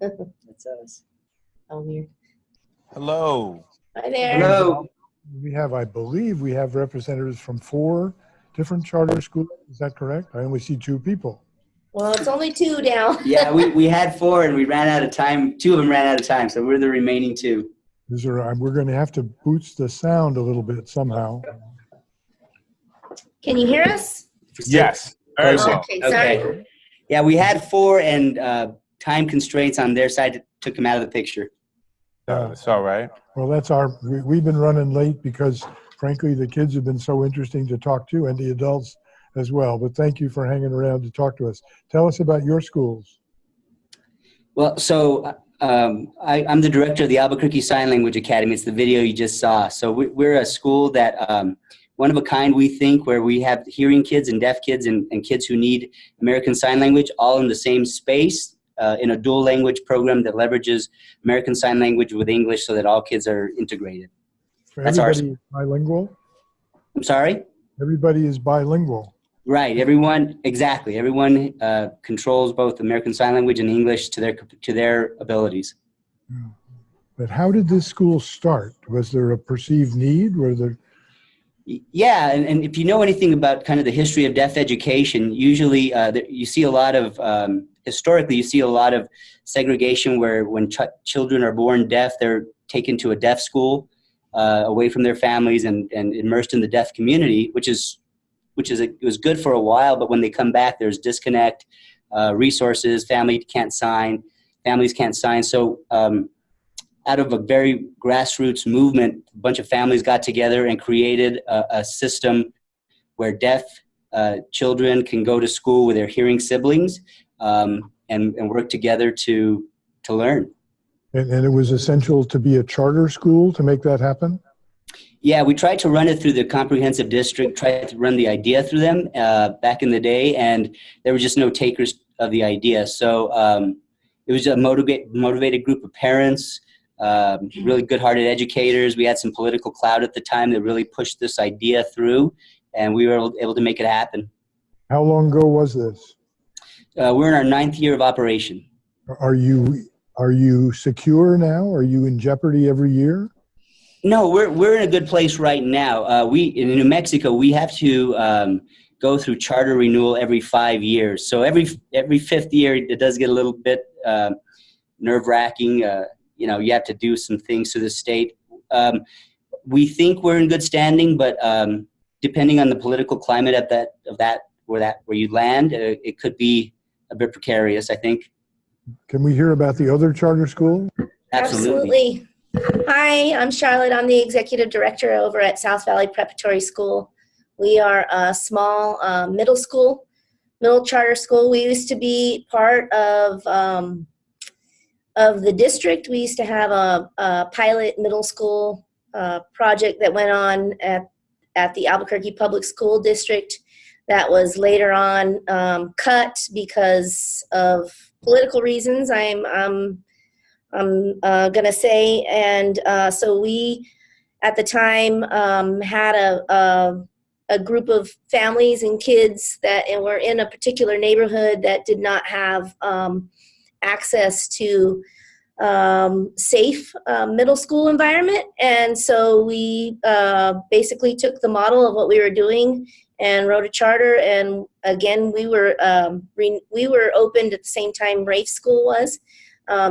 [SPEAKER 15] That's us. I'm here.
[SPEAKER 3] Hello.
[SPEAKER 15] Hi there.
[SPEAKER 2] We have, I believe, we have representatives from 4 different charter schools. Is that correct? I only see 2 people.
[SPEAKER 15] Well, it's only 2 now.
[SPEAKER 19] Yeah, we had 4 and we ran out of time. 2 of them ran out of time, so we're the remaining 2.
[SPEAKER 2] We're going to have to boost the sound a little bit somehow.
[SPEAKER 15] Can you hear us?
[SPEAKER 3] Yes. Very well.
[SPEAKER 15] Okay, sorry.
[SPEAKER 19] Yeah, we had 4 and time constraints on their side took them out of the picture.
[SPEAKER 3] It's all right.
[SPEAKER 2] Well, we've been running late because, frankly, the kids have been so interesting to talk to, and the adults as well. But thank you for hanging around to talk to us. Tell us about your schools.
[SPEAKER 19] Well, so I'm the director of the Albuquerque Sign Language Academy. It's the video you just saw. So we're a school that, one of a kind, we think, where we have hearing kids and deaf kids and kids who need American Sign Language all in the same space. In a dual language program that leverages American Sign Language with English so that all kids are integrated. That's
[SPEAKER 2] Everybody is bilingual?
[SPEAKER 19] I'm sorry?
[SPEAKER 2] Everybody is bilingual.
[SPEAKER 19] Right, everyone, exactly. Everyone controls both American Sign Language and English to their abilities.
[SPEAKER 2] But how did this school start? Was there a perceived need?
[SPEAKER 19] Yeah, and if you know anything about kind of the history of deaf education, usually you see a lot of, historically, you see a lot of segregation where when children are born deaf, they're taken to a deaf school away from their families and immersed in the deaf community, which it was good for a while, but when they come back, there's disconnect, resources, families can't sign. So out of a very grassroots movement, a bunch of families got together and created a system where deaf children can go to school with their hearing siblings and work together to learn.
[SPEAKER 2] And it was essential to be a charter school to make that happen?
[SPEAKER 19] Yeah, we tried to run it through the comprehensive district, tried to run the idea through them back in the day, and there were just no takers of the idea. So it was a motivated group of parents, really good-hearted educators. We had some political clout at the time that really pushed this idea through, and we were able to make it happen.
[SPEAKER 2] How long ago was this?
[SPEAKER 19] We're in our 9th year of operation.
[SPEAKER 2] Are you secure now? Are you in jeopardy every year?
[SPEAKER 19] No, we're in a good place right now. In New Mexico, we have to go through charter renewal every 5 years. So every 5th year, it does get a little bit nerve-wracking. You have to do some things to the state. We think we're in good standing, but depending on the political climate where you land, it could be a bit precarious, I think.
[SPEAKER 2] Can we hear about the other charter school?
[SPEAKER 19] Absolutely.
[SPEAKER 15] Hi, I'm Charlotte. I'm the executive director over at South Valley Preparatory School. We are a small middle charter school. We used to be part of the district. We used to have a pilot middle school project that went on at the Albuquerque Public School District that was later on cut because of political reasons, I'm gonna say, and so we at the time had a group of families and kids that were in a particular neighborhood that did not have access to safe middle school environment, and so we basically took the model of what we were doing and wrote a charter. And again, we were opened at the same time Rafe School was.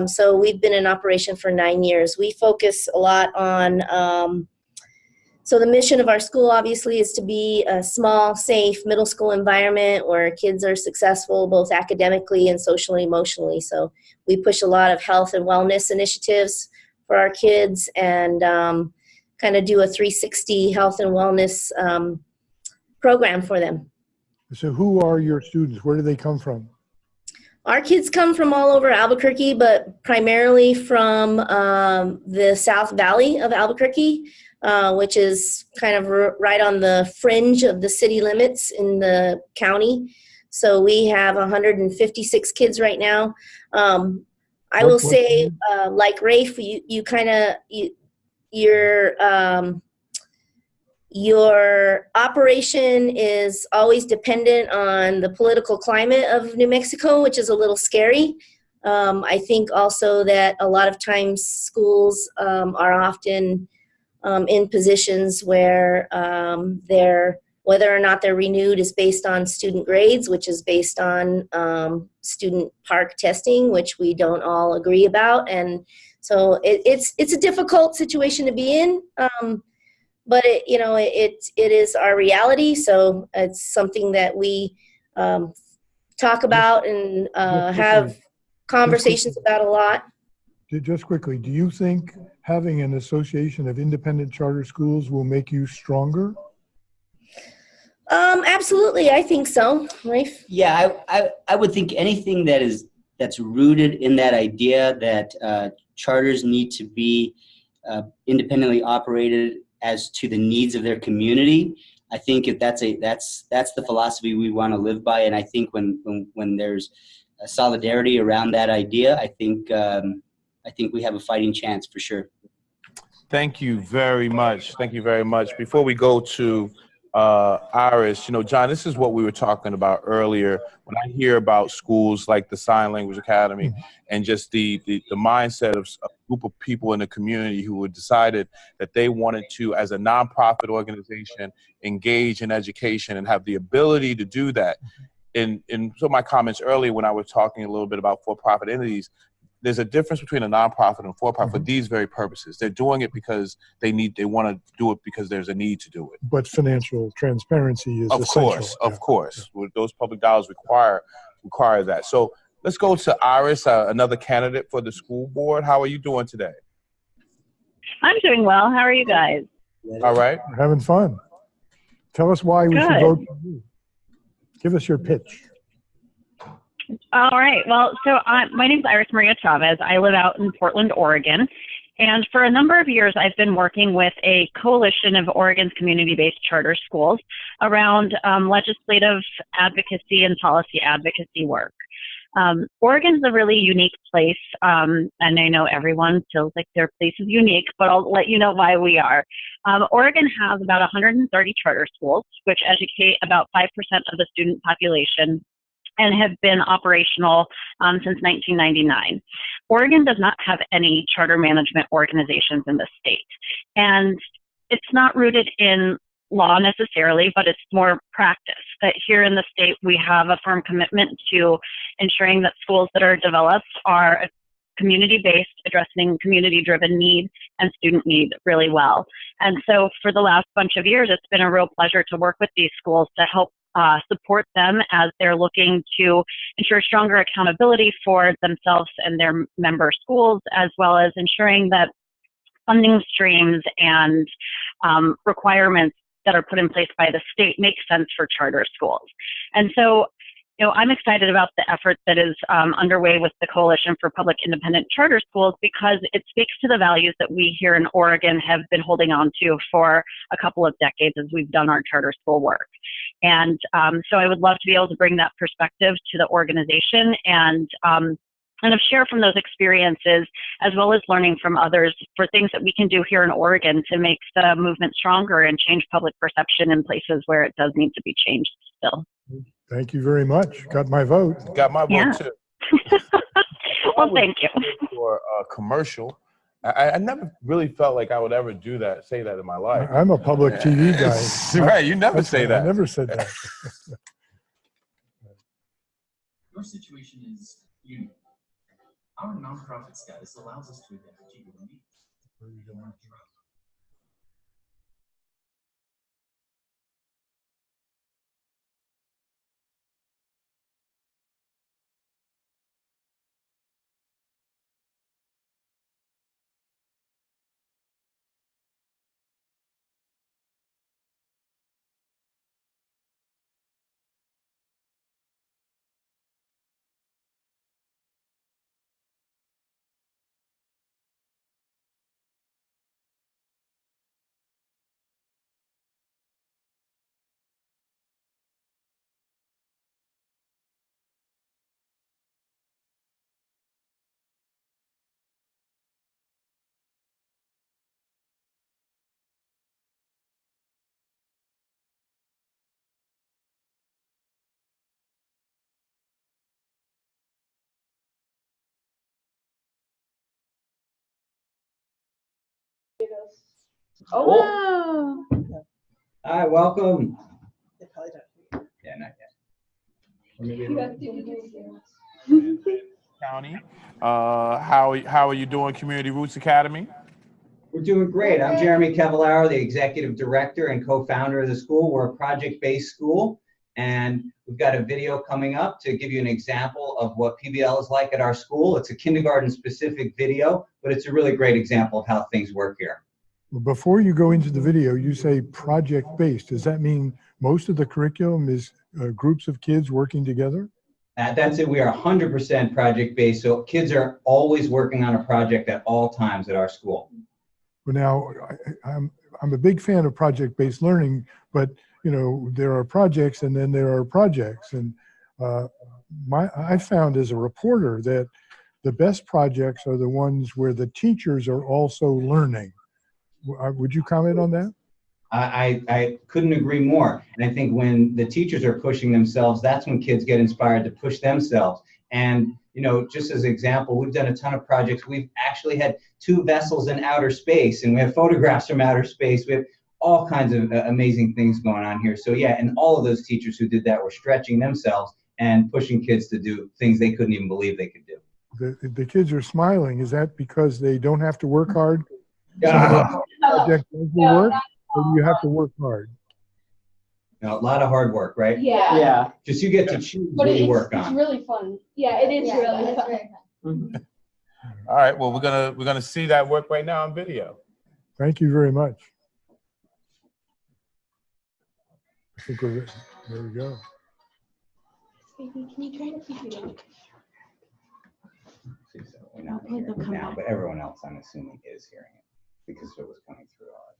[SPEAKER 15] So we've been in operation for 9 years. We focus a lot on, so the mission of our school obviously is to be a small, safe middle school environment where kids are successful both academically and socially, emotionally. So we push a lot of health and wellness initiatives for our kids and kind of do a 360 health and wellness program for them.
[SPEAKER 2] So who are your students? Where do they come from?
[SPEAKER 15] Our kids come from all over Albuquerque, but primarily from the South Valley of Albuquerque, which is kind of right on the fringe of the city limits in the county. So we have 156 kids right now. I will say, like Rafe, your operation is always dependent on the political climate of New Mexico, which is a little scary. I think also that a lot of times schools are often in positions where whether or not they're renewed is based on student grades, which is based on student park testing, which we don't all agree about. And so it's a difficult situation to be in. But it is our reality, so it's something that we talk about and have conversations about a lot.
[SPEAKER 2] Just quickly, do you think having an association of independent charter schools will make you stronger?
[SPEAKER 15] Absolutely, I think so. Rafe?
[SPEAKER 19] Yeah, I would think anything that's rooted in that idea that charters need to be independently operated as to the needs of their community. I think if that's the philosophy we want to live by, and I think when there's a solidarity around that idea, I think we have a fighting chance for sure.
[SPEAKER 3] Thank you very much. Thank you very much. Before we go to Iris, John, this is what we were talking about earlier. When I hear about schools like the Sign Language Academy and just the mindset of a group of people in the community who had decided that they wanted to, as a nonprofit organization, engage in education and have the ability to do that. In some of my comments earlier when I was talking a little bit about for-profit entities, there's a difference between a nonprofit and for-profit for these very purposes. They're doing it because they want to do it because there's a need to do it.
[SPEAKER 2] But financial transparency is essential.
[SPEAKER 3] Of course. Those public dollars require that. So let's go to Iris, another candidate for the school board. How are you doing today?
[SPEAKER 1] I'm doing well. How are you guys?
[SPEAKER 3] All right.
[SPEAKER 2] We're having fun. Tell us why we should vote for you. Give us your pitch.
[SPEAKER 1] All right. Well, so my name is Iris Maria Chavez. I live out in Portland, Oregon. And for a number of years, I've been working with a coalition of Oregon's community-based charter schools around legislative advocacy and policy advocacy work. Oregon's a really unique place, and I know everyone feels like their place is unique, but I'll let you know why we are. Oregon has about 130 charter schools, which educate about 5% of the student population and have been operational since 1999. Oregon does not have any charter management organizations in the state. And it's not rooted in law necessarily, but it's more practice. That here in the state, we have a firm commitment to ensuring that schools that are developed are community-based, addressing community-driven need and student need really well. And so for the last bunch of years, it's been a real pleasure to work with these schools to help support them as they're looking to ensure stronger accountability for themselves and their member schools, as well as ensuring that funding streams and requirements that are put in place by the state make sense for charter schools. And so, I'm excited about the effort that is underway with the Coalition for Public Independent Charter Schools because it speaks to the values that we here in Oregon have been holding on to for a couple of decades as we've done our charter school work. And so I would love to be able to bring that perspective to the organization and kind of share from those experiences, as well as learning from others for things that we can do here in Oregon to make the movement stronger and change public perception in places where it does need to be changed still.
[SPEAKER 2] Thank you very much. Got my vote.
[SPEAKER 3] Got my vote too.
[SPEAKER 1] Well, thank you.
[SPEAKER 3] For a commercial, I never really felt like I would ever do that, say that in my life.
[SPEAKER 2] I'm a public TV guy.
[SPEAKER 3] Right, you never say that.
[SPEAKER 2] I never said that.
[SPEAKER 5] Your situation is unique. Our nonprofit status allows us to adapt to your needs.
[SPEAKER 20] Oh.
[SPEAKER 19] Hi, welcome.
[SPEAKER 20] Yeah, not
[SPEAKER 3] County. How are you doing, Community Roots Academy?
[SPEAKER 19] We're doing great. I'm Jeremy Cavallaro, the executive director and co-founder of the school. We're a project-based school, and we've got a video coming up to give you an example of what PBL is like at our school. It's a kindergarten-specific video, but it's a really great example of how things work here.
[SPEAKER 2] Before you go into the video, you say project-based. Does that mean most of the curriculum is groups of kids working together?
[SPEAKER 19] That's it. We are 100% project-based, so kids are always working on a project at all times at our school.
[SPEAKER 2] Well, now, I'm a big fan of project-based learning, but you know, there are projects and then there are projects. And I found as a reporter that the best projects are the ones where the teachers are also learning. Would you comment on that?
[SPEAKER 19] I couldn't agree more. And I think when the teachers are pushing themselves, that's when kids get inspired to push themselves. And, you know, just as an example, we've done a ton of projects. We've actually had 2 vessels in outer space, and we have photographs from outer space. We have all kinds of amazing things going on here. So yeah, and all of those teachers who did that were stretching themselves and pushing kids to do things they couldn't even believe they could do.
[SPEAKER 2] The kids are smiling. Is that because they don't have to work hard? Project work, or do you have to work hard?
[SPEAKER 19] You know, a lot of hard work, right?
[SPEAKER 20] Yeah. Yeah.
[SPEAKER 19] Just you get to choose what you work on.
[SPEAKER 20] It's really fun. Yeah, it is really fun.
[SPEAKER 3] All right. Well, we're gonna see that work right now on video.
[SPEAKER 2] Thank you very much. I think we're ready. There we go.
[SPEAKER 20] Baby, can you try to keep it up?
[SPEAKER 19] We're not hearing it now, but everyone else, I'm assuming, is hearing it because it was coming through ours.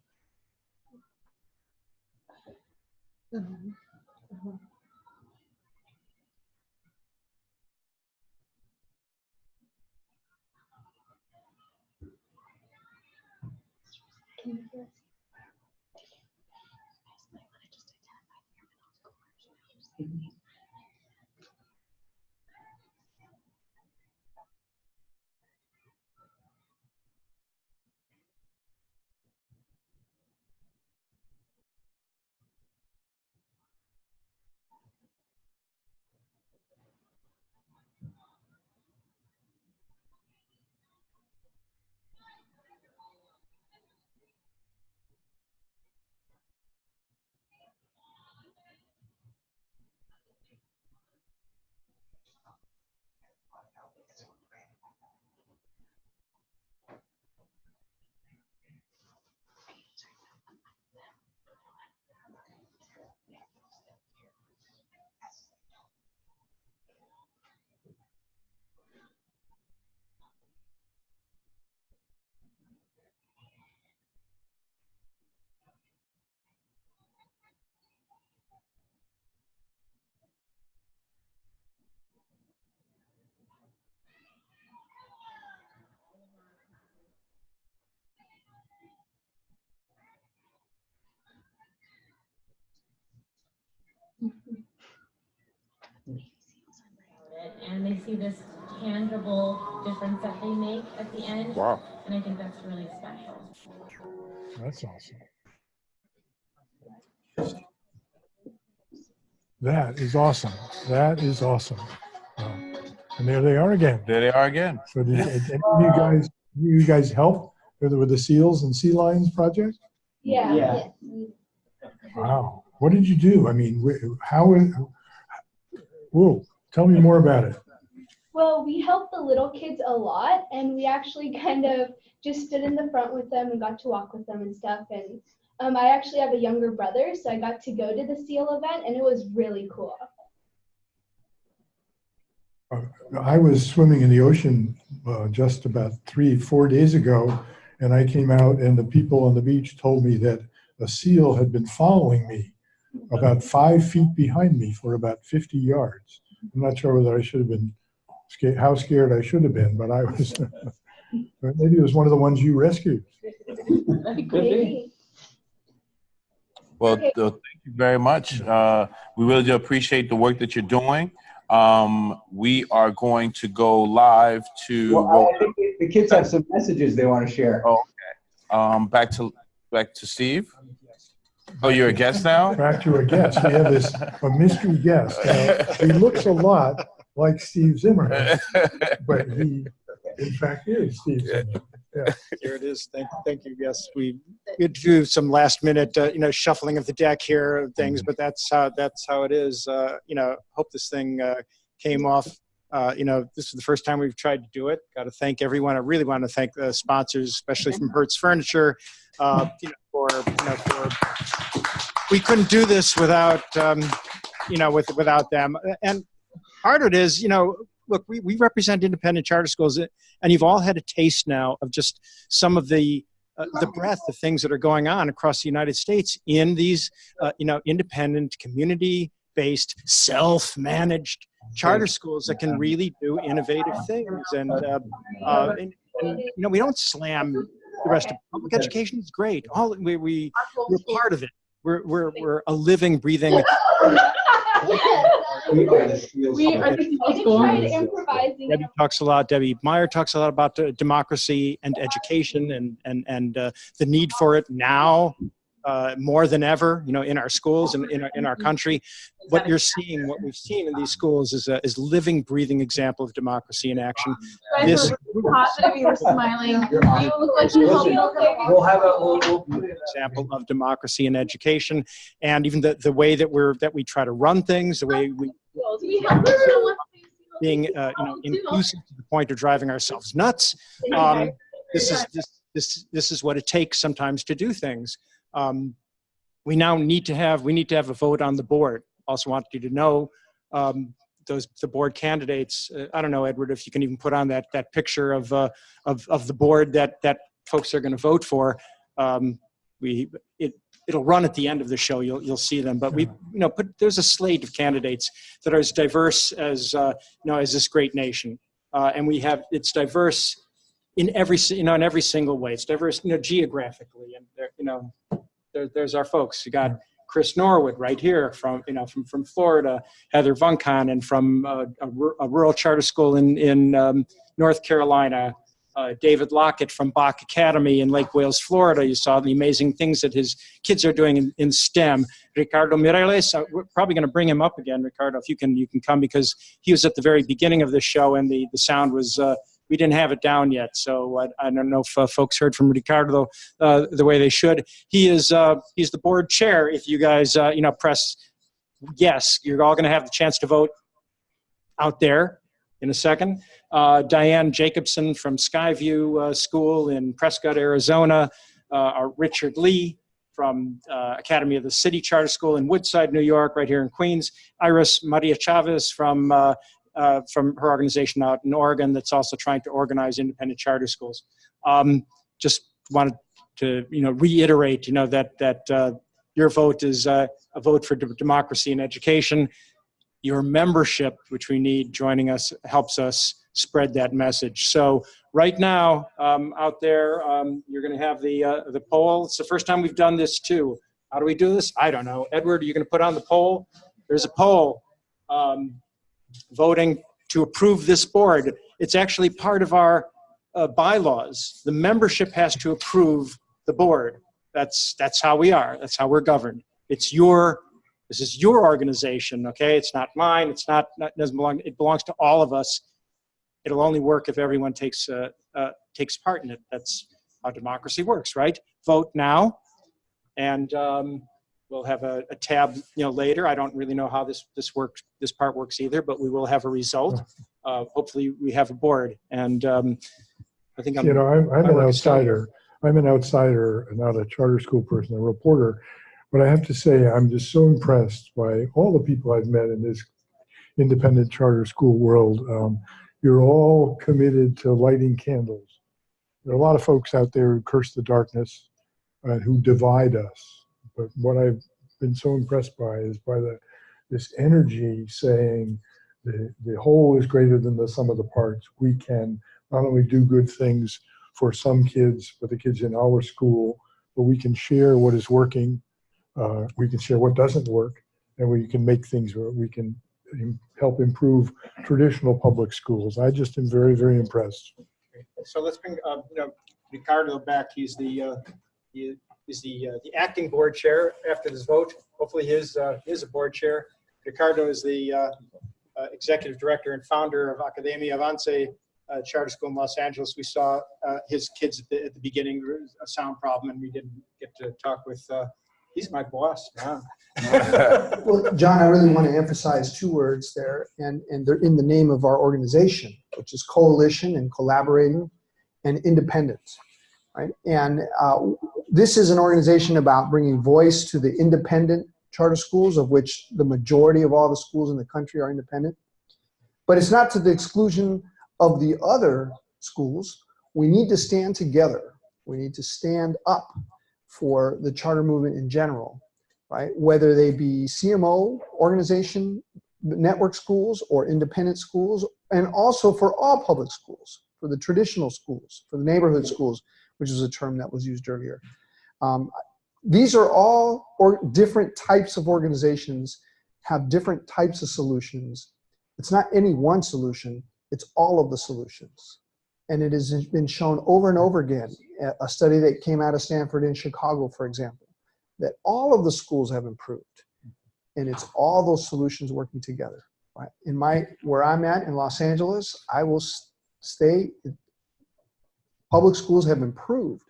[SPEAKER 21] And they see this
[SPEAKER 9] tangible difference that they make at the end.
[SPEAKER 3] Wow.
[SPEAKER 9] And I think that's really special.
[SPEAKER 2] That's awesome. That is awesome. That is awesome. And there they are again.
[SPEAKER 3] There they are again.
[SPEAKER 2] So did you guys help with the seals and sea lions project?
[SPEAKER 20] Yeah.
[SPEAKER 2] Wow. What did you do? I mean, whoa, tell me more about it.
[SPEAKER 20] Well, we helped the little kids a lot, and we actually kind of just stood in the front with them and got to walk with them and stuff. And I actually have a younger brother, so I got to go to the seal event, and it was really cool.
[SPEAKER 2] I was swimming in the ocean just about 3-4 days ago, and I came out, and the people on the beach told me that a seal had been following me about 5 feet behind me for about 50 yards. I'm not sure whether I should have been scared, how scared I should have been, but I was. Maybe it was one of the ones you rescued.
[SPEAKER 20] Could be.
[SPEAKER 3] Well,
[SPEAKER 20] Okay.
[SPEAKER 3] thank you very much. We really do appreciate the work that you're doing. We are going to go live to.
[SPEAKER 16] Well, I think the kids have some messages they want to share.
[SPEAKER 3] Oh, okay. Back to Steve. Oh, you're a guest now?
[SPEAKER 2] Back to a guest. We have a mystery guest. He looks a lot like Steve Zimmerman, but he, in fact, is Steve Zimmerman. Yeah.
[SPEAKER 11] Here it is. Thank you. Yes, we do some last minute, shuffling of the deck here and things, but that's how it is. Hope this thing came off. This is the first time we've tried to do it. Got to thank everyone. I really want to thank the sponsors, especially from Hertz Furniture. We couldn't do this without without them. And part of it is, look, we represent independent charter schools, and you've all had a taste now of just some of the breadth of things that are going on across the United States in these, independent, community-based, self-managed charter schools that can really do innovative things. And we don't slam the rest of public education. Is great. We're part of it. We're a living, breathing.
[SPEAKER 20] We are the improvising.
[SPEAKER 11] Debbie talks a lot. Debbie Meyer talks a lot about democracy and education and the need for it now more than ever. In our schools and in our country. What we've seen in these schools is living, breathing example of democracy in action.
[SPEAKER 9] This positive. You were smiling. You look like you
[SPEAKER 16] We'll have a
[SPEAKER 11] example of democracy in education, and even the way that we try to run things, the way we being inclusive to the point of driving ourselves nuts. This is what it takes sometimes to do things. We now need to have a vote on the board. Also want you to know the board candidates. I don't know, Edward, if you can even put on that picture of the board that folks are going to vote for. It'll run at the end of the show. You'll see them. But there's a slate of candidates that are as diverse as as this great nation, and it's diverse in every single way. It's diverse geographically, and there's our folks. You got Chris Norwood right here from Florida, Heather Vunkon, and from a rural charter school in North Carolina, David Lockett from Bach Academy in Lake Wales, Florida. You saw the amazing things that his kids are doing in STEM. Ricardo Mireles, we're probably going to bring him up again. Ricardo, if you can come, because he was at the very beginning of the show and the sound was, we didn't have it down yet. So I don't know if folks heard from Ricardo the way they should. He's the board chair. If you guys, press yes, you're all going to have the chance to vote out there in a second. Diane Jacobson from Skyview School in Prescott, Arizona. Richard Lee from Academy of the City Charter School in Woodside, New York, right here in Queens. Iris Maria Chavez from her organization out in Oregon that's also trying to organize independent charter schools. Just wanted to reiterate that your vote is a vote for democracy and education. Your membership, which we need joining us, helps us spread that message. So right now out there, you're going to have the poll. It's the first time we've done this too. How do we do this? I don't know. Edward, are you going to put on the poll? There's a poll voting to approve this board. It's actually part of our bylaws. The membership has to approve the board. That's how we are. That's how we're governed. This is your organization, okay? It's not mine. It doesn't belong. It belongs to all of us. It'll only work if everyone takes part in it. That's how democracy works, right? Vote now, and we'll have a tab, later. I don't really know how this works. This part works either, but we will have a result. Hopefully, we have a board, and I think
[SPEAKER 2] I'm an outsider. I'm an outsider, not a charter school person, a reporter. But I have to say, I'm just so impressed by all the people I've met in this independent charter school world. You're all committed to lighting candles. There are a lot of folks out there who curse the darkness, who divide us. But what I've been so impressed by is by this energy saying the whole is greater than the sum of the parts. We can not only do good things for some kids, but the kids in our school, but we can share what is working. We can share what doesn't work, and we can make things where we can help improve traditional public schools. I just am very, very impressed.
[SPEAKER 11] So let's bring Ricardo back. He's the acting board chair after this vote. Hopefully he is a board chair. Ricardo is the executive director and founder of Academia Avance charter school in Los Angeles. We saw his kids at the beginning. There was a sound problem, and we didn't get to talk with. He's my boss. Yeah.
[SPEAKER 17] Well, John, I really want to emphasize two words there, and they're in the name of our organization, which is coalition and collaborating and independence. Right? And this is an organization about bringing voice to the independent charter schools, of which the majority of all the schools in the country are independent. But it's not to the exclusion of the other schools. We need to stand together. We need to stand up for the charter movement in general, right? Whether they be CMO organization, network schools, or independent schools, and also for all public schools, for the traditional schools, for the neighborhood schools, which is a term that was used earlier. These are all different types of organizations, have different types of solutions. It's not any one solution, it's all of the solutions. And it has been shown over and over again, a study that came out of Stanford in Chicago, for example, that all of the schools have improved. And it's all those solutions working together. Right? Where I'm at in Los Angeles, I will stay. Public schools have improved.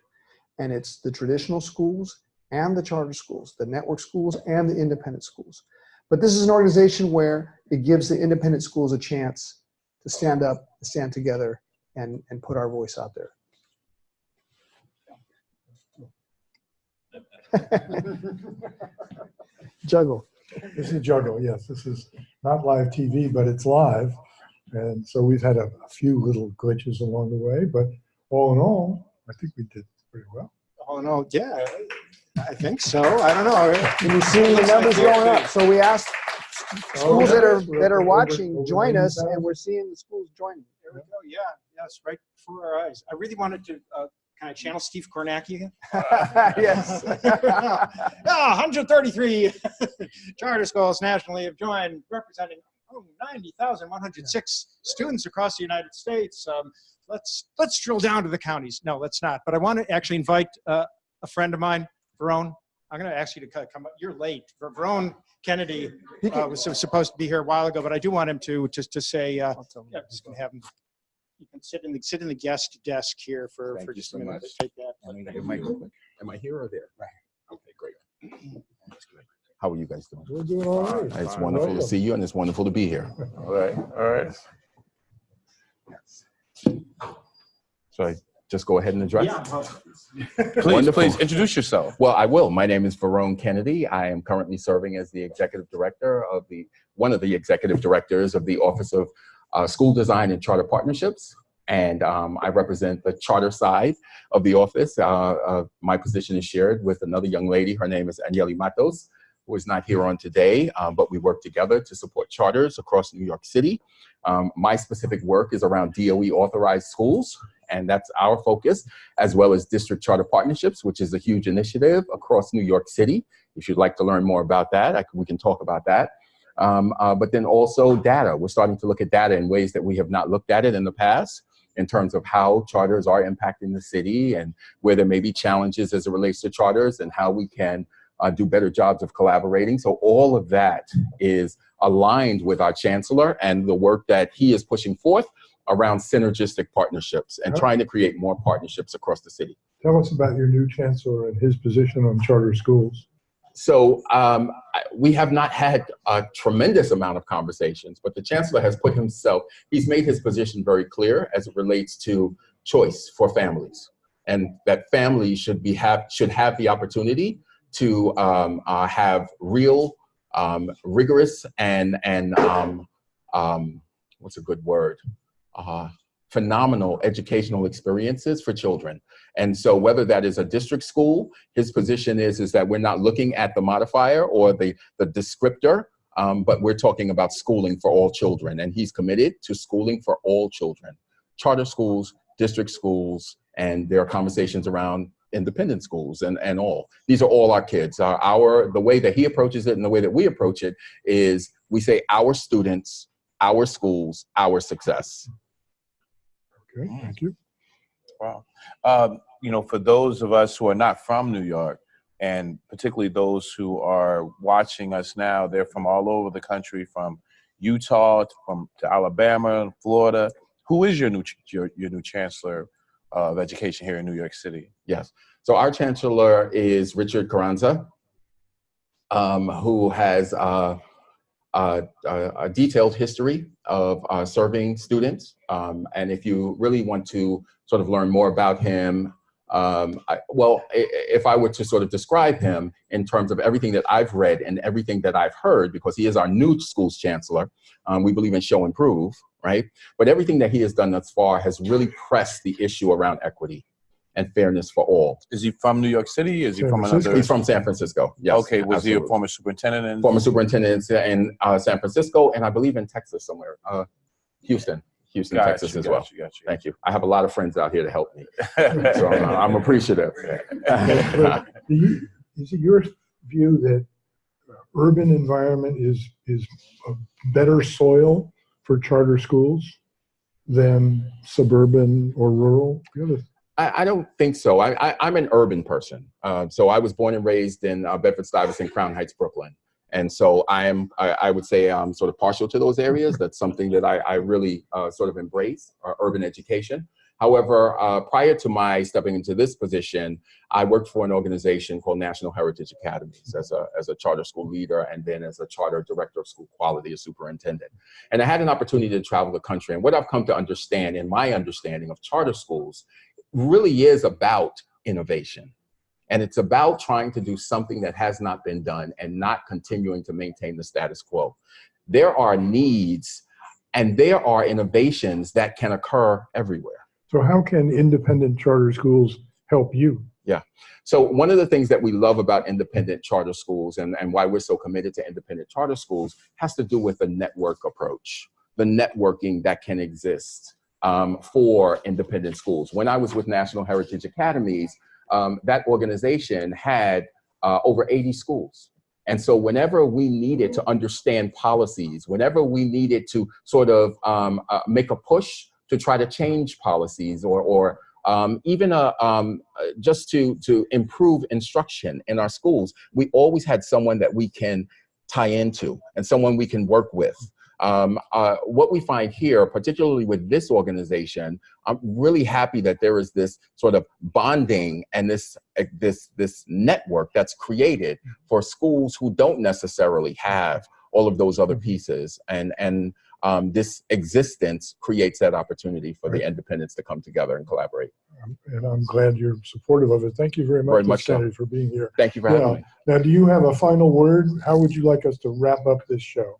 [SPEAKER 17] And it's the traditional schools and the charter schools, the network schools and the independent schools. But this is an organization where it gives the independent schools a chance to stand up, stand together, and put our voice out there. Juggle.
[SPEAKER 2] This is Juggle, yes. This is not live TV, but it's live. And so we've had a few little glitches along the way, but all in all, I think we did pretty well.
[SPEAKER 11] All in all, yeah, I think so. I don't know.
[SPEAKER 17] And you see the numbers going up. So we asked schools that are watching, join us, and we're seeing the schools joining.
[SPEAKER 11] There we go. Yeah, yes, right before our eyes. I really wanted to kind of channel Steve Kornacki again.
[SPEAKER 17] Yes.
[SPEAKER 11] 133 charter schools nationally have joined, representing 90,106 students across the United States. Let's drill down to the counties. No, let's not. But I want to actually invite a friend of mine, Verone. I'm going to ask you to come up. You're late. Verone Kennedy was supposed to be here a while ago, but I do want him to say. Yeah, I'm just going to have him. You can sit in the guest desk here for just a minute. Take that.
[SPEAKER 21] Am I here or there? Right. Okay, great. How are you guys doing?
[SPEAKER 2] We're doing all right.
[SPEAKER 21] It's wonderful to see you, and it's wonderful to be here.
[SPEAKER 3] All right. All right.
[SPEAKER 21] So I just go ahead and address?
[SPEAKER 3] Yeah. Please introduce yourself.
[SPEAKER 21] Well, I will. My name is Verone Kennedy. I am currently serving as the executive director of one of the executive directors of the Office of School Design and Charter Partnerships. And I represent the charter side of the office. My position is shared with another young lady. Her name is Anieli Matos, who is not here on today, but we work together to support charters across New York City. My specific work is around DOE authorized schools, and that's our focus, as well as district charter partnerships, which is a huge initiative across New York City. If you'd like to learn more about that, we can talk about that. but then also data. We're starting to look at data in ways that we have not looked at it in the past, in terms of how charters are impacting the city and where there may be challenges as it relates to charters and how we can do better jobs of collaborating. So all of that is aligned with our chancellor and the work that he is pushing forth around synergistic partnerships and trying to create more partnerships across the city.
[SPEAKER 2] Tell us about your new chancellor and his position on charter schools.
[SPEAKER 21] So we have not had a tremendous amount of conversations, but the chancellor has put himself, he's made his position very clear as it relates to choice for families, and that families should have the opportunity to have real, rigorous, and what's a good word? Phenomenal educational experiences for children. And so whether that is a district school, his position is that we're not looking at the modifier or the descriptor, but we're talking about schooling for all children. And he's committed to schooling for all children. Charter schools, district schools, and there are conversations around independent schools and all. These are all our kids. The way that he approaches it and the way that we approach it is we say our students, our schools, our success.
[SPEAKER 2] Okay, thank you.
[SPEAKER 3] Wow. You know, for those of us who are not from New York, and particularly those who are watching us now, they're from all over the country, from Utah to Alabama, Florida. Who is your new chancellor of education here in New York City?
[SPEAKER 21] Yes. So our chancellor is Richard Carranza, who has a detailed history of serving students. And if you really want to sort of learn more about him, if I were to sort of describe him in terms of everything that I've read and everything that I've heard, because he is our new school's chancellor, we believe in show and prove, right? But everything that he has done thus far has really pressed the issue around equity and fairness for all.
[SPEAKER 3] Is he from New York City? Is he from another?
[SPEAKER 21] He's from San Francisco. Yes.
[SPEAKER 3] Okay. Was
[SPEAKER 21] absolutely.
[SPEAKER 3] he a former superintendent?
[SPEAKER 21] Former superintendent in San Francisco, and I believe in Texas somewhere. Houston, Texas as well. Thank you. I have a lot of friends out here to help me, so I'm appreciative.
[SPEAKER 2] Is it your view that urban environment is a better soil for charter schools than suburban or rural?
[SPEAKER 21] I don't think so. I'm an urban person. So I was born and raised in Bedford-Stuyvesant, Crown Heights, Brooklyn. And so I would say I'm sort of partial to those areas. That's something that I really sort of embrace, urban education. However, prior to my stepping into this position, I worked for an organization called National Heritage Academies as a charter school leader, and then as a charter director of school quality, a superintendent. And I had an opportunity to travel the country. And what I've come to understand, in my understanding of charter schools, really is about innovation. And it's about trying to do something that has not been done and not continuing to maintain the status quo. There are needs and there are innovations that can occur everywhere.
[SPEAKER 2] So how can independent charter schools help you?
[SPEAKER 21] Yeah. So one of the things that we love about independent charter schools and why we're so committed to independent charter schools has to do with the network approach, the networking that can exist for independent schools. When I was with National Heritage Academies, that organization had over 80 schools. And so whenever we needed to understand policies, whenever we needed to sort of make a push to try to change policies or even just to improve instruction in our schools, we always had someone that we can tie into and someone we can work with. What we find here, particularly with this organization, I'm really happy that there is this sort of bonding and this network that's created for schools who don't necessarily have all of those other pieces. And this existence creates that opportunity for the independents to come together and collaborate.
[SPEAKER 2] And I'm glad you're supportive of it. Thank you very much, Senator, for being here.
[SPEAKER 21] Thank you for having me.
[SPEAKER 2] Now, do you have a final word? How would you like us to wrap up this show?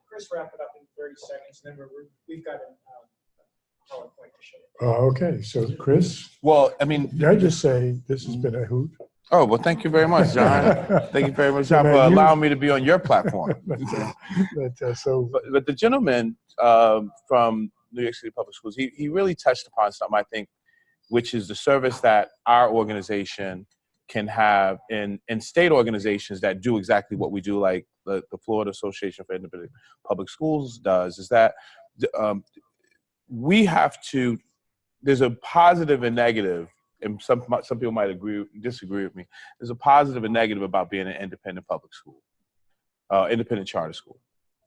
[SPEAKER 11] Chris, wrap it up in 30 seconds, and then we've got a PowerPoint to show.
[SPEAKER 2] Okay, so Chris.
[SPEAKER 3] Well, I mean,
[SPEAKER 2] did I just say this has been a hoot?
[SPEAKER 3] Oh, well, thank you very much, John. Thank you very much, John, for allowing me to be on your platform.
[SPEAKER 2] But
[SPEAKER 3] the gentleman from New York City Public Schools, he really touched upon something, I think, which is the service that our organization can have in state organizations that do exactly what we do, like the Florida Association for Independent Public Schools does is that we have to, there's a positive and negative, and some people might disagree with me. There's a positive and negative about being an independent public school, independent charter school.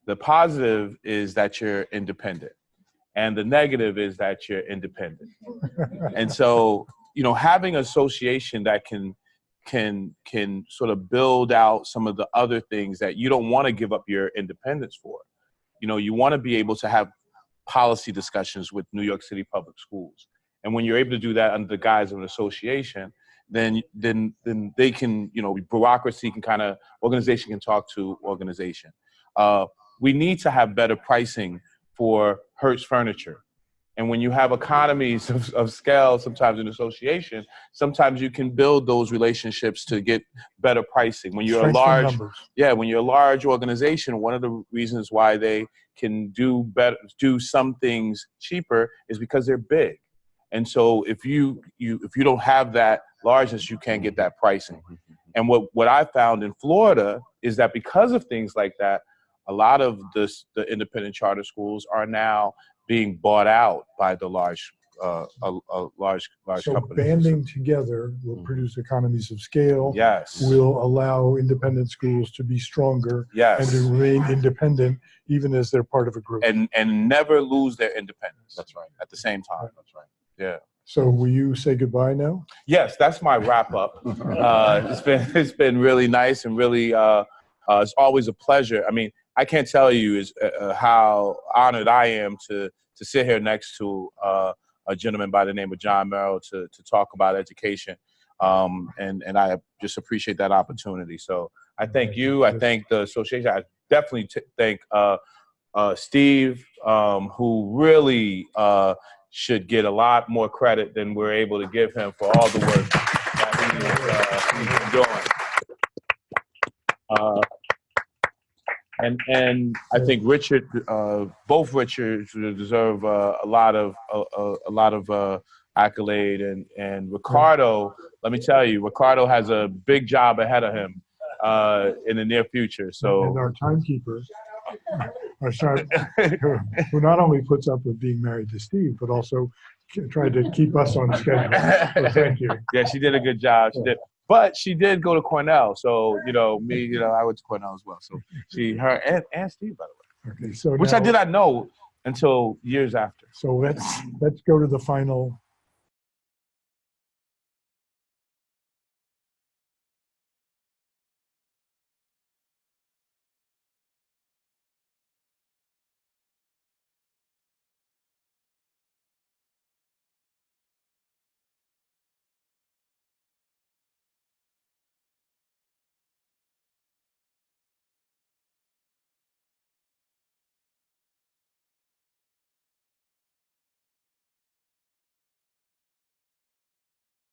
[SPEAKER 3] The positive is that you're independent, and the negative is that you're independent. And so, you know, having an association that can sort of build out some of the other things that you don't want to give up your independence for. You know, you want to be able to have policy discussions with New York City public schools. And when you're able to do that under the guise of an association, then they can, you know, bureaucracy can kind of, organization can talk to organization. We need to have better pricing for Hertz furniture. And when you have economies of scale, sometimes in association, sometimes you can build those relationships to get better pricing. When you're a large, when you're a large organization, one of the reasons why they can do some things cheaper is because they're big. And so if you don't have that largeness, you can't get that pricing. And what I found in Florida is that because of things like that, a lot of the independent charter schools are now being bought out by the large
[SPEAKER 2] So
[SPEAKER 3] companies.
[SPEAKER 2] banding together will produce economies of scale.
[SPEAKER 3] Yes.
[SPEAKER 2] Will allow independent schools to be stronger.
[SPEAKER 3] Yes.
[SPEAKER 2] And to remain independent even as they're part of a group.
[SPEAKER 3] And never lose their independence.
[SPEAKER 21] That's right.
[SPEAKER 3] At the same time.
[SPEAKER 21] That's right.
[SPEAKER 3] Yeah.
[SPEAKER 2] So will you say goodbye now?
[SPEAKER 3] Yes, that's my wrap up. It's been really nice and really it's always a pleasure. I mean, I can't tell you how honored I am to sit here next to a gentleman by the name of John Merrill to talk about education. And I just appreciate that opportunity. So I thank you. I thank the association. I definitely thank Steve, who really should get a lot more credit than we're able to give him for all the work that he's been doing. And I think Richard, both Richards deserve a lot of accolade, and Ricardo. Let me tell you, Ricardo has a big job ahead of him in the near future. So
[SPEAKER 2] and our timekeeper, who not only puts up with being married to Steve, but also tried to keep us on schedule. So thank you.
[SPEAKER 3] Yeah, she did a good job. She did. But she did go to Cornell, so I went to Cornell as well. So and Steve, by the way,
[SPEAKER 2] okay, so
[SPEAKER 3] which
[SPEAKER 2] now,
[SPEAKER 3] I did not know until years after.
[SPEAKER 2] So let's go to the final